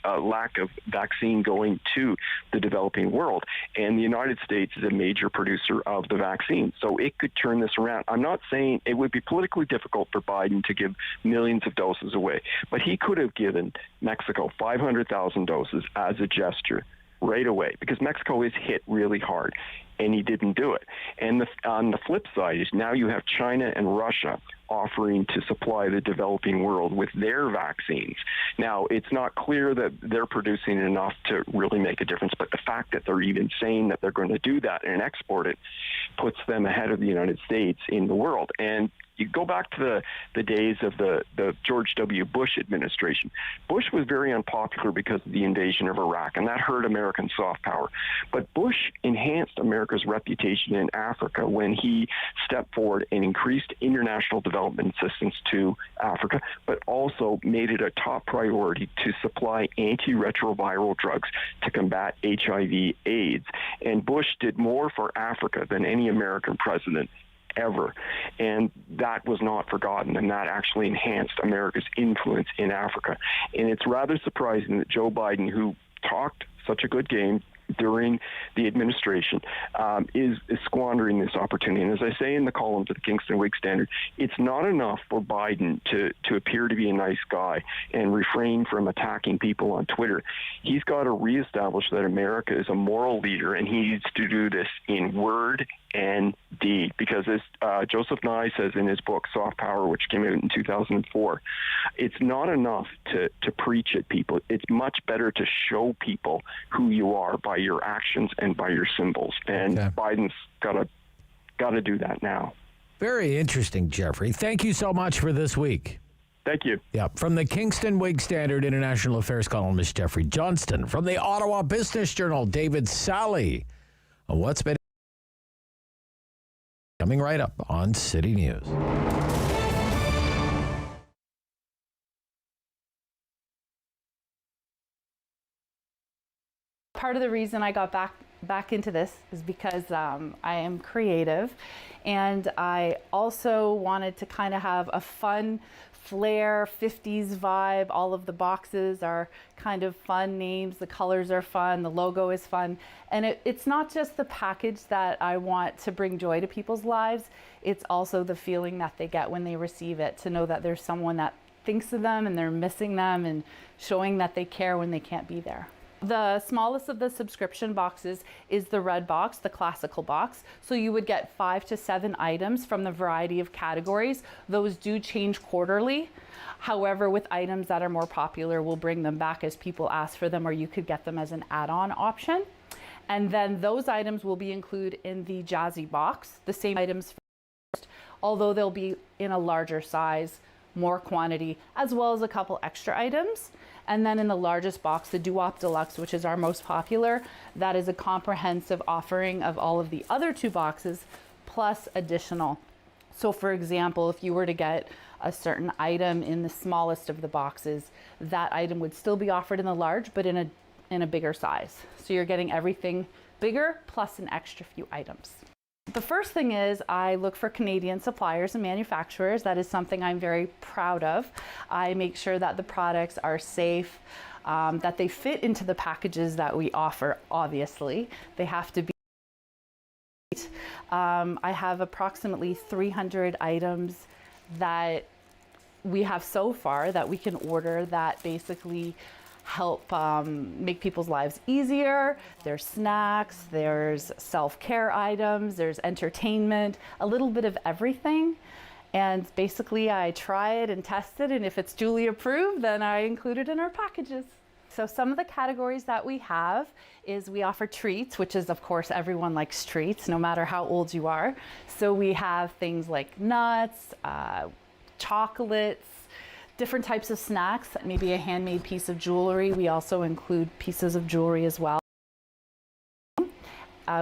lack of vaccine going to the developing world, and the United States is a major producer of the vaccine, so it could turn this around. I'm not saying it would be politically difficult for Biden to give millions of doses away, but he could have given Mexico 500,000 doses as a gesture right away, because Mexico is hit really hard, and he didn't do it. And on the flip side is now you have China and Russia offering to supply the developing world with their vaccines. Now, it's not clear that they're producing enough to really make a difference, but the fact that they're even saying that they're going to do that and export it puts them ahead of the United States in the world. And you go back to the days of the George W. Bush administration. Bush was very unpopular because of the invasion of Iraq, and that hurt American soft power. But Bush enhanced America's reputation in Africa when he stepped forward and increased international development assistance to Africa, but also made it a top priority to supply antiretroviral drugs to combat HIV/AIDS. And Bush did more for Africa than any American president ever. And that was not forgotten, and that actually enhanced America's influence in Africa. And it's rather surprising that Joe Biden, who talked such a good game, during the administration is squandering this opportunity. And as I say in the column to the Kingston Whig-Standard, it's not enough for Biden to appear to be a nice guy and refrain from attacking people on Twitter. He's got to reestablish that America is a moral leader, and he needs to do this in word and deed. Because as Joseph Nye says in his book, Soft Power, which came out in 2004, it's not enough to preach at people. It's much better to show people who you are by your actions and by your symbols. And Biden's got to do that now. Very interesting, Geoffrey. Thank you so much for this week. Thank you. Yeah, from the Kingston Whig-Standard international affairs columnist Geoffrey Johnston, from the Ottawa Business Journal, David Sali. What's been coming right up on City News. Part of the reason I got back into this is because I am creative, and I also wanted to kind of have a fun flair, 50s vibe. All of the boxes are kind of fun names, the colors are fun, the logo is fun, and it's not just the package that I want to bring joy to people's lives, it's also the feeling that they get when they receive it, to know that there's someone that thinks of them and they're missing them, and showing that they care when they can't be there. The smallest of the subscription boxes is the red box, the classical box. So you would get 5 to 7 items from the variety of categories. Those do change quarterly. However, with items that are more popular, we'll bring them back as people ask for them, or you could get them as an add-on option. And then those items will be included in the Jazzy box, the same items first, although they'll be in a larger size, more quantity, as well as a couple extra items. And then in the largest box, the Doo-Wop Deluxe, which is our most popular, that is a comprehensive offering of all of the other 2 boxes, plus additional. So for example, if you were to get a certain item in the smallest of the boxes, that item would still be offered in the large, but in a bigger size. So you're getting everything bigger, plus an extra few items. The first thing is I look for Canadian suppliers and manufacturers. That is something I'm very proud of. I make sure that the products are safe, that they fit into the packages that we offer, obviously. They have to be. I have approximately 300 items that we have so far that we can order that basically help make people's lives easier. There's snacks, there's self-care items, there's entertainment, a little bit of everything. And basically I try it and test it, and if it's duly approved, then I include it in our packages. So some of the categories that we have is we offer treats, which is of course everyone likes treats, no matter how old you are. So we have things like nuts, chocolates, different types of snacks, maybe a handmade piece of jewelry. We also include pieces of jewelry as well.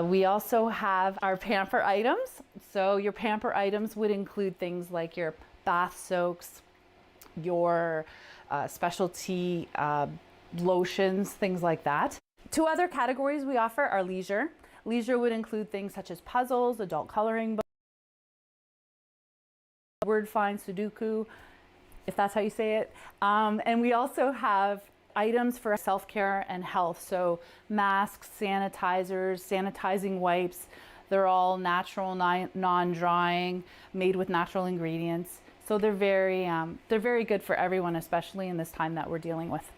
We also have our pamper items. So your pamper items would include things like your bath soaks, your specialty lotions, things like that. 2 other categories we offer are leisure. Leisure would include things such as puzzles, adult coloring books, word find, Sudoku, if that's how you say it. And we also have items for self-care and health. So masks, sanitizers, sanitizing wipes. They're all natural, non-drying, made with natural ingredients. So they're very good for everyone, especially in this time that we're dealing with.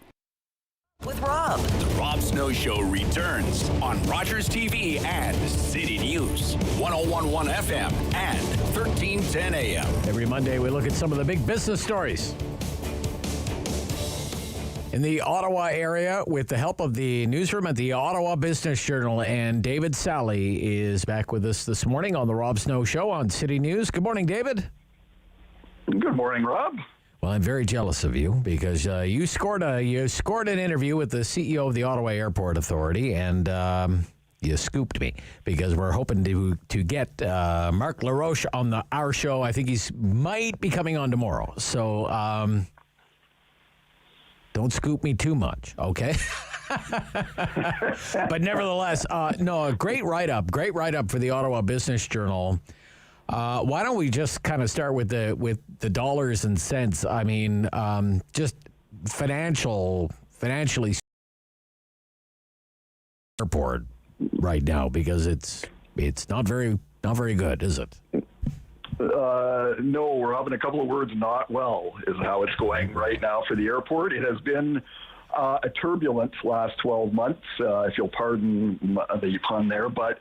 With Rob. The Rob Snow Show returns on Rogers TV and City News, 101.1 FM and 1310 AM. Every Monday, we look at some of the big business stories in the Ottawa area with the help of the newsroom at the Ottawa Business Journal. And David Sali is back with us this morning on the Rob Snow Show on City News. Good morning, David. Good morning, Rob. Well, I'm very jealous of you because you scored an interview with the CEO of the Ottawa Airport Authority, and you scooped me because we're hoping to get Mark LaRoche on our show. I think he's might be coming on tomorrow, so don't scoop me too much, okay? But nevertheless, no, a great write-up for the Ottawa Business Journal. Why don't we just kind of start with the dollars and cents? I mean, just financially airport right now? Because it's not very good, is it? No, we're having a couple of words. Not well is how it's going right now for the airport. It has been a turbulent last 12 months, if you'll pardon the pun there, but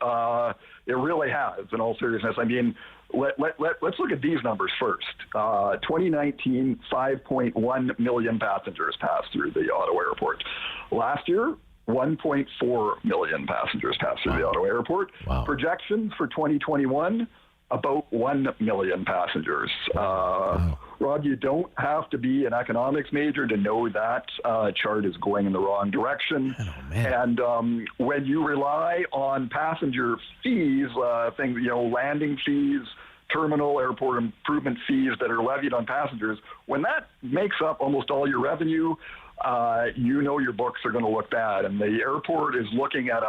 it really has, in all seriousness. I mean, let's look at these numbers first. 2019, 5.1 million passengers passed through the Ottawa airport. Last year, 1.4 million passengers passed through the Ottawa airport. Wow. Projections for 2021, about 1 million passengers. Rob, you don't have to be an economics major to know that chart is going in the wrong direction. And when you rely on passenger fees, things, landing fees, terminal airport improvement fees that are levied on passengers, when that makes up almost all your revenue, your books are going to look bad. And the airport is looking at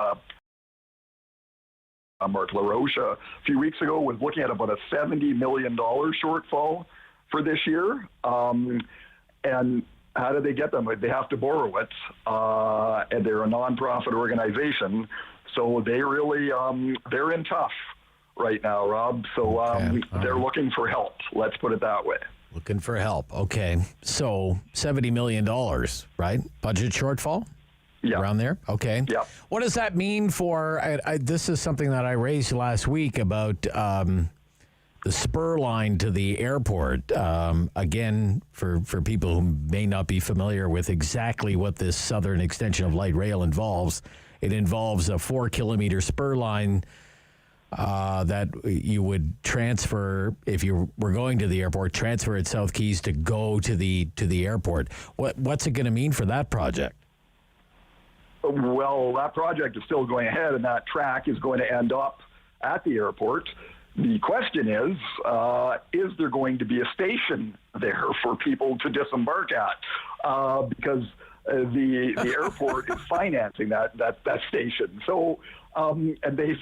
Mark LaRoche a few weeks ago was looking at about a $70 million shortfall for this year. And how do they get them? They have to borrow it, and they're a nonprofit organization, so they really they're in tough right now, Rob. So they're looking for help. Let's put it that way. Looking for help. Okay, so $70 million, right? Budget shortfall. Yeah. Around there? Okay. Yeah. What does that mean for, this is something that I raised last week about the spur line to the airport. Again, for people who may not be familiar with exactly what this southern extension of light rail involves, it involves a 4-kilometer spur line that you would transfer, if you were going to the airport, transfer at South Keys to go to the airport. What's it going to mean for that project? Well, that project is still going ahead, and that track is going to end up at the airport. The question is there going to be a station there for people to disembark at? Because the airport is financing that station. So, and they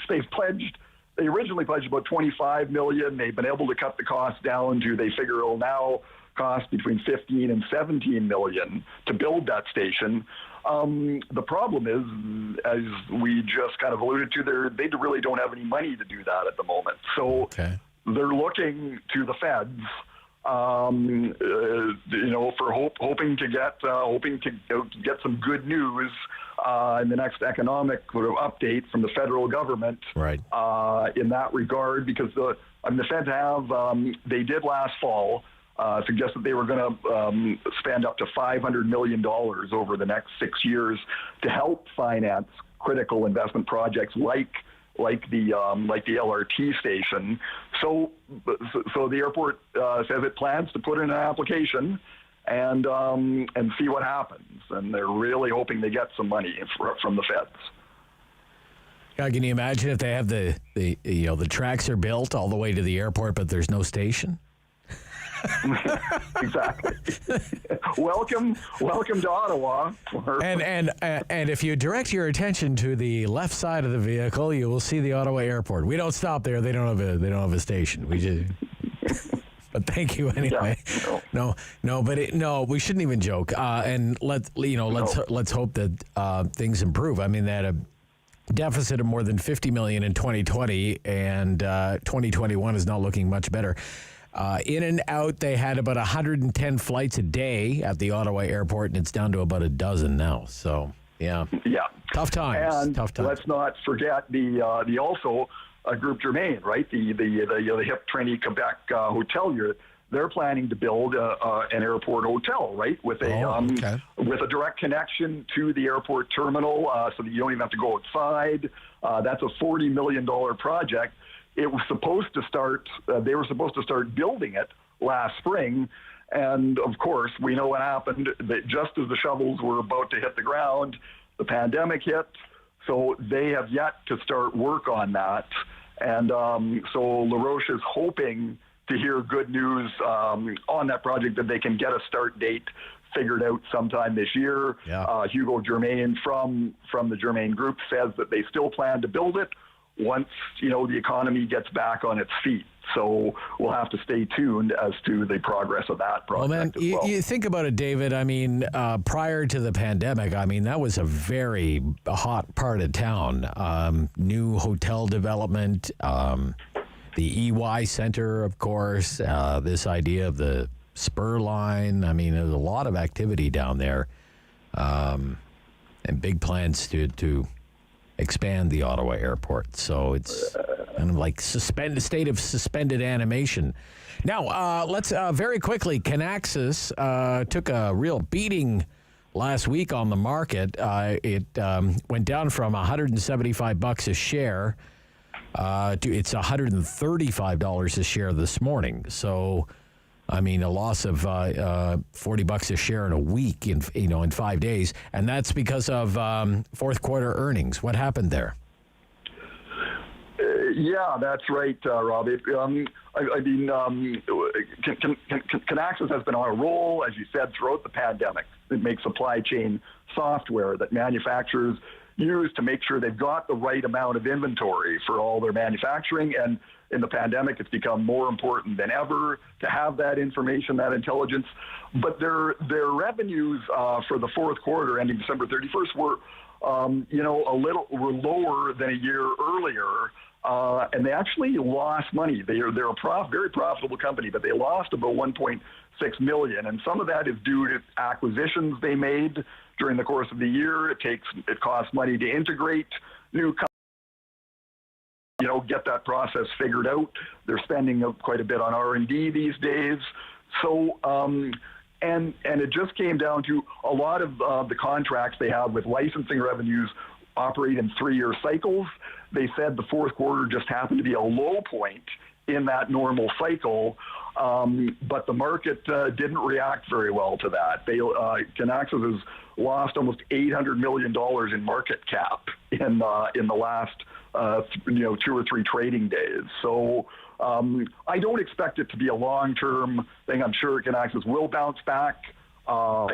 originally pledged about $25 million. They've been able to cut the cost down to, they figure it'll now cost between $15 and $17 million to build that station. The problem is, as we just kind of alluded to, they really don't have any money to do that at the moment. So they're looking to the feds, for hoping to get some good news in the next economic sort of update from the federal government. Right. In that regard, because the feds have they did last fall. Suggest that they were going to spend up to $500 million over the next 6 years to help finance critical investment projects like the LRT station. So the airport says it plans to put in an application and see what happens. And they're really hoping they get some money from the feds. Can you imagine if they have the tracks are built all the way to the airport, but there's no station? Exactly. Welcome to Ottawa. And if you direct your attention to the left side of the vehicle, you will see the Ottawa airport. We don't stop there. They don't have a station. We just. But thank you anyway. Yeah, no, we shouldn't even joke. And let's hope that things improve. I mean, they had a deficit of more than $50 million in 2020, and 2021 is not looking much better. In and out, they had about 110 flights a day at the Ottawa airport, and it's down to about a dozen now. So, yeah. Tough times. And let's not forget the also Groupe Germain, right? The hip, trendy Quebec hotelier. They're planning to build an airport hotel, right, with a direct connection to the airport terminal, so that you don't even have to go outside. That's a $40 million project. It was supposed to start. They were supposed to start building it last spring, and of course, we know what happened. That just as the shovels were about to hit the ground, the pandemic hit. So they have yet to start work on that, and so LaRoche is hoping to hear good news on that project, that they can get a start date figured out sometime this year. Yeah. Hugo Germain from the Germain Group says that they still plan to build it once, the economy gets back on its feet. So we'll have to stay tuned as to the progress of that project. Well, man, you think about it, David. I mean, prior to the pandemic, that was a very hot part of town. New hotel development, the EY Center, of course, this idea of the spur line. There's a lot of activity down there, and big plans to expand the Ottawa airport. So it's kind of like state of suspended animation. Now, let's very quickly, Kinaxis took a real beating last week on the market. It went down from $175 a share to it's $135 a share this morning. So, a loss of $40 a share in a week in 5 days, and that's because of fourth quarter earnings. What happened there? Yeah, that's right, Rob. Kinaxis has been on a roll, as you said, throughout the pandemic. It makes supply chain software that manufacturers use to make sure they've got the right amount of inventory for all their manufacturing. And in the pandemic, it's become more important than ever to have that information, that intelligence. But their revenues for the fourth quarter ending December 31st were, were lower than a year earlier. And they actually lost money. They're a very profitable company, but they lost about $1.6 million. And some of that is due to acquisitions they made during the course of the year. It costs money to integrate new companies. Get that process figured out. They're spending quite a bit on R&D these days. So, and it just came down to a lot of the contracts they have with licensing revenues operate in 3-year cycles. They said the fourth quarter just happened to be a low point in that normal cycle, but the market didn't react very well to that. Kinaxis has lost almost $800 million in market cap in the last 2 or 3 trading days. So I don't expect it to be a long-term thing. I'm sure Kinaxis will bounce back.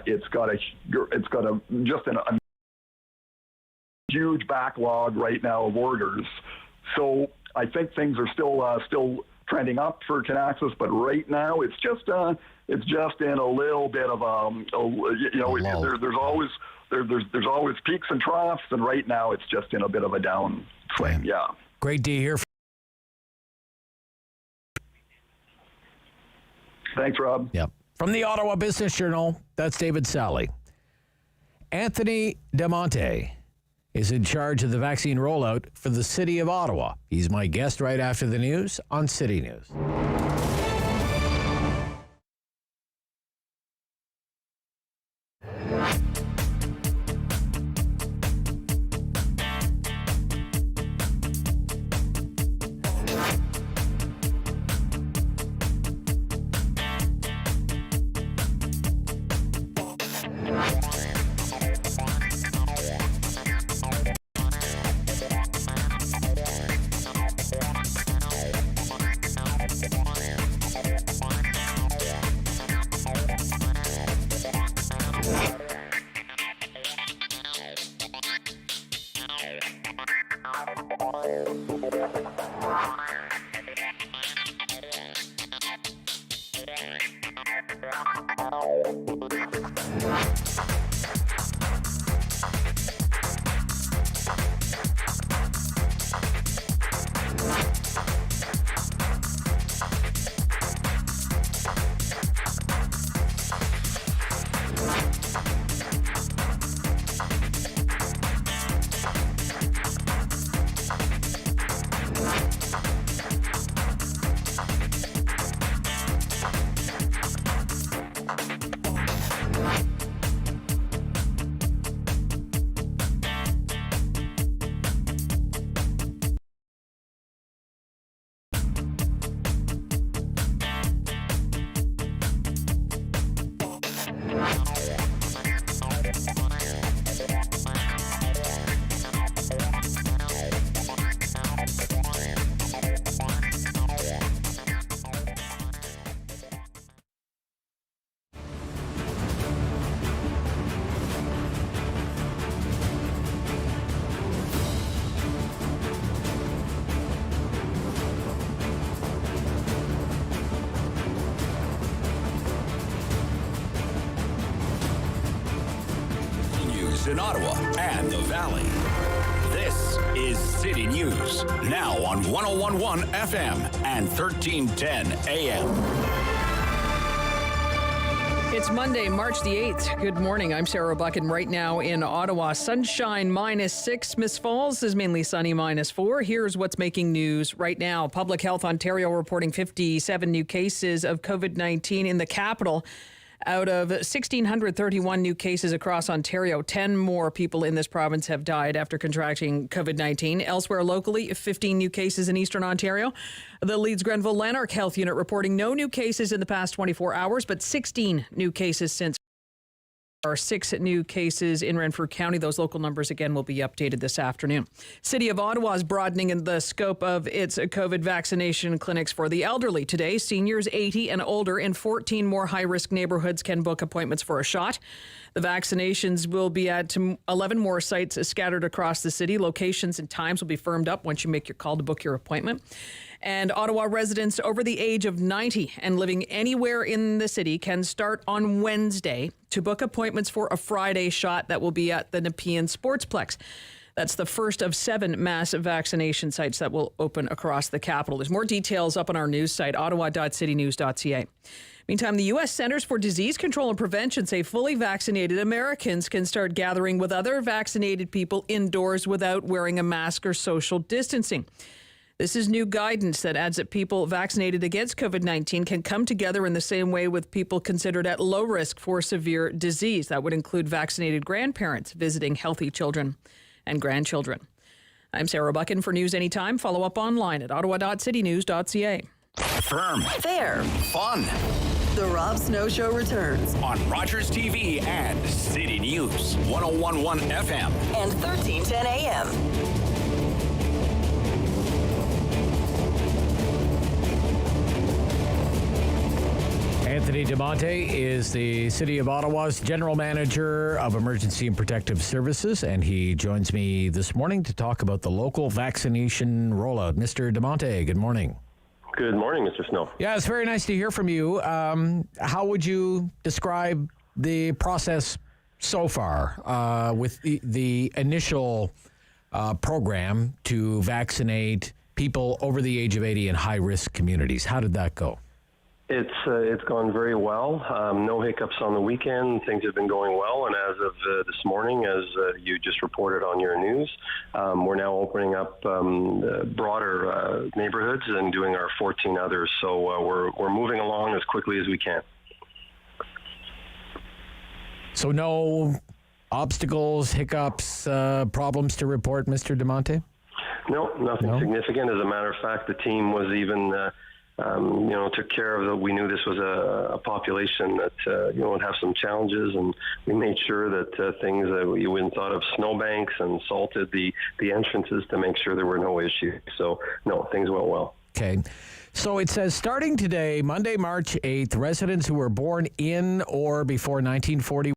It's got a huge backlog right now of orders. So I think things are still trending up for Kinaxis, but right now it's just in a little bit of there's always peaks and troughs, and right now it's just in a bit of a downswing. Yeah. Great to hear. Thanks, Rob. Yep. From the Ottawa Business Journal, that's David Sali. Anthony Monte is in charge of the vaccine rollout for the city of Ottawa. He's my guest right after the news on City News. news in Ottawa and the Valley. This is City News, now on 101.1 FM and 1310 AM. It's Monday, March the 8th. Good morning. I'm Sarah Buck, and right now in Ottawa, sunshine -6. Smiths Falls is mainly sunny -4. Here's what's making news right now. Public Health Ontario reporting 57 new cases of COVID-19 in the capital. Out of 1,631 new cases across Ontario, 10 more people in this province have died after contracting COVID-19. Elsewhere locally, 15 new cases in Eastern Ontario. The Leeds Grenville Lanark Health Unit reporting no new cases in the past 24 hours, but 16 new cases since. There are 6 new cases in Renfrew County. Those local numbers, again, will be updated this afternoon. City of Ottawa is broadening in the scope of its COVID vaccination clinics for the elderly. Today, seniors 80 and older in 14 more high-risk neighborhoods can book appointments for a shot. The vaccinations will be at 11 more sites scattered across the city. Locations and times will be firmed up once you make your call to book your appointment. And Ottawa residents over the age of 90 and living anywhere in the city can start on Wednesday to book appointments for a Friday shot that will be at the Nepean Sportsplex. That's the first of 7 mass vaccination sites that will open across the capital. There's more details up on our news site, ottawa.citynews.ca. Meantime, the U.S. Centers for Disease Control and Prevention say fully vaccinated Americans can start gathering with other vaccinated people indoors without wearing a mask or social distancing. This is new guidance that adds that people vaccinated against COVID-19 can come together in the same way with people considered at low risk for severe disease. That would include vaccinated grandparents visiting healthy children and grandchildren. I'm Sarah Buchan for News Anytime. Follow up online at ottawa.citynews.ca. Firm. Fair. Fun. The Rob Snow Show returns on Rogers TV and City News, 101.1 FM and 1310 AM. Anthony DeMonte is the City of Ottawa's General Manager of Emergency and Protective Services, and he joins me this morning to talk about the local vaccination rollout. Mr. DeMonte, good morning. Good morning, Mr. Snow. Yeah, it's very nice to hear from you. How would you describe the process so far with the initial program to vaccinate people over the age of 80 in high-risk communities? How did that go? It's gone very well. No hiccups on the weekend. Things have been going well. And as of this morning, as you just reported on your news, we're now opening up broader neighborhoods and doing our 14 others. So we're moving along as quickly as we can. So no obstacles, hiccups, problems to report, Mr. DeMonte? No, nothing significant. As a matter of fact, the team was even... took care of we knew this was a population that, would have some challenges, and we made sure that things that we went thought of snowbanks and salted the entrances to make sure there were no issues. So, no, things went well. Okay. So it says starting today, Monday, March 8th, residents who were born in or before 1940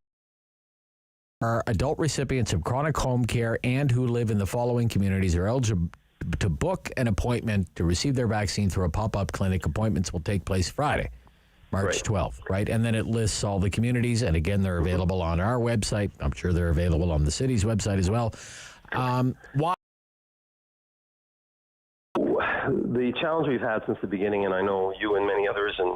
are adult recipients of chronic home care and who live in the following communities are eligible to book an appointment to receive their vaccine through a pop-up clinic. Appointments will take place Friday, March 12th, right? And then it lists all the communities, and again, they're available on our website. I'm sure they're available on the city's website as well. Why? The challenge we've had since the beginning, and I know you and many others and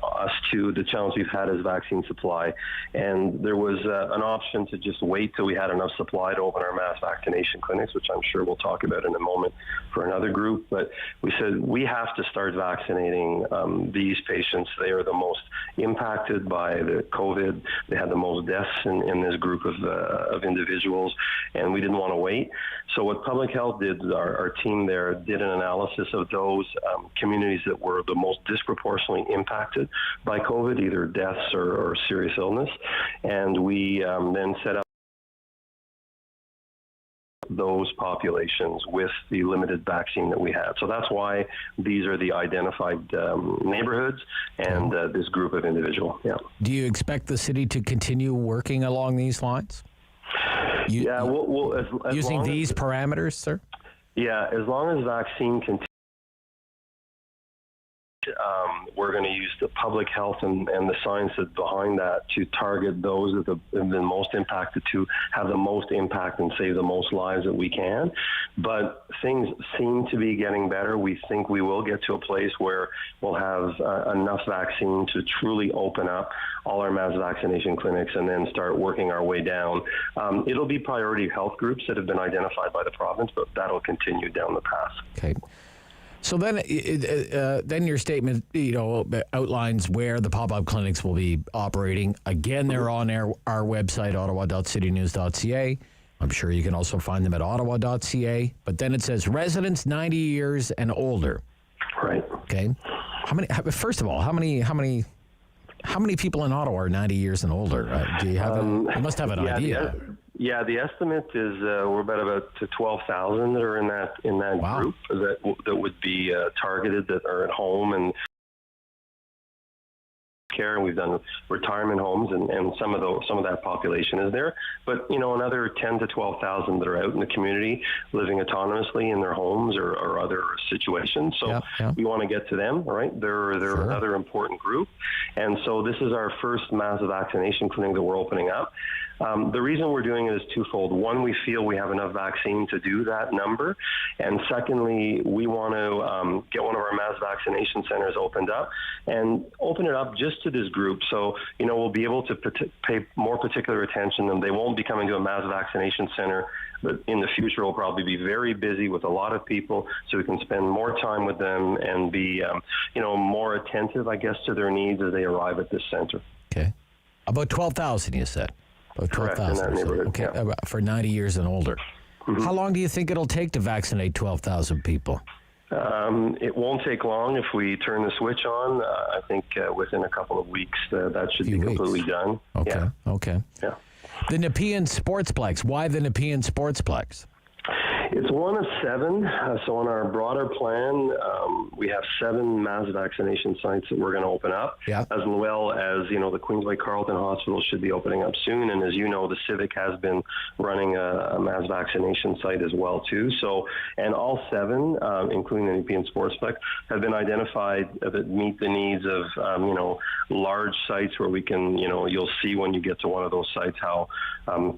us too, the challenge we've had is vaccine supply. And there was an option to just wait till we had enough supply to open our mass vaccination clinics, which I'm sure we'll talk about in a moment for another group. But we said we have to start vaccinating these patients. They are the most impacted by the COVID. They had the most deaths in this group of individuals, and we didn't want to wait. So what Public Health did, our team there did an analysis of those communities that were the most disproportionately impacted by COVID, either deaths or serious illness. And we then set up those populations with the limited vaccine that we had. So that's why these are the identified neighborhoods and this group of individuals. Yeah. Do you expect the city to continue working along these lines? As using these parameters, sir? Yeah, as long as vaccine we're going to use the public health and the science behind that to target those that have been most impacted, to have the most impact and save the most lives that we can. But things seem to be getting better. We think we will get to a place where we'll have enough vaccine to truly open up all our mass vaccination clinics and then start working our way down. It'll be priority health groups that have been identified by the province, but that'll continue down the path. Okay. So then your statement, outlines where the pop-up clinics will be operating. Again, they're on our website, ottawa.citynews.ca. I'm sure you can also find them at ottawa.ca. But then it says residents 90 years and older. Right. Okay. First of all, how many people in Ottawa are 90 years and older? Do you have? You must have an idea. The estimate is we're about 12,000 that are in that group that would be targeted, that are at home and care, and we've done retirement homes, and some of that population is there. But another 10 to 12,000 that are out in the community living autonomously in their homes or other situations. So we want to get to them, right? They're another important group, and so this is our first mass vaccination clinic that we're opening up. The reason we're doing it is twofold. One, we feel we have enough vaccine to do that number. And secondly, we want to get one of our mass vaccination centers opened up and open it up just to this group. So, we'll be able to pay more particular attention, and they won't be coming to a mass vaccination center. But in the future, we'll probably be very busy with a lot of people, so we can spend more time with them and be, more attentive, I guess, to their needs as they arrive at this center. Okay. About 12,000, you said? Correct, in that neighborhood. Okay, for 90 years and older. Mm-hmm. How long do you think it'll take to vaccinate 12,000 people? It won't take long if we turn the switch on. I think within a couple of weeks that should be completely done. Okay. Yeah. Okay. Yeah. The Nepean Sportsplex. Why the Nepean Sportsplex? It's one of 7. So on our broader plan, we have 7 mass vaccination sites that we're going to open up, as well as, the Queensway Carleton Hospital should be opening up soon. And as you know, the Civic has been running a mass vaccination site as well, too. So, and all 7, including the Nepean Sportsplex, have been identified that meet the needs of, large sites where we can, you'll see when you get to one of those sites how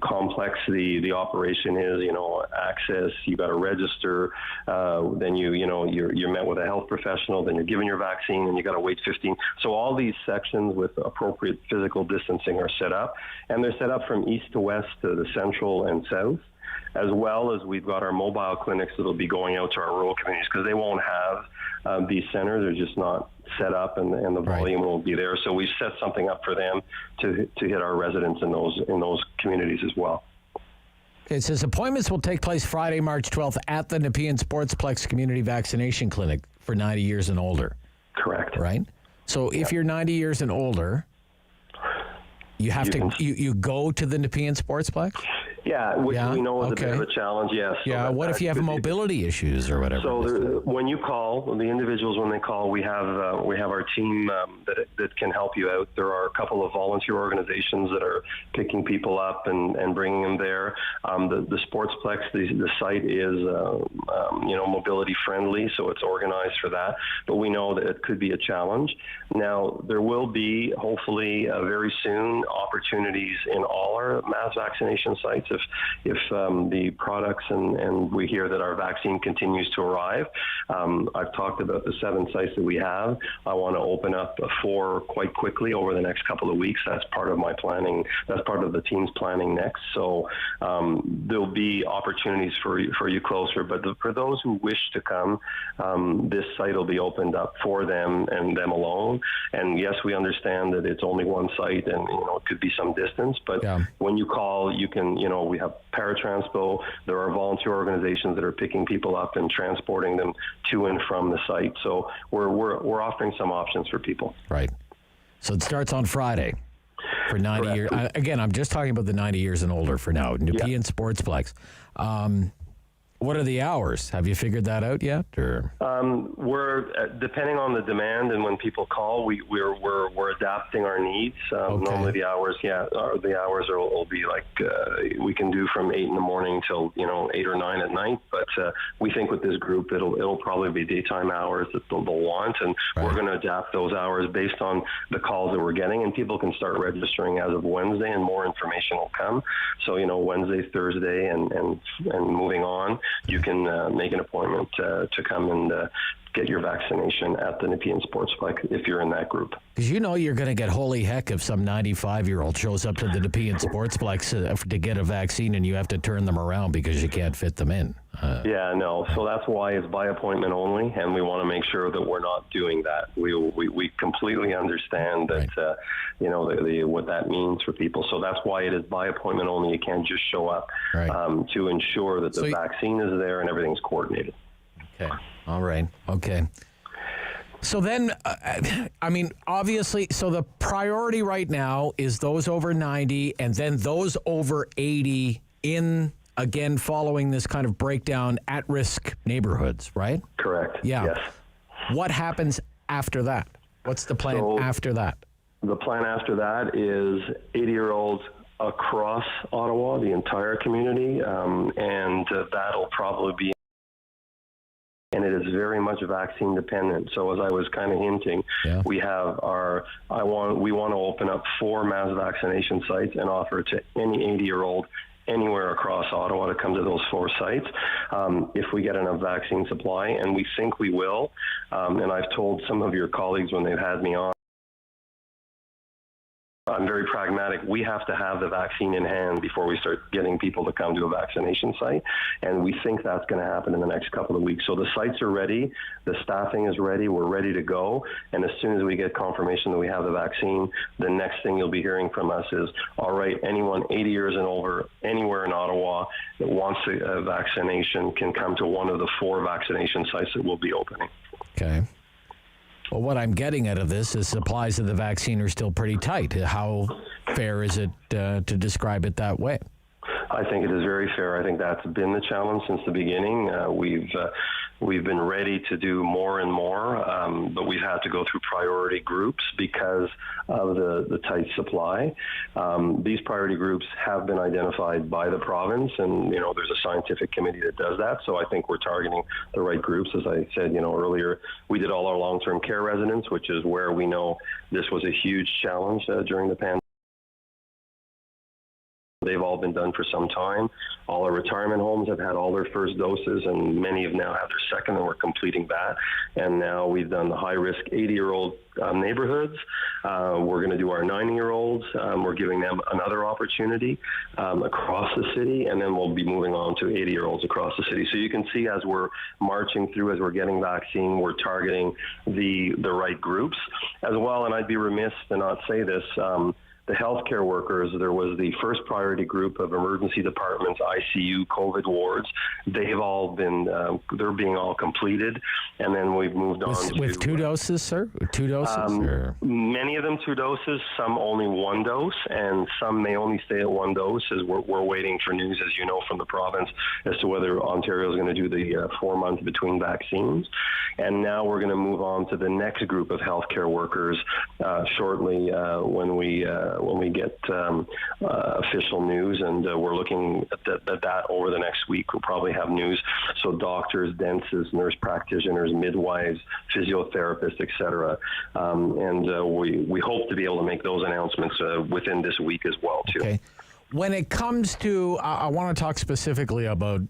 complex the operation is, access. You got to register, then you're met with a health professional, then you're given your vaccine, and you got to wait 15. So all these sections with appropriate physical distancing are set up, and they're set up from east to west to the central and south, as well as we've got our mobile clinics that'll be going out to our rural communities, because they won't have these centers. They're just not set up, and the volume won't be there. So we've set something up for them to hit our residents in those communities as well. It says appointments will take place Friday, March 12th at the Nepean Sportsplex Community Vaccination Clinic for 90 years and older. Correct. Right? So if you're 90 years and older, you go to the Nepean Sportsplex? Yeah, which we know is a bit of a challenge, yes. So what if you have mobility issues or whatever? So when you call, the individuals, when they call, we have our team that can help you out. There are a couple of volunteer organizations that are picking people up and bringing them there. The Sportsplex, the site is, mobility friendly, so it's organized for that. But we know that it could be a challenge. Now, there will be, hopefully, very soon, opportunities in all our mass vaccination sites if the products and we hear that our vaccine continues to arrive. I've talked about the 7 sites that we have. I want to open up 4 quite quickly over the next couple of weeks. That's part of my planning. That's part of the team's planning next. So there'll be opportunities for you closer. But for those who wish to come, this site will be opened up for them and them alone. And yes, we understand that it's only one site and it could be some distance. But when you call, you can we have paratranspo. There are volunteer organizations that are picking people up and transporting them to and from the site. So we're offering some options for people. Right. So it starts on Friday for 90 years. Again, I'm just talking about the 90 years and older for now. Nepean Sportsplex. What are the hours? Have you figured that out yet? Or We're depending on the demand and when people call, we're adapting our needs. Normally the hours, will be like we can do from 8 in the morning till 8 or 9 at night. But we think with this group, it'll probably be daytime hours that they'll want, and we're going to adapt those hours based on the calls that we're getting. And people can start registering as of Wednesday, and more information will come. So Wednesday, Thursday, and moving on. You can make an appointment to come and get your vaccination at the Nepean Sportsplex if you're in that group. Because you're going to get holy heck if some 95-year-old shows up to the Nepean Sportsplex to get a vaccine and you have to turn them around because you can't fit them in. So that's why it's by appointment only, and we want to make sure that we're not doing that. We completely understand that, what that means for people. So that's why it is by appointment only. You can't just show up to ensure that the vaccine is there and everything's coordinated. Okay. All right. Okay. So then, obviously, so the priority right now is those over 90 and then those over 80 again, following this kind of breakdown at-risk neighborhoods, right? Correct. Yeah. Yes. What happens after that? What's the plan after that? The plan after that is 80-year-olds across Ottawa, the entire community, and that'll probably be. And it is very much vaccine dependent. So as I was kind of hinting, we have we want to open up 4 mass vaccination sites and offer to any 80-year-old anywhere across Ottawa to come to those 4 sites if we get enough vaccine supply, and we think we will. And I've told some of your colleagues when they've had me on, I'm very pragmatic. We have to have the vaccine in hand before we start getting people to come to a vaccination site. And we think that's going to happen in the next couple of weeks. So the sites are ready. The staffing is ready. We're ready to go. And as soon as we get confirmation that we have the vaccine, the next thing you'll be hearing from us is, all right, anyone 80 years and over anywhere in Ottawa that wants a vaccination can come to one of the 4 vaccination sites that will be opening. Okay. Well, what I'm getting out of this is supplies of the vaccine are still pretty tight. How fair is it to describe it that way? I think it is very fair. I think that's been the challenge since the beginning. We've been ready to do more and more, but we've had to go through priority groups because of the tight supply. These priority groups have been identified by the province, and there's a scientific committee that does that. So I think we're targeting the right groups. As I said, earlier, we did all our long-term care residents, which is where we know this was a huge challenge during the pandemic. They've all been done for some time. All our retirement homes have had all their first doses, and many have now had their second, and we're completing that. And now we've done the high-risk 80-year-old neighborhoods. We're going to do our 90-year-olds. We're giving them another opportunity across the city, and then we'll be moving on to 80-year-olds across the city. So you can see as we're marching through, as we're getting vaccine, we're targeting the right groups as well. And I'd be remiss to not say this. The healthcare workers, there was the first priority group of emergency departments, ICU, COVID wards. They've all been, they're being all completed. And then we've moved on with 2 doses, sir? 2 doses? Many of them 2 doses, some only 1 dose, and some may only stay at 1 dose, as we're waiting for news, as you know, from the province as to whether Ontario is going to do the 4 months between vaccines. And now we're going to move on to the next group of healthcare workers shortly when we get official news, and we're looking at that over the next week. We'll probably have news. So doctors, dentists, nurse practitioners, midwives, physiotherapists, etc. And we hope to be able to make those announcements within this week as well, too. Okay. When it comes to, I want to talk specifically about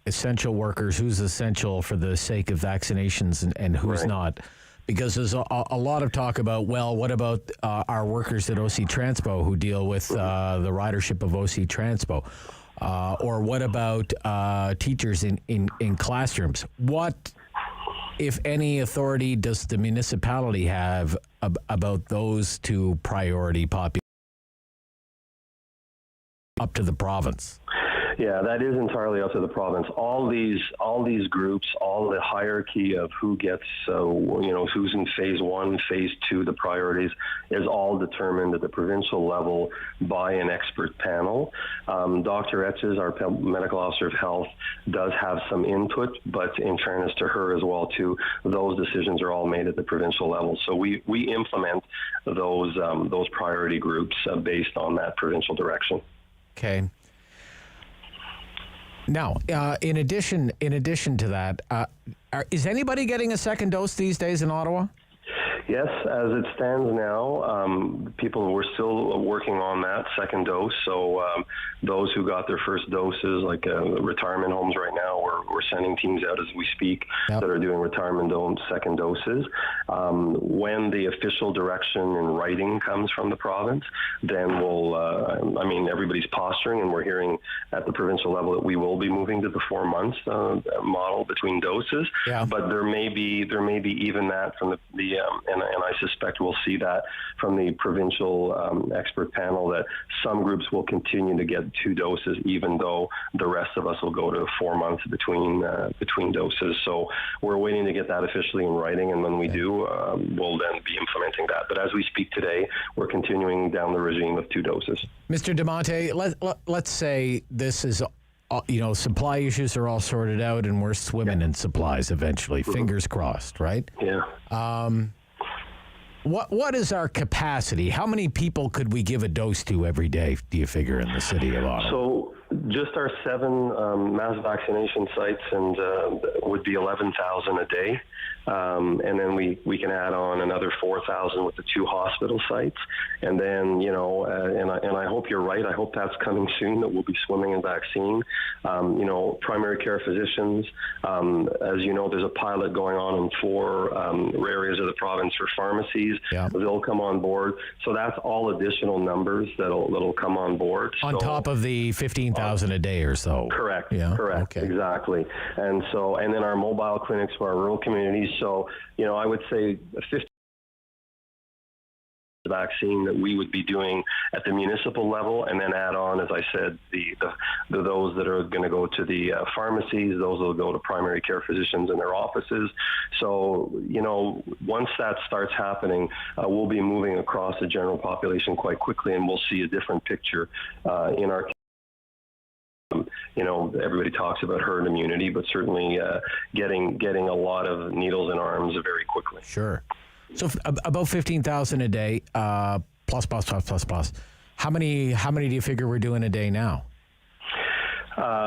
essential workers, who's essential for the sake of vaccinations and who's not. Because there's a lot of talk about, well, what about our workers at OC Transpo who deal with the ridership of OC Transpo? Or what about teachers in classrooms? What, if any, authority does the municipality have about those 2 priority populations up to the province? Yeah, that is entirely up to the province. All these groups, all the hierarchy of who gets, who's in phase 1, phase 2, the priorities, is all determined at the provincial level by an expert panel. Dr. Etches, our medical officer of health, does have some input, but in fairness to her as well, too, those decisions are all made at the provincial level. So we implement those priority groups based on that provincial direction. Okay. Now, in addition to that, is anybody getting a second dose these days in Ottawa? Yes, as it stands now, we're still working on that second dose. So those who got their first doses, like retirement homes right now, we're sending teams out as we speak that are doing retirement second doses. When the official direction in writing comes from the province, then everybody's posturing, and we're hearing at the provincial level that we will be moving to the 4 months model between doses. Yeah. But there may be even that from and I suspect we'll see that from the provincial expert panel, that some groups will continue to get 2 doses, even though the rest of us will go to 4 months between doses. So we're waiting to get that officially in writing, and when we do, we'll then be implementing that. But as we speak today, we're continuing down the regime of 2 doses. Mr. DeMonte, let's say this is, supply issues are all sorted out and we're swimming in supplies eventually. Fingers crossed, right? Yeah. What is our capacity? How many people could we give a dose to every day, do you figure, in the city of Ottawa? So just our 7 mass vaccination sites and would be 11,000 a day. And then we can add on another 4,000 with the 2 hospital sites. And then, and I hope you're right. I hope that's coming soon, that we'll be swimming in vaccine. Primary care physicians, as you know, there's a pilot going on in 4 areas of the province for pharmacies. Yeah. They'll come on board. So that's all additional numbers that'll come on board. On top of the 15,000 a day or so. Correct. Yeah. Correct. Okay. Exactly. And then our mobile clinics for our rural communities. So, I would say 50 vaccine that we would be doing at the municipal level, and then add on, as I said, those that are going to go to the pharmacies, those will go to primary care physicians in their offices. So, once that starts happening, we'll be moving across the general population quite quickly, and we'll see a different picture in our. Everybody talks about herd immunity, but certainly getting a lot of needles in arms very quickly. Sure. So about 15,000 a day, plus. How many do you figure we're doing a day now?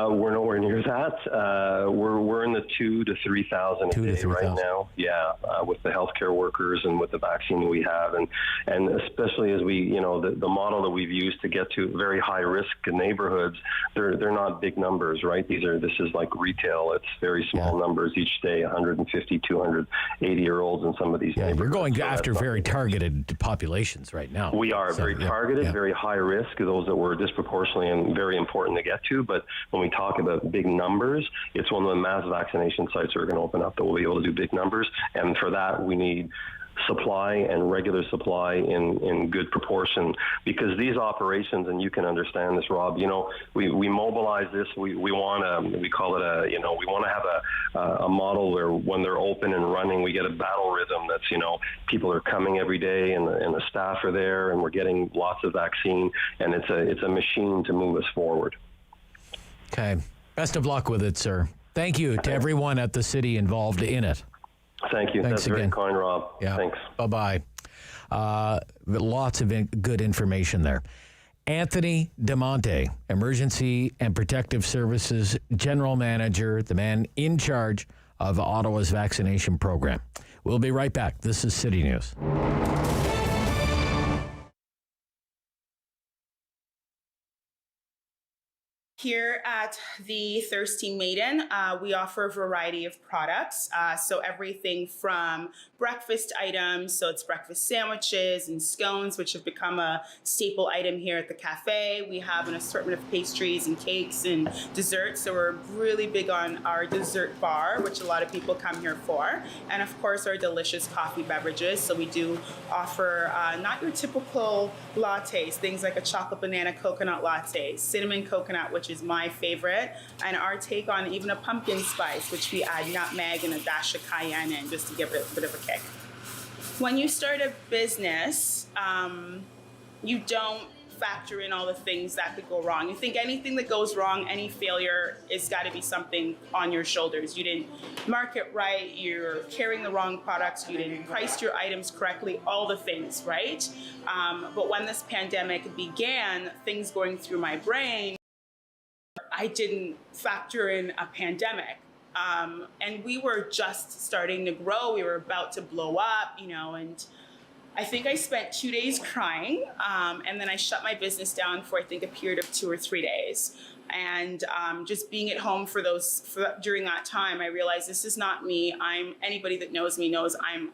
We're nowhere near that. We're in the 2,000 to 3,000 a day right now. Yeah, with the healthcare workers and with the vaccine we have, and especially as we, the model that we've used to get to very high risk neighborhoods, they're not big numbers, right? This is like retail. It's very small numbers each day. 150, 200 80-year-olds in some of these neighborhoods. We're going after very targeted populations right now. We are very targeted, very high risk. Those that were disproportionately and very important to get to, but when we talk about big numbers, it's one of the mass vaccination sites that are going to open up that will be able to do big numbers. And for that, we need supply and regular supply in good proportion, because these operations, and you can understand this, Rob, we mobilize this, we want to, we call it we want to have a model where when they're open and running, we get a battle rhythm that's, people are coming every day and the staff are there and we're getting lots of vaccine, and it's a machine to move us forward. Okay. Best of luck with it, sir. Thank you to everyone at the city involved in it. Thank you. Thanks That's again. very kind, Rob. Yeah. Thanks. Bye-bye. Lots of good information there. Anthony DeMonte, Emergency and Protective Services General Manager, the man in charge of Ottawa's vaccination program. We'll be right back. This is City News. Here at the Thirsty Maiden, we offer a variety of products. So everything from breakfast items, so it's breakfast sandwiches and scones, which have become a staple item here at the cafe. We have an assortment of pastries and cakes and desserts. So we're really big on our dessert bar, which a lot of people come here for. And of course, our delicious coffee beverages. So we do offer not your typical lattes, things like a chocolate banana coconut latte, cinnamon coconut, which is is my favorite, and our take on even a pumpkin spice, which we add nutmeg and a dash of cayenne in just to give it a bit of a kick. When you start a business, you don't factor in all the things that could go wrong. You think anything that goes wrong, any failure, it's got to be something on your shoulders. You didn't market right, you're carrying the wrong products, you didn't price your items correctly, all the things, right? But when this pandemic began, things going through my brain, I didn't factor in a pandemic. And we were just starting to grow. We were about to blow up, and I think I spent 2 days crying, and then I shut my business down for I think a period of 2 or 3 days. And just being at home during that time, I realized this is not me. Anybody that knows me knows I'm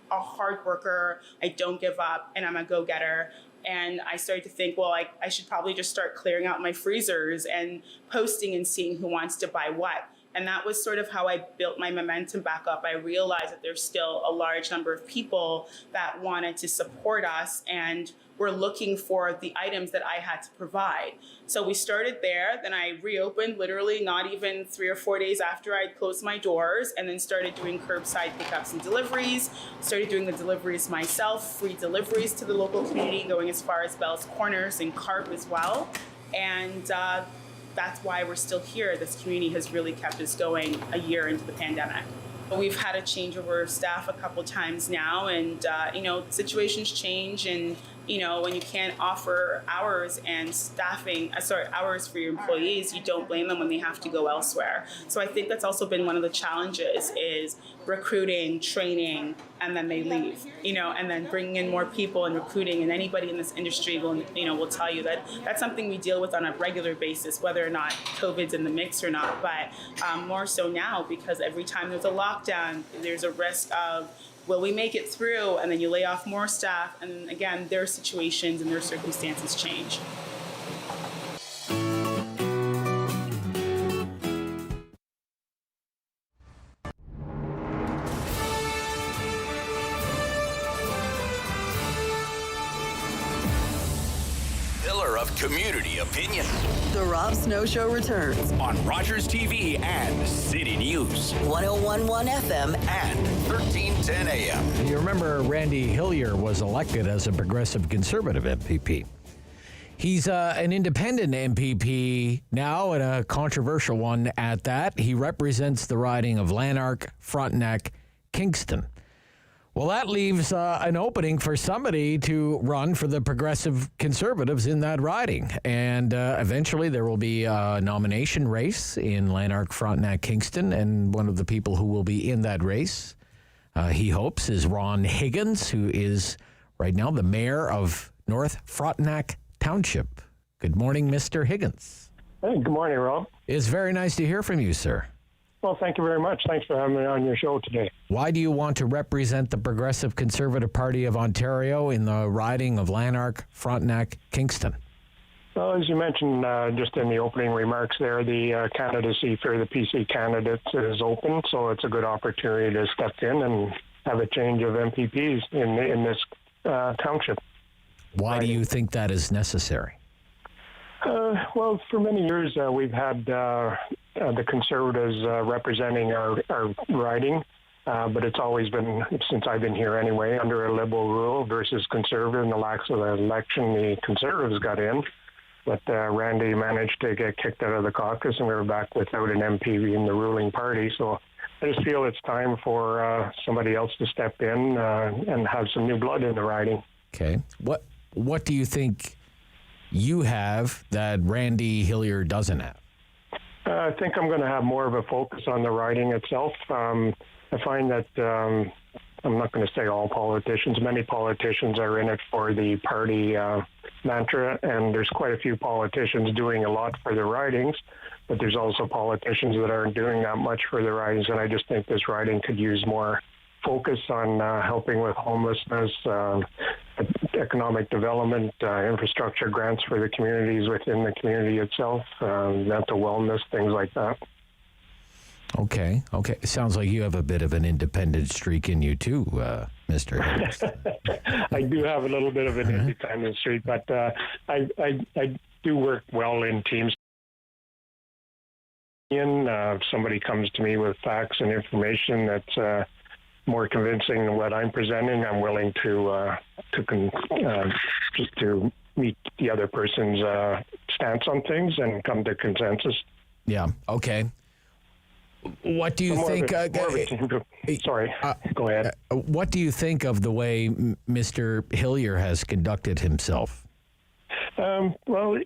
a hard worker. I don't give up, and I'm a go-getter. And I started to think, well, I should probably just start clearing out my freezers and posting and seeing who wants to buy what. And that was sort of how I built my momentum back up. I realized that there's still a large number of people that wanted to support us and were looking for the items that I had to provide. So we started there. Then I reopened literally not even 3 or 4 days after I'd closed my doors, and then started doing curbside pickups and deliveries, started doing the deliveries myself, free deliveries to the local community, going as far as Bell's Corners and Carp as well. And that's why we're still here. This community has really kept us going a year into the pandemic. We've had a changeover of staff a couple times now, and situations change, and when you can't offer hours and hours for your employees, you don't blame them when they have to go elsewhere. So I think that's also been one of the challenges is recruiting, training, and then they leave, and then bringing in more people and recruiting, and anybody in this industry will tell you that that's something we deal with on a regular basis, whether or not COVID's in the mix or not, but more so now because every time there's a lockdown, there's a risk of, will we make it through? And then you lay off more staff, and again, their situations and their circumstances change. Community opinion. The Rob Snow Show returns on Rogers TV and City News. 101.1 FM and 1310 AM. You remember Randy Hillier was elected as a progressive conservative MPP. He's an independent MPP now, and a controversial one at that. He represents the riding of Lanark, Frontenac, Kingston. Well, that leaves an opening for somebody to run for the progressive conservatives in that riding. And eventually there will be a nomination race in Lanark, Frontenac, Kingston. And one of the people who will be in that race, he hopes, is Ron Higgins, who is right now the mayor of North Frontenac Township. Good morning, Mr. Higgins. Hey, good morning, Rob. It's very nice to hear from you, sir. Well, thank you very much. Thanks for having me on your show today. Why do you want to represent the Progressive Conservative Party of Ontario in the riding of Lanark, Frontenac, Kingston? Well, as you mentioned just in the opening remarks there, the candidacy for the PC candidates is open, so it's a good opportunity to step in and have a change of MPPs in this township. Why do you think that is necessary? Well, for many years we've had the Conservatives representing our riding, but it's always been, since I've been here anyway, under a Liberal rule versus Conservative. In the last election, the Conservatives got in, but Randy managed to get kicked out of the caucus, and we were back without an MP in the ruling party. So I just feel it's time for somebody else to step in and have some new blood in the riding. Okay. What do you think you have that Randy Hillier doesn't have? I think I'm going to have more of a focus on the riding itself. I find that, I'm not going to say all politicians, many politicians are in it for the party mantra, and there's quite a few politicians doing a lot for the ridings, but there's also politicians that aren't doing that much for the ridings, and I just think this riding could use more focus on helping with homelessness, economic development, infrastructure grants for the communities within the community itself, mental wellness, things like that. Okay. It sounds like you have a bit of an independent streak in you too, Mr. Higgins. I do have a little bit of an independent streak, but I do work well in teams. If somebody comes to me with facts and information that's more convincing than what I'm presenting, I'm willing to just to meet the other person's stance on things and come to consensus. Yeah. Okay. What do you think? Sorry. Go ahead. What do you think of the way Mr. Hillier has conducted himself? Well,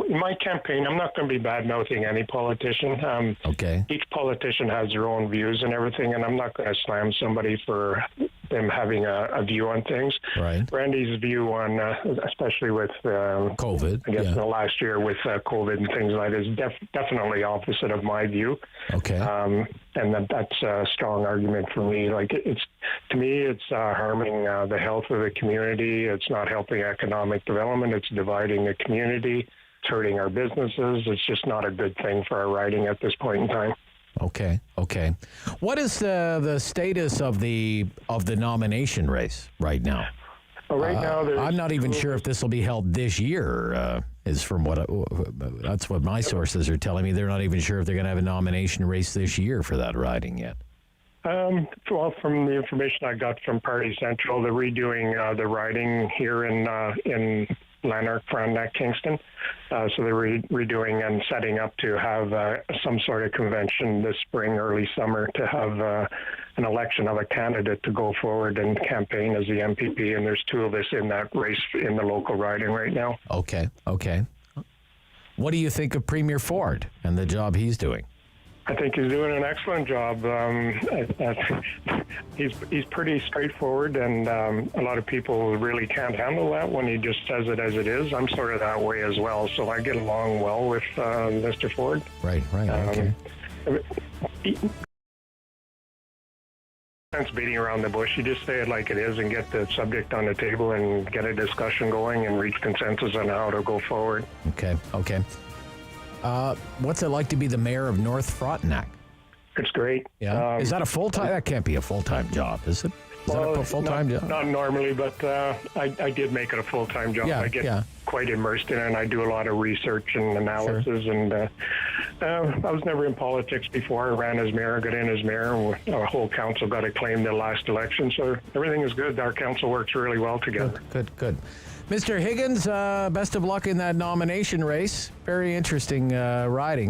in my campaign, I'm not going to be bad-mouthing any politician. Okay. Each politician has their own views and everything, and I'm not going to slam somebody for them having a view on things. Right. Randy's view on, especially with COVID, I guess in the last year with COVID and things like that, is definitely opposite of my view. Okay. And that's a strong argument for me. Like to me, it's harming the health of the community. It's not helping economic development. It's dividing the community. It's hurting our businesses. It's just not a good thing for our riding at this point in time. Okay. What is the status of the nomination race right now? Well, right now, I'm not even sure if this will be held this year. Is from that's what my sources are telling me. They're not even sure if they're going to have a nomination race this year for that riding yet. Well, from the information I got from Party Central, they're redoing the riding here in Lanark, Frontenac, Kingston. So they're redoing and setting up to have some sort of convention this spring, early summer, to have an election of a candidate to go forward and campaign as the MPP. And there's two of us in that race in the local riding right now. Okay. What do you think of Premier Ford and the job he's doing? I think he's doing an excellent job. He's pretty straightforward, and a lot of people really can't handle that when he just says it as it is. I'm sort of that way as well, so I get along well with Mr. Ford. Right, okay. Sense beating around the bush. You just say it like it is and get the subject on the table and get a discussion going and reach consensus on how to go forward. Okay. What's it like to be the mayor of North Frontenac? It's great. Yeah. Is that a full-time? That can't be a full-time job, is it? Is that a full-time job? Not normally, but I did make it a full-time job. I get quite immersed in it, and I do a lot of research and analysis. Sure. And I was never in politics before. I ran as mayor, got in as mayor, and our whole council got acclaimed the last election. So everything is good. Our council works really well together. Good. Mr. Higgins, best of luck in that nomination race. Very interesting riding.